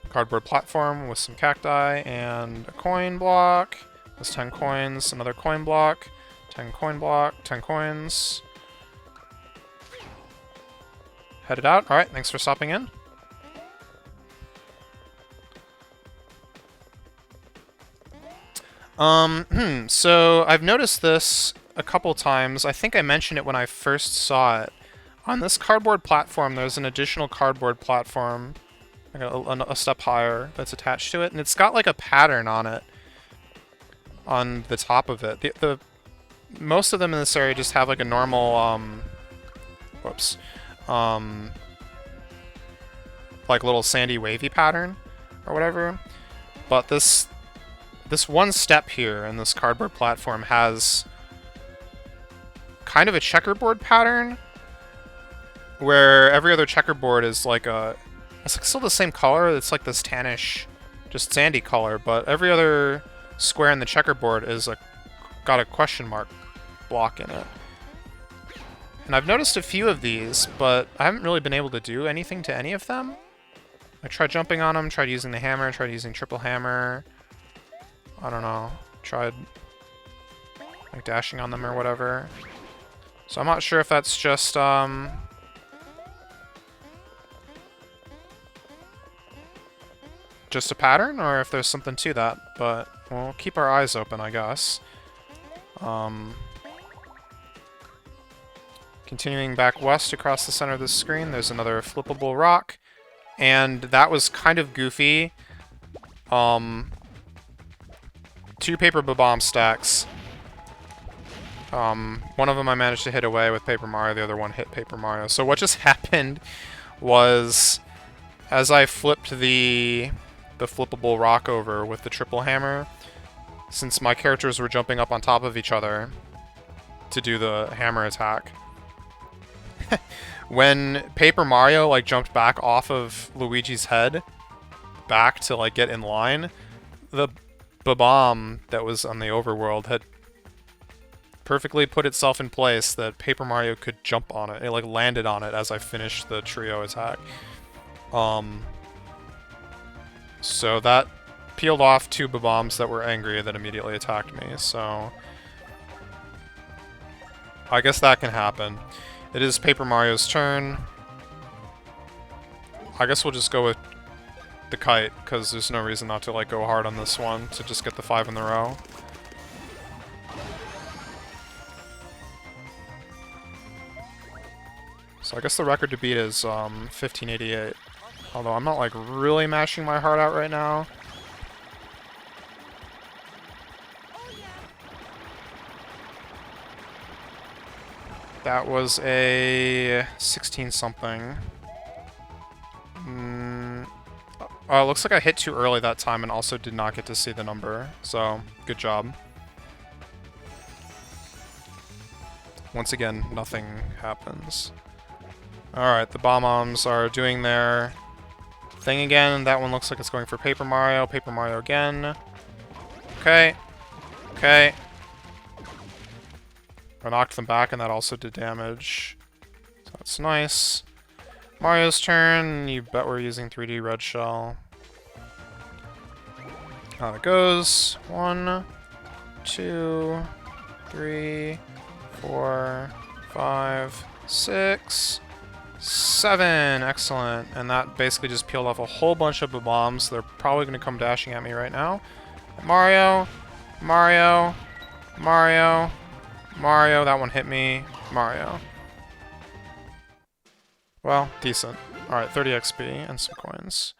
cardboard platform with some cacti and a coin block. That's 10 coins, another coin block, 10 coin block, 10 coins. Headed out. Alright, thanks for stopping in. So I've noticed this a couple times. I think I mentioned it when I first saw it. On this cardboard platform, there's an additional cardboard platform, like a step higher, that's attached to it, and it's got like a pattern on it, on the top of it. Most of them in this area just have like a normal, like little sandy wavy pattern, or whatever. But this one step here in this cardboard platform has kind of a checkerboard pattern, where every other checkerboard is like it's like still the same color. It's like this tannish, just sandy color, but every other square in the checkerboard is got a question mark block in it. And I've noticed a few of these, but I haven't really been able to do anything to any of them. I tried jumping on them, tried using the hammer, tried using triple hammer. I don't know. Tried like dashing on them or whatever. So I'm not sure if that's just a pattern, or if there's something to that, but we'll keep our eyes open, I guess. Continuing back west across the center of the screen, there's another flippable rock, and that was kind of goofy. 2 paper bomb stacks. One of them I managed to hit away with Paper Mario, the other one hit Paper Mario. So what just happened was, as I flipped the flippable rock over with the triple hammer, since my characters were jumping up on top of each other to do the hammer attack, when Paper Mario like jumped back off of Luigi's head back to like get in line, the bomb that was on the overworld had perfectly put itself in place that Paper Mario could jump on it. It like landed on it as I finished the trio attack. So that peeled off 2 bombs that were angry that immediately attacked me, so I guess that can happen. It is Paper Mario's turn. I guess we'll just go with the kite, because there's no reason not to like go hard on this one to just get the 5 in the row. So I guess the record to beat is 1588. Although I'm not like really mashing my heart out right now. That was a 16 something. Oh, it looks like I hit too early that time and also did not get to see the number. So, good job. Once again, nothing happens. Alright, the Bob-ombs are doing their thing again. That one looks like it's going for Paper Mario. Paper Mario again. Okay. Okay. I knocked them back, and that also did damage. So that's nice. Mario's turn. You bet we're using 3D red shell. Out it goes. 1, 2, 3, 4, 5, 6, 7. Excellent. And that basically just peeled off a whole bunch of bombs. They're probably going to come dashing at me right now. Mario. Mario. Mario. Mario. That one hit me. Mario. Well, decent. Alright, 30 XP and some coins.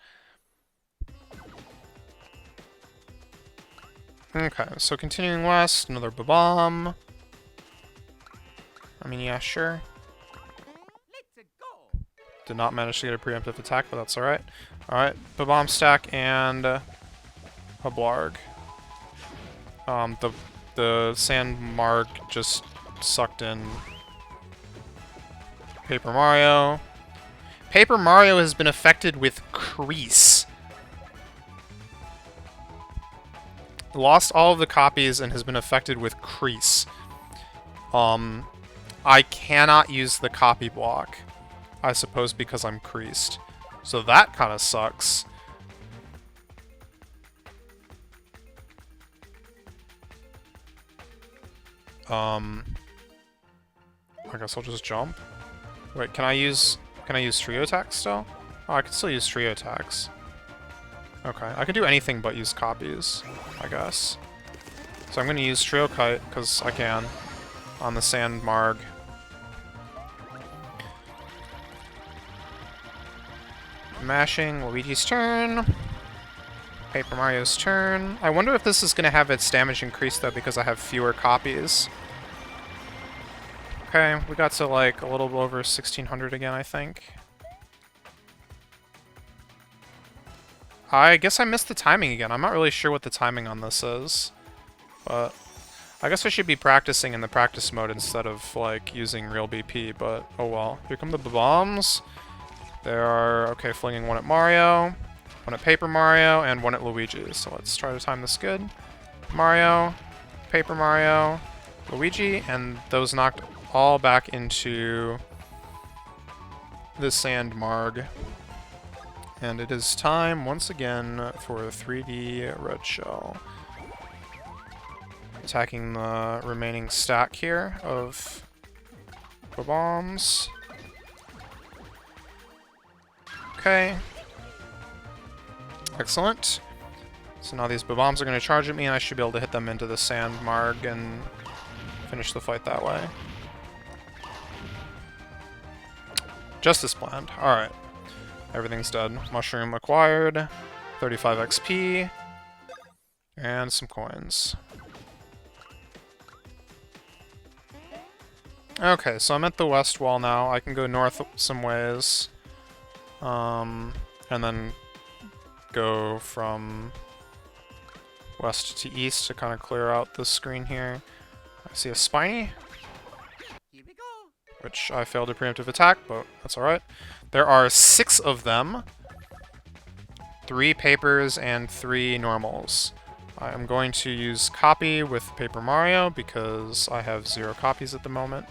Okay, so continuing west, another bomb. I mean, yeah, sure. Did not manage to get a preemptive attack, but that's alright. Alright, bomb stack and a blarg. The sand marg just sucked in Paper Mario. Paper Mario has been affected with crease. Lost all of the copies and has been affected with crease. I cannot use the copy block. I suppose because I'm creased. So that kind of sucks. I guess I'll just jump. Wait, can I use trio attacks still? Oh, I can still use trio attacks. Okay, I can do anything but use copies, I guess. So I'm going to use Trio Kite, because I can, on the Sand Marg. Mashing, Luigi's turn. Paper Mario's turn. I wonder if this is going to have its damage increased, though, because I have fewer copies. Okay, we got to, like, a little over 1600 again, I think. I guess I missed the timing again. I'm not really sure what the timing on this is. But I guess I should be practicing in the practice mode instead of, like, using real BP, but oh well. Here come the bombs. They are, okay, flinging one at Mario, one at Paper Mario, and one at Luigi. So let's try to time this good. Mario, Paper Mario, Luigi, and those knocked all back into the Sand Marg. And it is time, once again, for 3D Red Shell. Attacking the remaining stack here of bombs. Okay. Excellent. So now these bombs are going to charge at me, and I should be able to hit them into the Sand Marg and finish the fight that way. Just as planned. Alright. Everything's dead. Mushroom acquired. 35 XP. And some coins. Okay, so I'm at the west wall now. I can go north some ways. And then go from west to east to kind of clear out the screen here. I see a spiny, which I failed a preemptive attack, but that's alright. There are 6 of them. 3 papers and 3 normals. I am going to use copy with Paper Mario because I have 0 copies at the moment.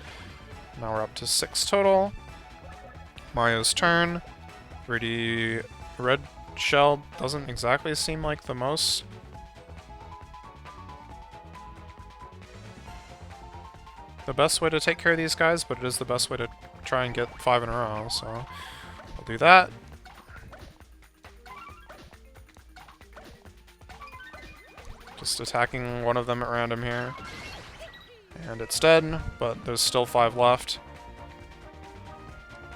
Now we're up to 6 total. Mario's turn. 3D red shell doesn't exactly seem like the most the best way to take care of these guys, but it is the best way to try and get 5 in a row, so I'll do that. Just attacking one of them at random here. And it's dead, but there's still 5 left.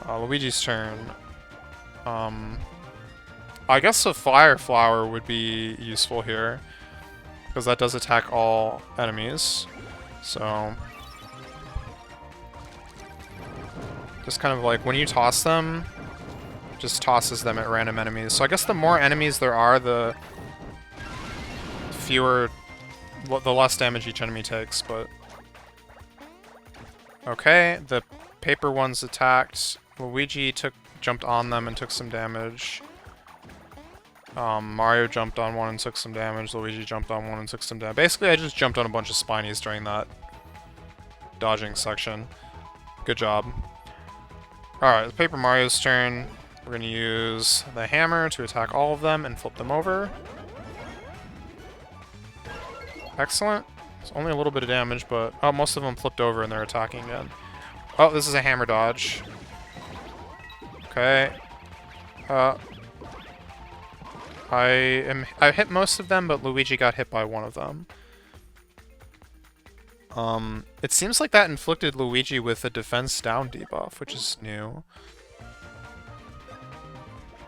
Luigi's turn. I guess a Fire Flower would be useful here, because that does attack all enemies. So just kind of like when you toss them, just tosses them at random enemies. So I guess the more enemies there are, the fewer, the less damage each enemy takes, but Okay, the paper ones attacked. Luigi jumped on them and took some damage. Mario jumped on one and took some damage. Luigi jumped on one and took some damage. Basically, I just jumped on a bunch of spinies during that dodging section. Good job. Alright, it's Paper Mario's turn. We're gonna use the hammer to attack all of them and flip them over. Excellent. It's only a little bit of damage, but... Oh, most of them flipped over and they're attacking again. Oh, this is a hammer dodge. Okay. I hit most of them, but Luigi got hit by one of them. It seems like that inflicted Luigi with a defense down debuff, which is new.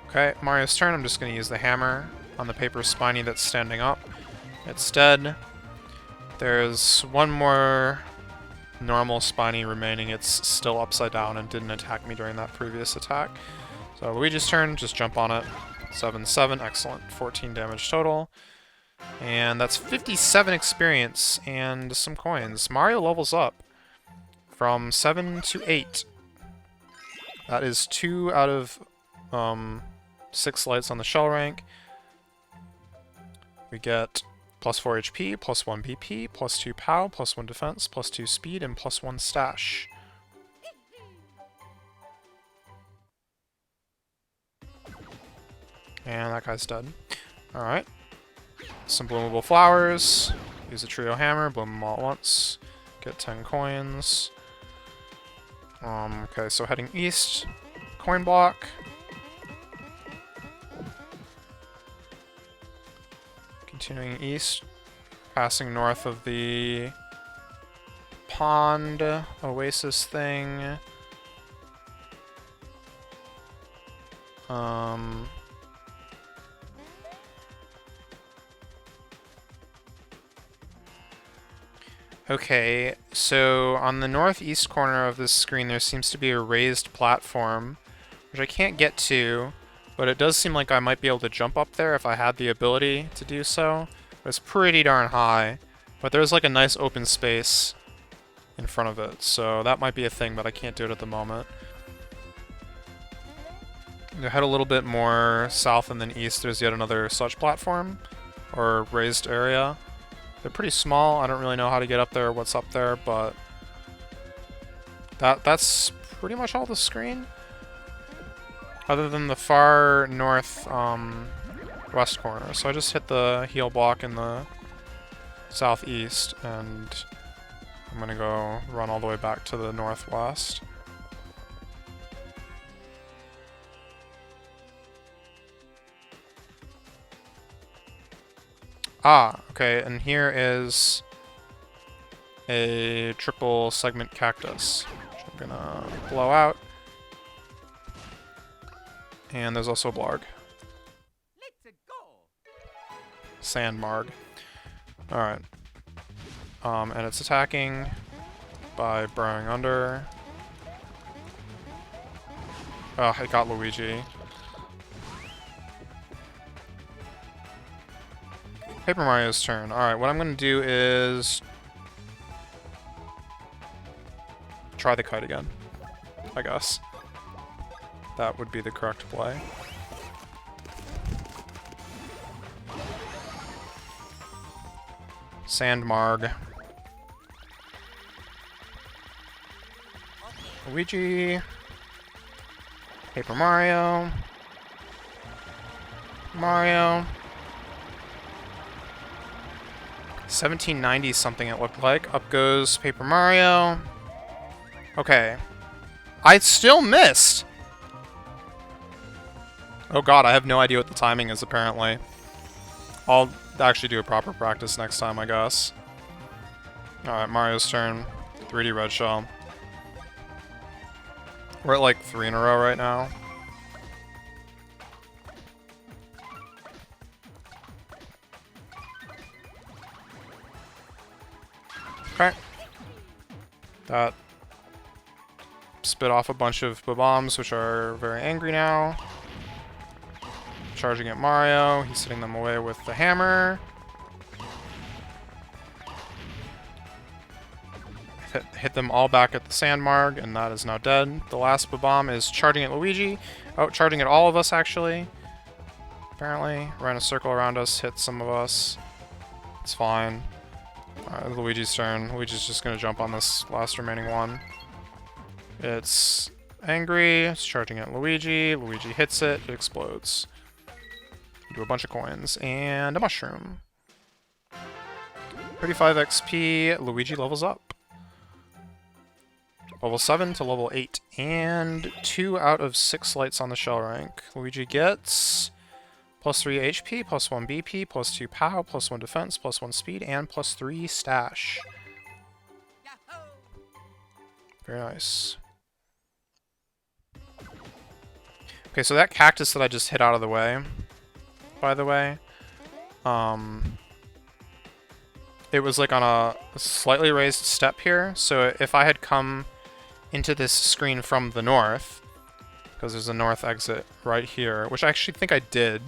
Okay, Mario's turn. I'm just going to use the hammer on the paper spiny that's standing up. It's dead. There's one more normal spiny remaining. It's still upside down and didn't attack me during that previous attack. So Luigi's turn, just jump on it. 7-7, excellent. 14 damage total. And that's 57 experience and some coins. Mario levels up from 7 to 8. That is 2 out of 6 lights on the shell rank. We get plus 4 HP, plus 1 BP, plus 2 POW, plus 1 defense, plus 2 speed, and plus 1 stash. And that guy's dead. Alright. Some bloomable flowers. Use a trio hammer, bloom them all at once. Get 10 coins. Okay, so heading east. Coin block. Continuing east. Passing north of the pond oasis thing. Okay, so on the northeast corner of this screen there seems to be a raised platform, which I can't get to, but it does seem like I might be able to jump up there if I had the ability to do so. But it's pretty darn high, but there's like a nice open space in front of it, so that might be a thing, but I can't do it at the moment. You head a little bit more south and then east, there's yet another such platform, or raised area. They're pretty small. I don't really know how to get up there or what's up there, but that's pretty much all the screen. Other than the far north west corner. So I just hit the heal block in the southeast, and I'm gonna go run all the way back to the northwest. Ah, okay, and here is a triple segment cactus, which I'm gonna blow out. And there's also a blarg. Let's go. Sand marg. Alright. And it's attacking by burrowing under. Oh, it got Luigi. Paper Mario's turn. Alright, what I'm going to do is try the kite again, I guess. That would be the correct play. Sand Marg. Luigi. Paper Mario. Mario. 1790 something it looked like. Up goes Paper Mario. Okay. I still missed! Oh god, I have no idea what the timing is apparently. I'll actually do a proper practice next time, I guess. Alright, Mario's turn. 3D red shell. We're at like 3 in a row right now. Okay. That spit off a bunch of bombs, which are very angry now. Charging at Mario. He's hitting them away with the hammer. Hit hit them all back at the Sandmarg, and that is now dead. The last bomb is charging at Luigi. Oh, charging at all of us, actually. Apparently. Ran a circle around us, hit some of us. It's fine. Alright, Luigi's turn. Luigi's just gonna jump on this last remaining one. It's angry. It's charging at Luigi. Luigi hits it. It explodes. Do a bunch of coins. And a mushroom. 35 XP. Luigi levels up. Level 7 to level 8. And 2 out of 6 lights on the shell rank. Luigi gets plus 3 HP, plus 1 BP, plus 2 POW, plus 1 defense, plus 1 speed, and plus 3 stash. Very nice. Okay, so that cactus that I just hit out of the way, by the way, it was like on a slightly raised step here, so if I had come into this screen from the north, because there's a north exit right here, which I actually think I did,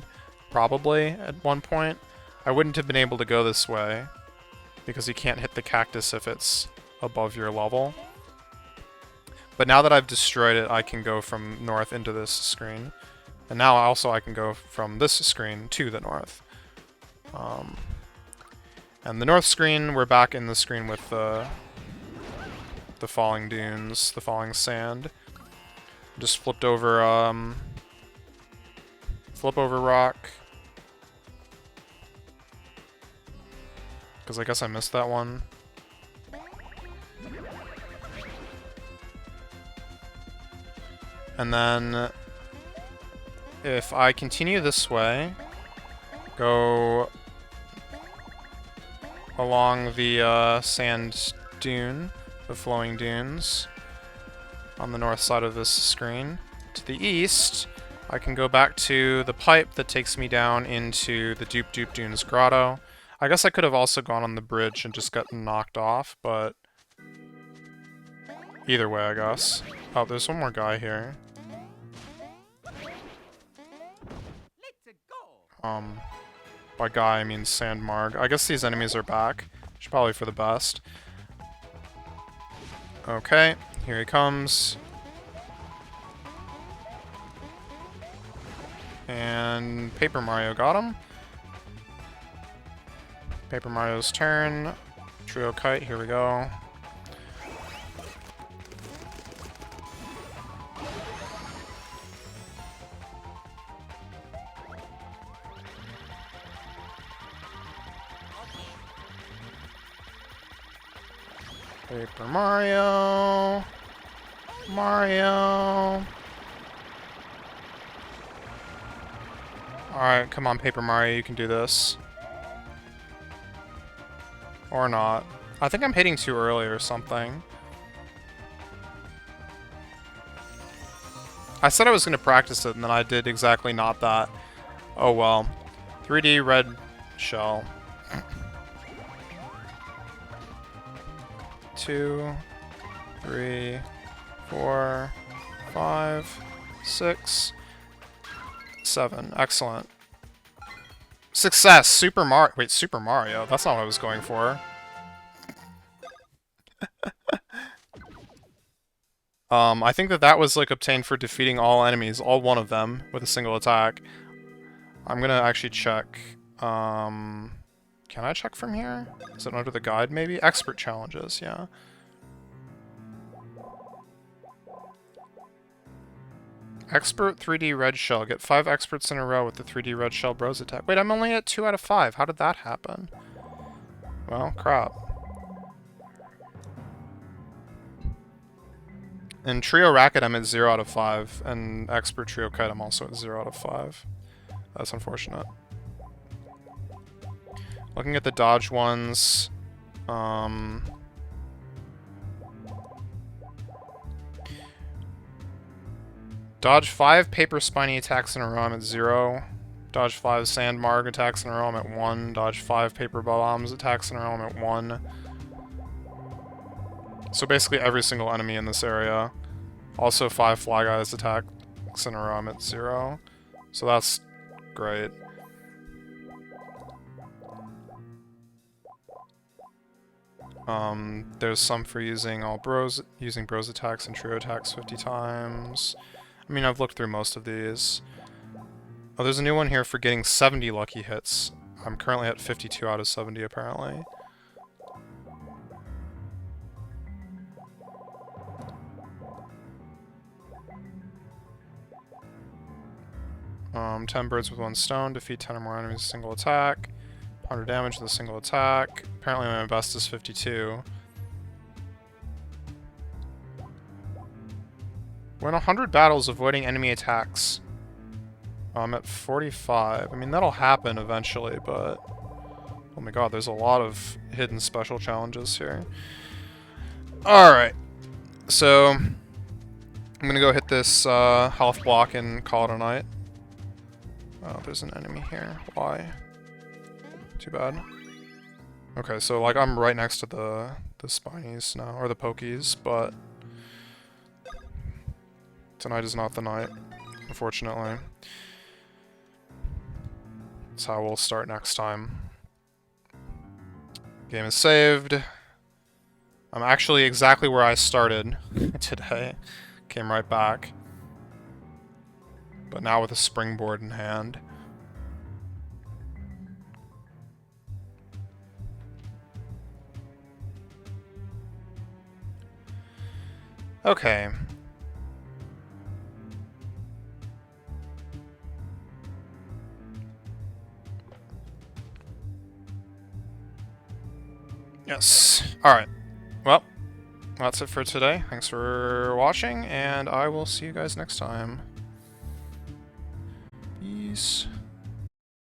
probably, at one point, I wouldn't have been able to go this way, because you can't hit the cactus if it's above your level. But now that I've destroyed it, I can go from north into this screen. And now also I can go from this screen to the north. And the north screen, we're back in the screen with the falling dunes, the falling sand. Just flipped over, flip over rock. Because I guess I missed that one. And then, if I continue this way, go along the sand dune, the flowing dunes, on the north side of this screen, to the east, I can go back to the pipe that takes me down into the Dupe Dupe Dunes grotto. I guess I could have also gone on the bridge and just gotten knocked off, but either way, I guess. Oh, there's one more guy here. By guy, I mean Sandmarg. I guess these enemies are back. Which is probably for the best. Okay, here he comes. And Paper Mario got him. Paper Mario's turn. Trio Kite, here we go. Paper Mario. Mario. Alright, come on, Paper Mario, you can do this. Or not. I think I'm hitting too early or something. I said I was going to practice it, and then I did exactly not that. Oh well. 3D red shell. 2, 3, 4, 5, 6, 7. Excellent. Success! Super Mario. Wait, Super Mario? That's not what I was going for. I think that was like obtained for defeating all enemies, all one of them, with a single attack. I'm gonna actually check. Can I check from here? Is it under the guide, maybe? Expert challenges, yeah. Expert 3D red shell. Get 5 experts in a row with the 3D red shell bros attack. Wait, I'm only at 2 out of 5. How did that happen? Well, crap. In Trio Racket, I'm at 0 out of 5. And Expert Trio Kite, I'm also at 0 out of 5. That's unfortunate. Looking at the dodge ones, dodge 5 paper spiny attacks in a row, I'm at 0. Dodge 5 Sandmarg attacks in a row, I'm at 1. Dodge 5 paper bombs attacks in a row, I'm at 1. So basically every single enemy in this area. Also 5 Fly Guys attacks in a row, I'm at 0. So that's great. There's some for using bros attacks and trio attacks 50 times. I mean, I've looked through most of these. Oh, there's a new one here for getting 70 lucky hits. I'm currently at 52 out of 70, apparently. Um, 10 birds with 1 stone, defeat 10 or more enemies with a single attack. 100 damage with a single attack. Apparently my best is 52. Win 100 battles avoiding enemy attacks. I'm at 45. I mean, that'll happen eventually, but... Oh my god, there's a lot of hidden special challenges here. Alright. So... I'm gonna go hit this health block and call it a night. Oh, there's an enemy here. Why? Too bad. Okay, so like I'm right next to the spinies now, or the pokies, but tonight is not the night, unfortunately. That's how we'll start next time. Game is saved. I'm actually exactly where I started today. Came right back. But now with a springboard in hand. Okay. Yes. Alright. Well, that's it for today. Thanks for watching, and I will see you guys next time. Peace.